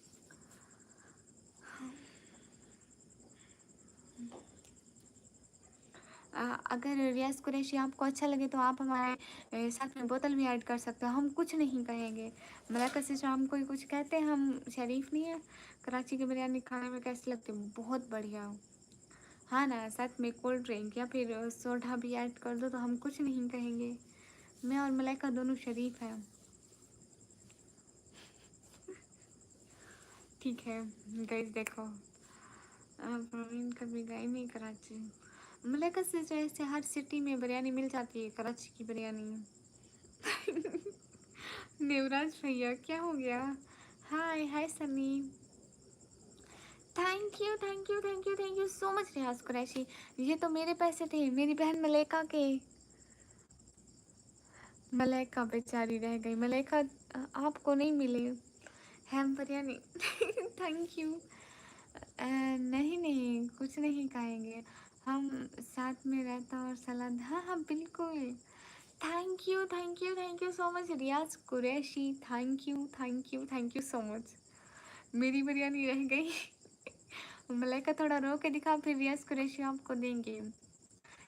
अगर रियाज कुरैशी आपको अच्छा लगे तो आप हमारे साथ में बोतल भी ऐड कर सकते हो, हम कुछ नहीं कहेंगे। मलाइका सिस्टर, हम कोई कुछ कहते हैं? हम शरीफ नहीं है? कराची की बिरयानी खाने में कैसी लगती है? बहुत बढ़िया। हाँ ना, साथ में कोल्ड ड्रिंक या फिर सोडा भी ऐड कर दो तो हम कुछ नहीं कहेंगे। मैं और मलाइका दोनों शरीफ हैं। ठीक है गाइस, देखो प्रवीण कभी गए नहीं कराची। मलाइका सिस्टर, ऐसे हर सिटी में बिरयानी मिल जाती है, कराची की बिरयानी। देवराज भैया क्या हो गया? Hi hi Sunny, thank you thank you thank you thank you so much Riyaz Qureshi. ये तो मेरे पैसे थे, मेरी बहन मलाइका के। मलाइका बेचारी रह गई, मलाइका आपको नहीं मिले हैम बिरयानी। Thank you. नहीं नहीं कुछ नहीं खाएंगे, हम साथ में रहता और सलाद, हाँ हाँ बिल्कुल। Thank you so much Riyaz Qureshi, thank you so much. मेरी बिरयानी रह गई। मलाइका थोड़ा रो के दिखा, फिर रियाज कुरैशी आपको देंगे,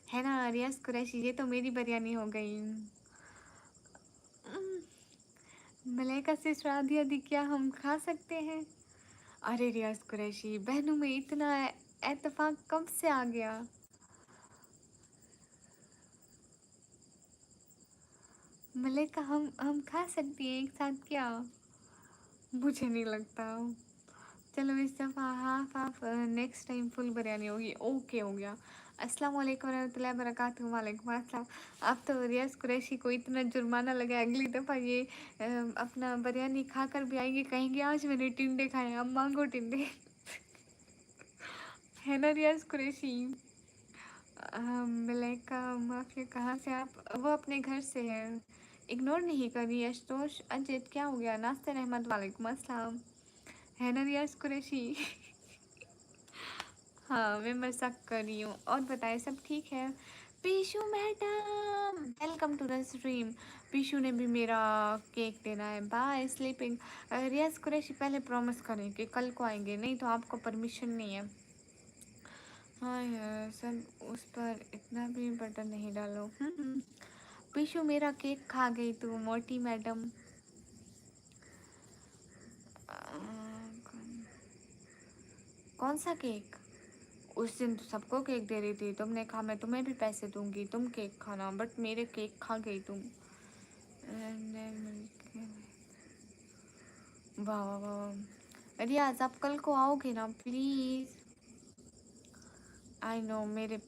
है ना? रियाज कुरैशी, ये तो मेरी बिरयानी हो गई। मलाइका से आधी आधी क्या हम खा सकते हैं? अरे रियाज कुरैशी, बहनों में इतना एतफाक कब से आ गया? मलाइका, हम खा सकती हैं एक साथ क्या? मुझे नहीं लगता। चलो इस दफ़ा half half, next time full biryani होगी। ओके हो गया। अस्सलाम वालेकुम रहमतुल्लाहि वबरकातुहू। वालेकुम अस्सलाम। अब तो रियाज कुरैशी को इतना जुर्माना लगा, अगली दफ़ा ये अपना बिरयानी खा कर भी आएंगे, कहेंगे आज मैंने टिंडे खाए, अब मांगो टिंडे। है ना रियाज कुरैशी? मलाइका माफिया कहाँ से आप? वो अपने घर से है, इग्नोर नहीं करी। अशतोष अजित क्या हो गया? नास्ते रहमत, वालेकुम अस्सलाम। है ना रियाज कुरैशी? हाँ मैं मजाक कर रही हूँ, और बताए सब ठीक है? Peeshu madam welcome to the stream. Peeshu ने भी मेरा केक देना है, बाय स्लीपिंग। रियाज कुरैशी, पहले प्रॉमिस करें कि कल को आएंगे, नहीं तो आपको परमिशन नहीं है। हाँ यार सब उस पर इतना भी बटन नहीं डालो। पीशू मेरा केक खा गई तू मोटी मैडम। कौन सा केक? उस दिन तो सबको केक दे रही थी, तुमने कहा मैं तुम्हें भी पैसे दूंगी, तुम केक खाना, बट मेरे केक खा गई तुम। वाह वाह वाह। रियाज आप कल को आओगे ना प्लीज? आई नो मेरे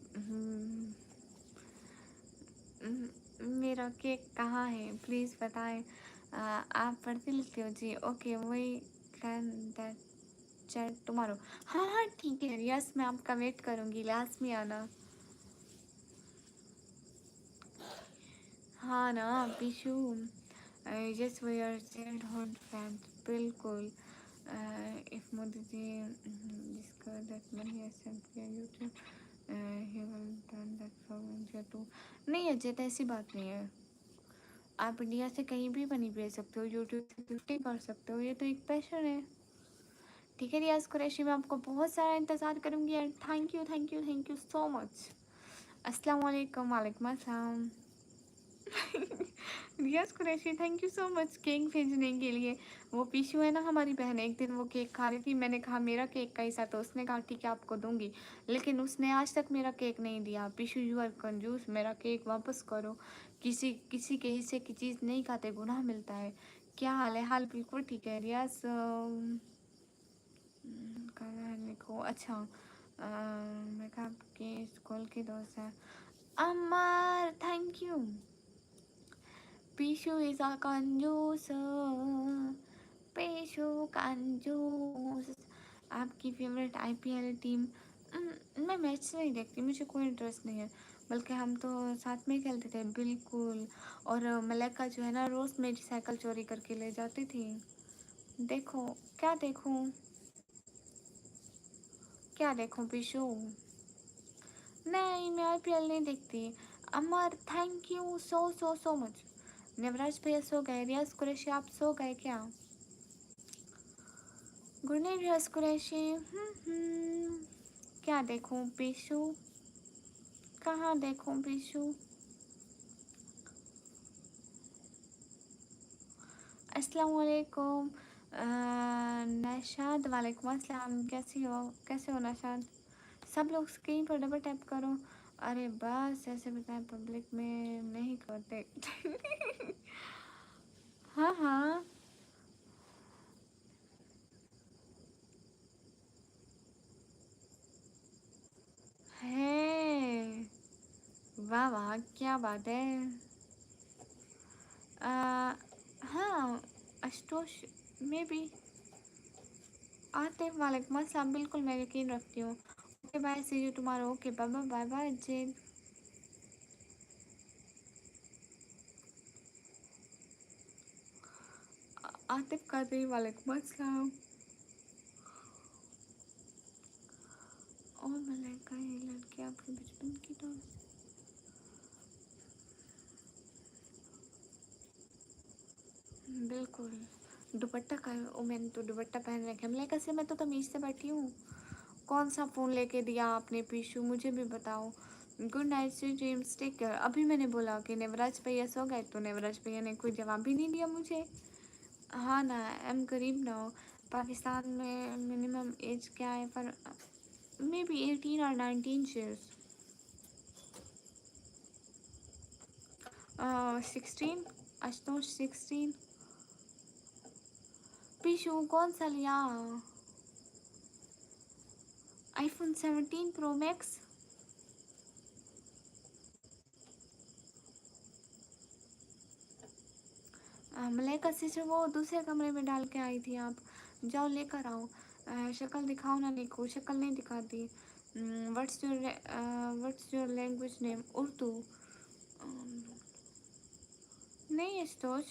मेरा केक कहाँ है प्लीज बताएं। आप पढ़ते लिखते हो जी? ओके वही कैन दैट चैट टुमारो। हाँ हाँ ठीक है रियाज, मैं आपका वेट करूँगी, लास्ट में आना। हाँ ना Peeshu, yes we are childhood friends बिल्कुल। If Modi ji discover that money has sent via YouTube, he will turn that from India to। नहीं अजय ऐसी बात नहीं है, आप इंडिया से कहीं भी मनी भेज सकते हो, यूट्यूब से गिफ्टिंग कर सकते हो, ये तो एक पैशन है। ठीक है रियाज कुरैशी, मैं आपको बहुत सारा इंतज़ार करूँगी and thank you so much. अस्सलाम वालेकुम। वालेकुम अस्सलाम। Riyaz Qureshi thank you so much cake भेजने के लिए। वो पीशू है ना हमारी बहन, एक दिन वो केक खा रही थी, मैंने कहा मेरा केक कैसा, तो उसने कहा ठीक है आपको दूंगी, लेकिन उसने आज तक मेरा केक नहीं दिया। पीशू यू आर कंजूस, मेरा केक वापस करो। किसी किसी के हिस्से की चीज़ नहीं खाते, गुनाह मिलता है। क्या हाल है? हाल बिल्कुल ठीक है रियाज। कल को अच्छा मैं कहा आपके स्कूल के दोस्त हैं। अमर थैंक यू। पीशू इज अ कंजूस, पीशू कंजूस। आपकी फेवरेट आईपीएल टीम? मैं मैच नहीं देखती, मुझे कोई इंटरेस्ट नहीं है, बल्कि हम तो साथ में खेलते थे बिल्कुल। और मलाइका जो है ना रोज़ मेरी साइकिल चोरी करके ले जाती थी। देखो क्या देखूं, क्या देखूं पीशू? नहीं मैं आईपीएल नहीं देखती। Amar thank you so so so much. Navraj भैया सो गए? रियाज कुरैशी आप सो गए क्या? Good night Riyaz Qureshi. क्या देखूं पीशू, कहाँ देखूं पीशू? अस्सलाम वालेकुम नशाद। वालेकुम अस्सलाम, कैसी हो? कैसे हो नशाद? सब लोग स्क्रीन पर डबल टैप करो। अरे बस ऐसे बताएं, पब्लिक में नहीं करते। हाँ हाँ है। वाह वाह क्या बात है। आ, हाँ आशुतोष में भी आते। वालेकुम अस्सलाम, बिल्कुल मैं यकीन रखती हूँ। Okay bye, see you tomorrow. Okay bye bye bye bye Jane. Atif Qadri वालेकुम अस्सलाम। और मलाइका ये लड़की आपके बचपन की दोस्त? बिल्कुल। दुपट्टा का ओ, मैंने तो दुपट्टा पहन रखा है मलाइका से, मैं तो तमीज़ से बैठी हूँ। कौन सा फ़ोन लेके दिया आपने पीशू, मुझे भी बताओ। Good night sweet dreams, take care. अभी मैंने बोला कि नेवराज भैया सो गए, तो नेवराज भैया ने कोई जवाब भी नहीं दिया मुझे। हाँ ना आई एम करीब ना। पाकिस्तान में मिनिमम एज क्या है पर? मे बी 18 और 19 ईयर्स। 16। आशुतोष 16। पीशू कौन सा लिया? IPhone 17 pro max. Malaika sister वो दूसरे कमरे में डाल के आई थी, आप जाओ लेकर आओ। शक्ल दिखाओ ना निको, शक्ल नहीं दिखाती। What's your language name? Urdu. नहीं Ashutosh,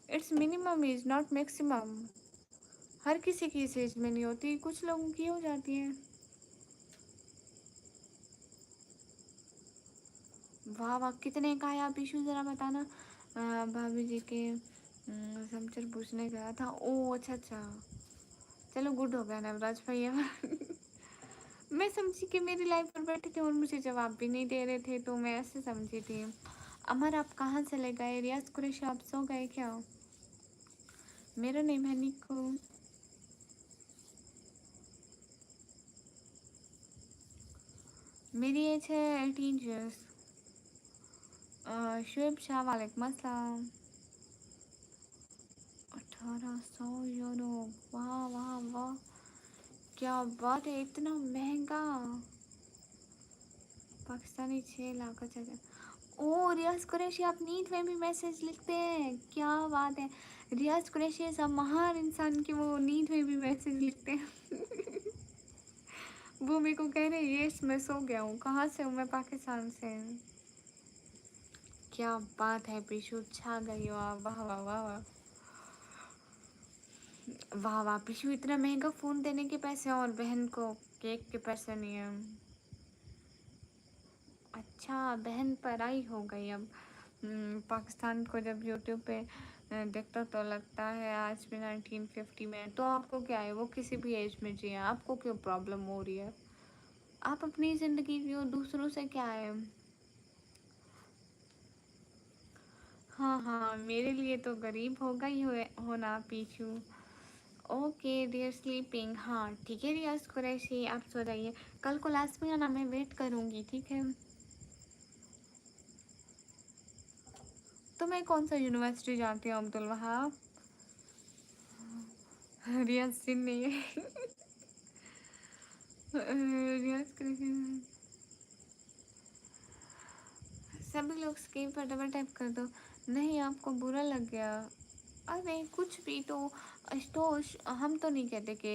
it's minimum is not maximum. हर किसी की इस एज में नहीं होती, कुछ लोगों की हो जाती है। वाह वाह कितने का है आप इशू ज़रा बताना। भाभी जी के समचर पूछने गया था। ओ अच्छा अच्छा, चलो गुड हो गया नवराज भैया। मैं समझी कि मेरी लाइफ पर बैठे थे और मुझे जवाब भी नहीं दे रहे थे, तो मैं ऐसे समझी थी। अमर आप कहाँ चले गए? रियाज कुरैशी आप सो गए क्या? मेरा नेम है निको। मेरी एज है 18 ईयर्स। शुएब शाह वालेकुम अस्सलाम। 1800 यूरो। वाह वाह वाह, क्या बात है, इतना महंगा। पाकिस्तानी 6 लाख का चाहिए। ओ रियाज कुरैशी, आप नींद में भी मैसेज लिखते हैं, क्या बात है। रियाज कुरैशी ऐसा महान इंसान कि वो नींद में भी मैसेज लिखते हैं। वो मेरे को कह रहे ये मैं सो गया हूँ। कहाँ से हूँ मैं? पाकिस्तान से। क्या बात है पीशू, छा गई हो आप, वाह वाह वाह वाह वाह वाह। पीशू इतना महंगा फ़ोन देने के पैसे और बहन को केक के पैसे नहीं है। अच्छा बहन पराई हो गई अब। पाकिस्तान को जब यूट्यूब पे देखता तो लगता है आज भी 1950 में। तो आपको क्या है, वो किसी भी एज में जिए, आपको क्यों प्रॉब्लम हो रही है? आप अपनी ज़िंदगी जियो, दूसरों से क्या है। हाँ हाँ, मेरे लिए तो गरीब होगा ही होना पीछू। ओके डियर स्लीपिंग, हाँ ठीक है रियाज कुरैशी, आप सो जाइए। कल को लास्ट में आना, मैं वेट करूँगी, ठीक है। तो मैं कौन सा यूनिवर्सिटी जाती हूँ अब्दुल वहाब? रियाज सिंह नहीं है। रियाज कुरैशी। सभी लोग स्क्रीन पर डबल टैप कर दो। नहीं आपको बुरा लग गया? अरे कुछ भी तो हम तो नहीं कहते कि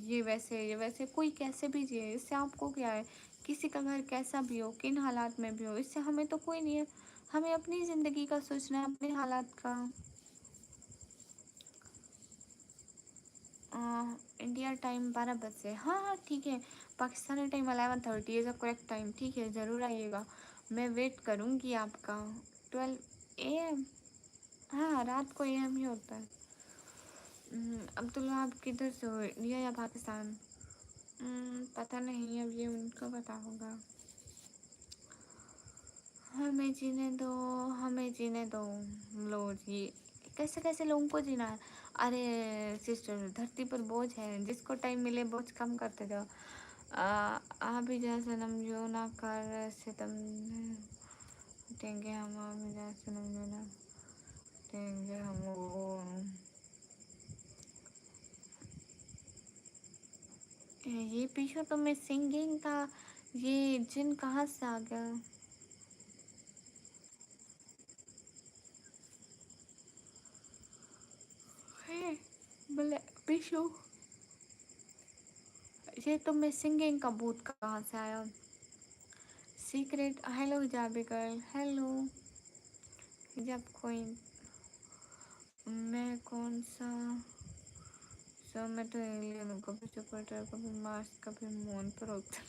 ये वैसे कोई कैसे भी जिए, इससे आपको क्या है। किसी का घर कैसा भी हो, किन हालात में भी हो, इससे हमें तो कोई नहीं है। हमें अपनी ज़िंदगी का सोचना है, अपने हालात का। इंडिया टाइम 12 बजे, हाँ हाँ ठीक है। Pakistani time 11:30 is a correct time, ठीक है ज़रूर आइएगा। मैं वेट करूँगी आपका। 12 AM। हाँ रात को AM ही होता है। अब्दुल्ला आप किधर से हो, इंडिया या पाकिस्तान? पता नहीं, अब ये उनको पता होगा। हमें जीने दो, हमें जीने दो। लो जी, कैसे कैसे लोगों को जीना है। अरे सिस्टर, धरती पर बोझ है, जिसको टाइम मिले बोझ कम करते जाओ। आ भी जा सनम जो ना कर सितम देंगे हम, आ भी जा सनम जो ना देंगे हम वो। ये पीछे तो मैं सिंगिंग का ये जिन कहाँ से आ गया? है बोले पीछू, ये तो मैं सिंगिंग का भूत कहाँ से आया? सीक्रेट, हेलो हिजाबी गर्ल, हेलो हिजाब क्वीन। मैं कौन सा? सो मैं तो एलियन हूँ, कभी जुपिटर कभी मार्स कभी मून पर होता।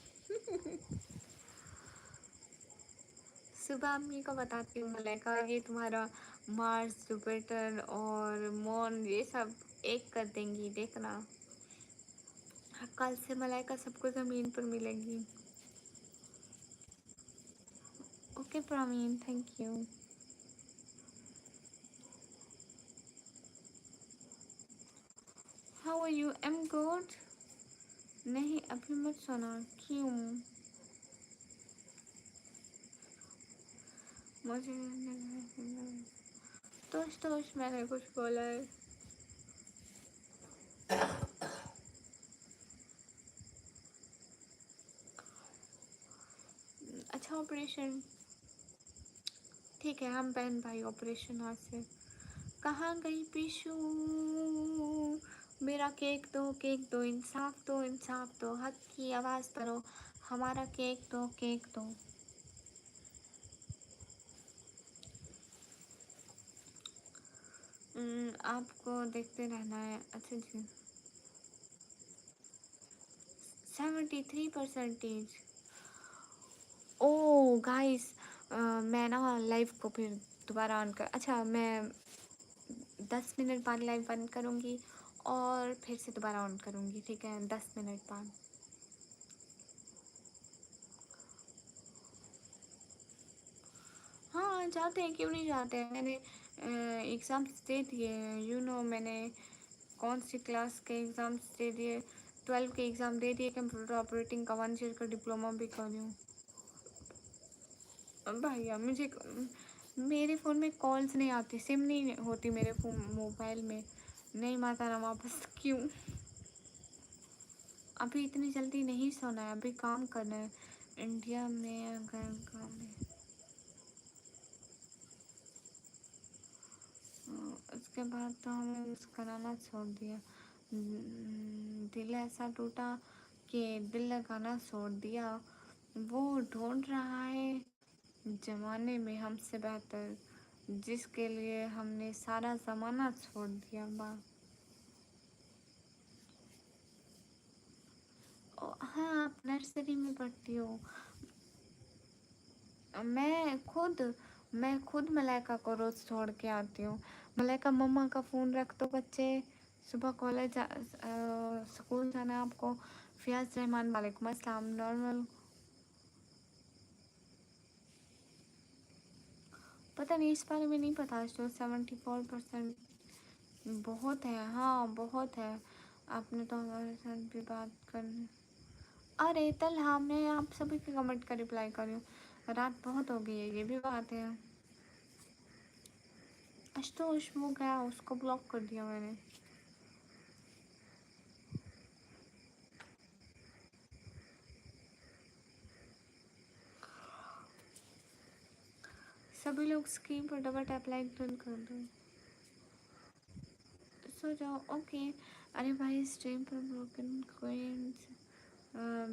सुबह अम्मी को बताती हूँ मलाइका, ये तुम्हारा मार्स जुपिटर और मून ये सब एक कर देंगी, देखना। कल से मलाइका सबको ज़मीन पर मिलेंगी। Okay Praveen, thank you. How are you? Am good. नहीं अभी मत सुना, क्यों? मुझे तोश मैंने कुछ बोला है? अच्छा ऑपरेशन, ठीक है हम बहन भाई ऑपरेशन आज से। कहाँ गई पीशू? मेरा केक दो, इंसाफ दो, इंसाफ दो, हक की आवाज़ करो। हमारा केक दो, केक दो। आपको देखते रहना है, अच्छा जी। 73%। ओ गाइस, मैं ना लाइव को फिर दोबारा ऑन कर, अच्छा मैं 10 मिनट बाद लाइव बंद करूँगी और फिर से दोबारा ऑन करूँगी, ठीक है 10 मिनट बाद। हाँ जाते हैं, क्यों नहीं जाते हैं। मैंने एग्ज़ाम्स दे दिए, मैंने कौन सी क्लास के एग्ज़ाम्स दे दिए। 12 के एग्ज़ाम दे दिए, कंप्यूटर ऑपरेटिंग का 1 ईयर का डिप्लोमा भी कर रही हूँ। भैया मुझे मेरे फ़ोन में कॉल्स नहीं आती, सिम नहीं होती मेरे फ़ोन मोबाइल में। नहीं माता राम वापस क्यों? अभी इतनी जल्दी नहीं सोना है, अभी काम करना है। इंडिया में अगर काम है उसके बाद तो हमने यूज़ कराना छोड़ दिया। दिल ऐसा टूटा कि दिल लगाना छोड़ दिया। वो ढूंढ रहा है जमाने में हमसे बेहतर, जिसके लिए हमने सारा ज़माना छोड़ दिया। हाँ, आप नर्सरी में पढ़ती हो। मैं खुद मलाइका को रोज़ छोड़ के आती हूँ। मलाइका, मम्मा का फ़ोन रख दो बच्चे, सुबह स्कूल जाना है आपको। फियाज रहमान, वालेकुम अस्सलाम। नॉर्मल पता नहीं, इस बारे में नहीं पता। जो 74% बहुत है, हाँ बहुत है। आपने तो हमारे साथ भी बात करनी। अरे तल हाँ, मैं आप सभी के कमेंट का रिप्लाई कर रही हूँ। रात बहुत हो गई है, ये भी बात है। आशुतोष वो गया, उसको ब्लॉक कर दिया मैंने। सभी लोग स्क्रीन पर डबल टैप लाइक डन कर दो। सो जाओ, ओके। अरे भाई, स्ट्रीम पर ब्रोकन क्वींस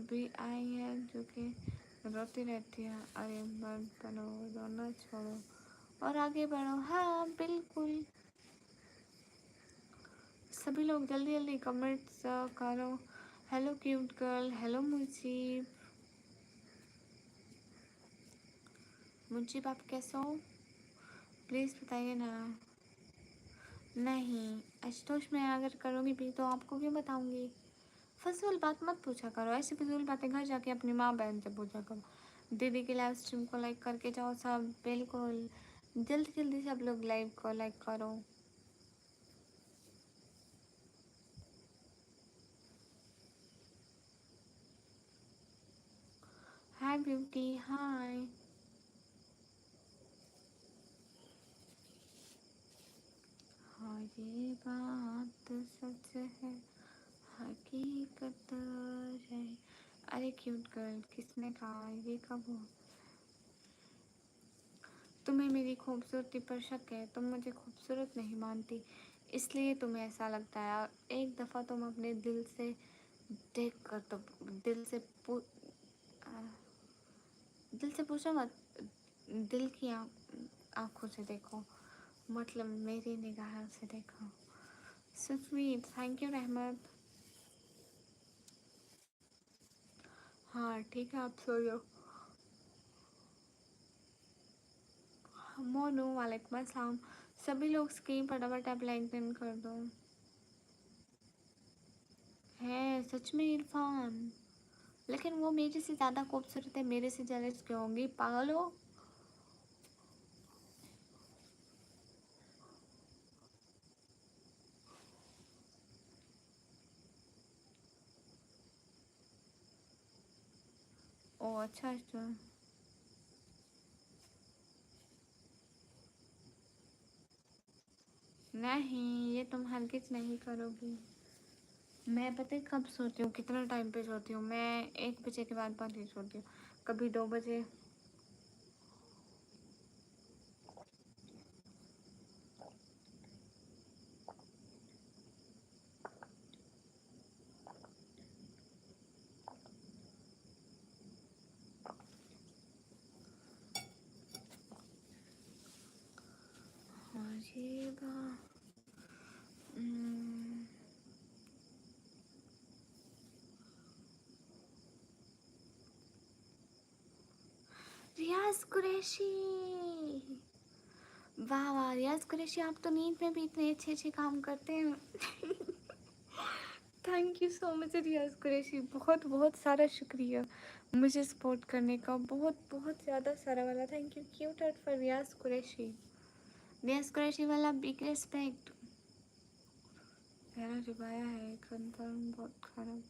भी आई है जो कि रोती रहती है। अरे मत बनो, रोना छोड़ो और आगे बढ़ो। हाँ बिल्कुल, सभी लोग जल्दी जल्दी कमेंट्स करो। Hello cute girl, hello Mujeeb. Mujeeb आप कैसे हो, प्लीज़ बताइए ना। नहीं आशुतोष, मैं अगर करूँगी भी तो आपको क्यों बताऊँगी? फजूल बात मत पूछा करो, ऐसी फजूल बातें घर जाके अपनी माँ बहन से पूछा करो। दीदी की लाइव स्ट्रीम को लाइक करके जाओ सब, बिल्कुल जल्दी जल्दी सब लोग लाइव को लाइक करो। हाय ब्यूटी, हाय। हाँ ये बात सच है, हकीकत है। अरे क्यूट गर्ल, किसने कहा ये, कब हो? तुम्हें मेरी खूबसूरती पर शक है, तुम मुझे खूबसूरत नहीं मानती, इसलिए तुम्हें ऐसा लगता है। एक दफ़ा तुम अपने दिल से देख कर तो दिल से पू आ, दिल से पूछो मत, दिल की आँखों से देखो, मतलब मेरी निगाहों से देखो। सो स्वीट, थैंक यू रहमत। हाँ ठीक है, आप सो जाओ। मोनू, वालेकुम अस्सलाम। सभी लोग स्क्रीन पर डबल टैप लाइक डन कर दो। है सच में इरफान, लेकिन वो मेरे से ज़्यादा खूबसूरत है, मेरे से जेलस क्यों होंगी, पागल हो? ओ अच्छा अच्छा। नहीं, ये तुम हरगिज़ नहीं करोगी। मैं पता है कब सोती हूँ, कितना टाइम पे सोती हूँ? मैं 1 बजे के बाद ही सोती हूँ, कभी 2 बजे। हाँ ये हम्म, रियाज कुरैशी, वाह वाह रियाज कुरैशी, आप तो नींद में भी इतने अच्छे अच्छे काम करते हैं। Thank you so much Riyaz Qureshi, बहुत बहुत सारा शुक्रिया मुझे सपोर्ट करने का, बहुत बहुत ज़्यादा सारा वाला thank you. Cute heart for Riyaz Qureshi. Riyaz Qureshi वाला बिग रिस्पेक्ट। मेरा रिवाया है कंफर्म, बहुत खराब,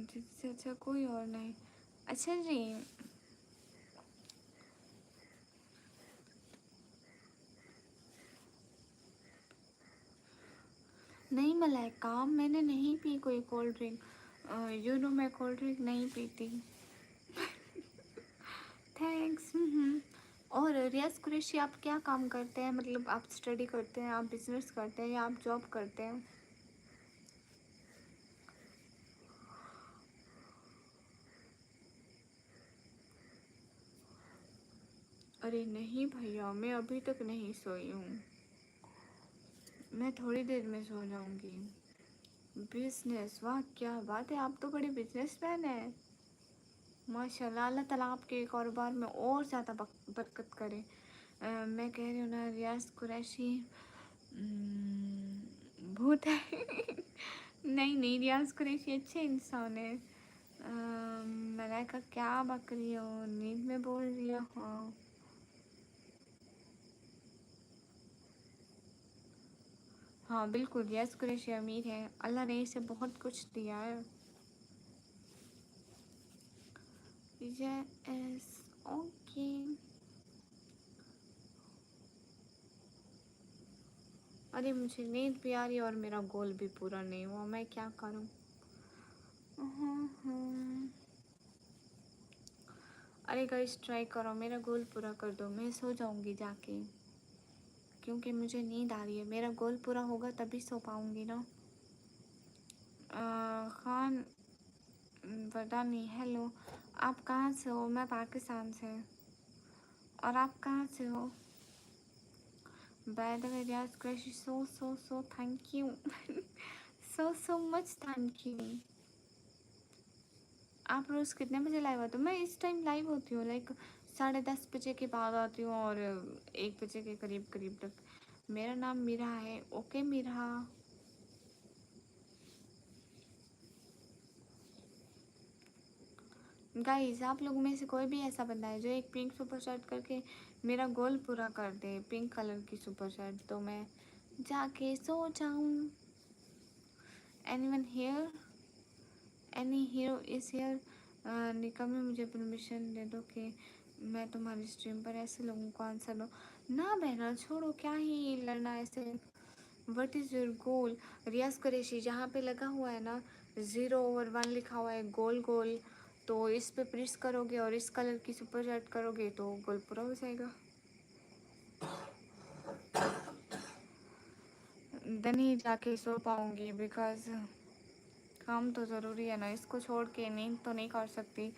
जिससे अच्छा कोई और नहीं। अच्छा जी, नहीं मलाइका, मैंने नहीं पी कोई कोल्ड ड्रिंक। यू नो मैं कोल्ड ड्रिंक नहीं पीती। थैंक्स। और रियाज कुरैशी, आप क्या काम करते हैं? मतलब आप स्टडी करते हैं, आप बिजनेस करते हैं, या आप जॉब करते हैं? अरे नहीं भैया, मैं अभी तक नहीं सोई हूँ, मैं थोड़ी देर में सो जाऊँगी। बिजनेस, वाह क्या बात है, आप तो बड़े बिजनेसमैन हैं। माशाल्लाह, अल्लाह ताला आपके कारोबार में और ज़्यादा बरकत करे। मैं कह रही हूँ ना रियाज कुरैशी भूत है। नहीं नहीं, रियाज कुरैशी अच्छे इंसान है। मलाइका क्या बक रही हो, नींद में बोल रही हो? हाँ हाँ बिल्कुल, रियाज कुरैशी अमीर है, अल्लाह ने इसे बहुत कुछ दिया है। Yes, okay. अरे मुझे नींद भी आ रही है और मेरा गोल भी पूरा नहीं हुआ, मैं क्या करूं? हम्म। अरे गाइस, ट्राई करो, मेरा गोल पूरा कर दो, मैं सो जाऊंगी जाके, क्योंकि मुझे नींद आ रही है। मेरा गोल पूरा होगा तभी सो पाऊंगी ना। खान वरदानी, हेलो, आप कहाँ से हो? मैं पाकिस्तान से। और आप कहाँ से हो? By the way Riyaz crush, so thank you. So much thank you. आप रोज़ कितने बजे लाइव आते हो? मैं इस टाइम लाइव होती हूँ, लाइक 10:30 बजे के बाद आती हूँ, और 1 बजे के करीब करीब तक। मेरा नाम मीरा है। ओके मीरा। गाइस, आप लोगों में से कोई भी ऐसा बंदा है जो एक पिंक सुपर शर्ट करके मेरा गोल पूरा कर दे, पिंक कलर की सुपर शर्ट, तो मैं जाके सो जाऊँ। Anyone here? Any hero is here? निकम्मे, मुझे परमिशन दे दो कि मैं तुम्हारी स्ट्रीम पर ऐसे लोगों को आंसर दूँ। ना बहना, छोड़ो, क्या ही लड़ना ऐसे। What is your goal? Riyaz Qureshi, जहाँ पे लगा हुआ है ना 0/1 लिखा हुआ है गोल गोल, तो इस पे प्रेस करोगे और इस कलर की सुपर चैट करोगे तो गोल पूरा हो जाएगा। देन ही जाके सो पाऊँगी, बिकॉज काम तो ज़रूरी है ना, इसको छोड़ के नींद तो नहीं कर सकती।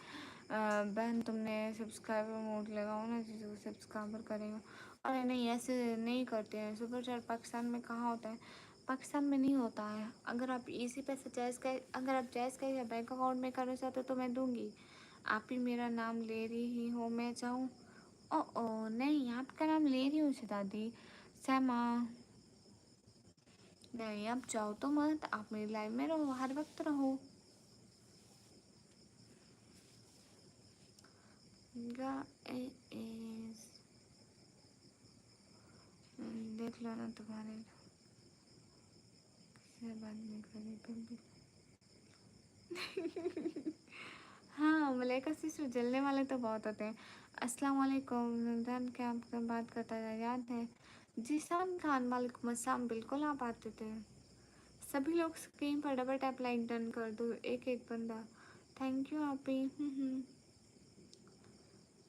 बहन, तुमने सब्सक्राइबर मोड लगाओ ना, जिसको सब्सक्राइबर करेगा। अरे नहीं, ऐसे नहीं करते हैं सुपर चैट, पाकिस्तान में कहाँ होता है, पाकिस्तान में नहीं होता है। अगर आप इसी पैसे अगर आप जायज़ का या बैंक अकाउंट में करना चाहते हो तो मैं दूँगी। आप ही मेरा नाम ले रही हो, मैं जाऊँ? ओ नहीं, आपका नाम ले रही हूँ दादी सैमा। नहीं, आप जाओ तो मत, आप मेरी लाइफ में रहो, हर वक्त रहो। गाइस, देख लो ना, तुम्हारे से बात नहीं करी फिर भी। हाँ, मलाइका सिस्टर, जलने वाले तो बहुत होते हैं। अस्सलाम वालेकुम रमजान, क्या आपसे बात करता है, याद है? जीशान खान, वालेकुम अस्सलाम, बिल्कुल आप आते थे। सभी लोग स्क्रीन पर डबल टैप लाइक डन कर दो, एक एक बंदा। थैंक यू आप ही।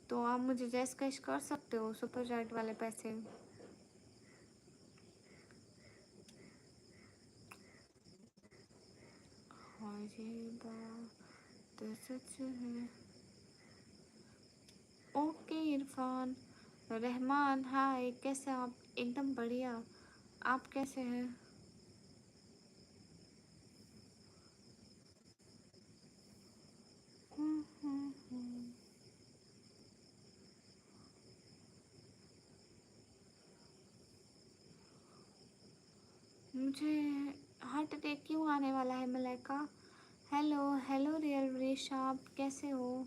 तो आप मुझे जैस कैश कर सकते हो सुपर चैट वाले पैसे। हाँ ये बात तो सच है। ओके इरफान, रहमान, हाय, कैसे आप? एकदम बढ़िया, आप कैसे हैं? मुझे हार्ट अटैक क्यों आने वाला है मलाइका? हेलो हेलो रियल रेशा, आप कैसे हो?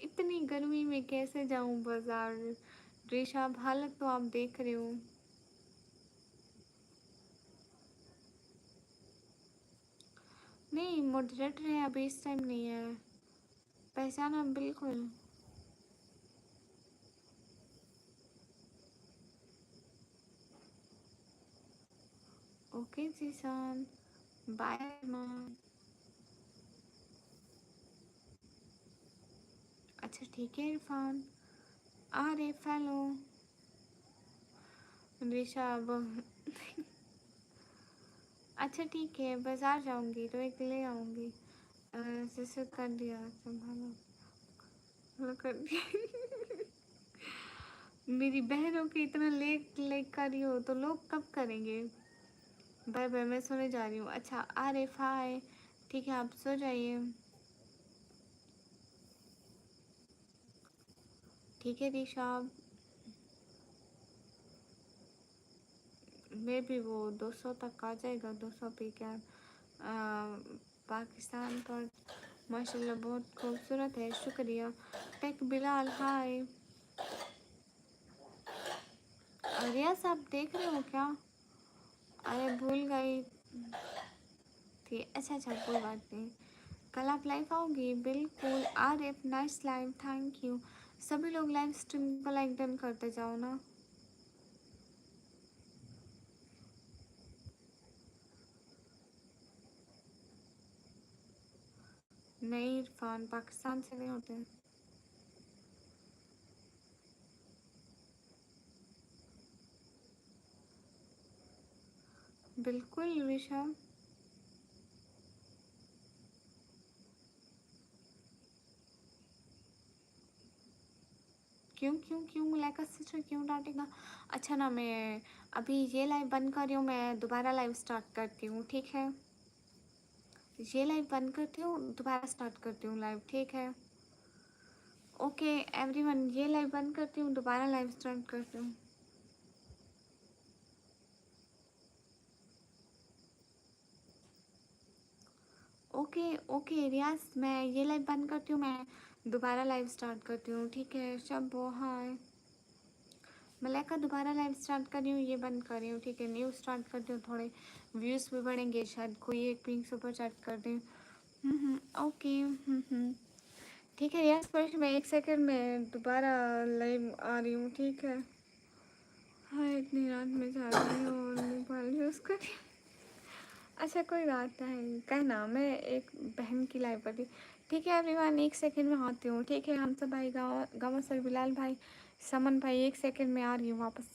इतनी गर्मी में कैसे जाऊं बाजार? रेशा, आप हालत तो आप देख रहे हो। नहीं, मॉडरेटर है, अभी इस टाइम नहीं है। पहचाना बिल्कुल। ओके जीसान, बाय माँ। अच्छा ठीक है इरफान, अरे फैलो ऋषभ। अच्छा ठीक है, बाजार जाऊंगी तो एक ले आऊंगी। जैसे कर दिया, संभालो कर दिया। मेरी बहनों की इतना लेट लेट कर रही हो तो लोग कब करेंगे। बाय बाय, मैं सोने जा रही हूँ। अच्छा आरिफ हाय, ठीक है आप सो जाइए। ठीक है ऋषभ, मे भी वो 200 तक आ जाएगा, 200 पे क्या। पाकिस्तान पर माशाल्लाह बहुत खूबसूरत है, शुक्रिया। टेक बिलाल हाय। रियाज आप देख रहे हो क्या। अरे भूल गई थी। अच्छा अच्छा कोई बात नहीं, कल आप लाइव आओगी। बिल्कुल Arif, nice live, thank you. सभी लोग लाइव स्ट्रीम को लाइक डन करते जाओ ना। नहीं इरफान, पाकिस्तान से नहीं होते। बिल्कुल ऋषभ। क्यों क्यों क्यों लाइक सिस्टर क्यों डांटेगा। अच्छा ना, मैं अभी ये लाइव बंद कर रही हूँ, मैं दोबारा लाइव स्टार्ट करती हूँ ठीक है। ये लाइव बंद करती हूँ, दोबारा स्टार्ट करती हूँ लाइव, ठीक है। ओके एवरीवन, ये लाइव बंद करती हूँ, दोबारा लाइव स्टार्ट करती हूँ। ओके ओके रियाज, मैं ये लाइव बंद करती हूँ, मैं दोबारा लाइव स्टार्ट करती हूँ ठीक है। शब्बो हाय, मलाइका दोबारा लाइव स्टार्ट कर रही हूँ, ये बंद कर रही हूँ ठीक है। न्यू स्टार्ट करती हूँ, थोड़े व्यूज़ भी बढ़ेंगे, शायद कोई एक पिंक सुपर चैट कर दे। ओके ठीक है रियाज, पर मैं 1 सेकंड में दोबारा लाइव आ रही हूँ ठीक है। हाँ इतनी रात में जा रही हूँ और मोबाइल यूज़ कर रही हूँ। अच्छा कोई बात नहीं, कहना मैं एक बहन की लाइव कर दी। ठीक है एवरीवन, 1 सेकंड में आती हूँ ठीक है। हम सब भाई, गाँव गाँव सर, बिलाल भाई, समन भाई, 1 सेकंड में आ रही हूँ वापस।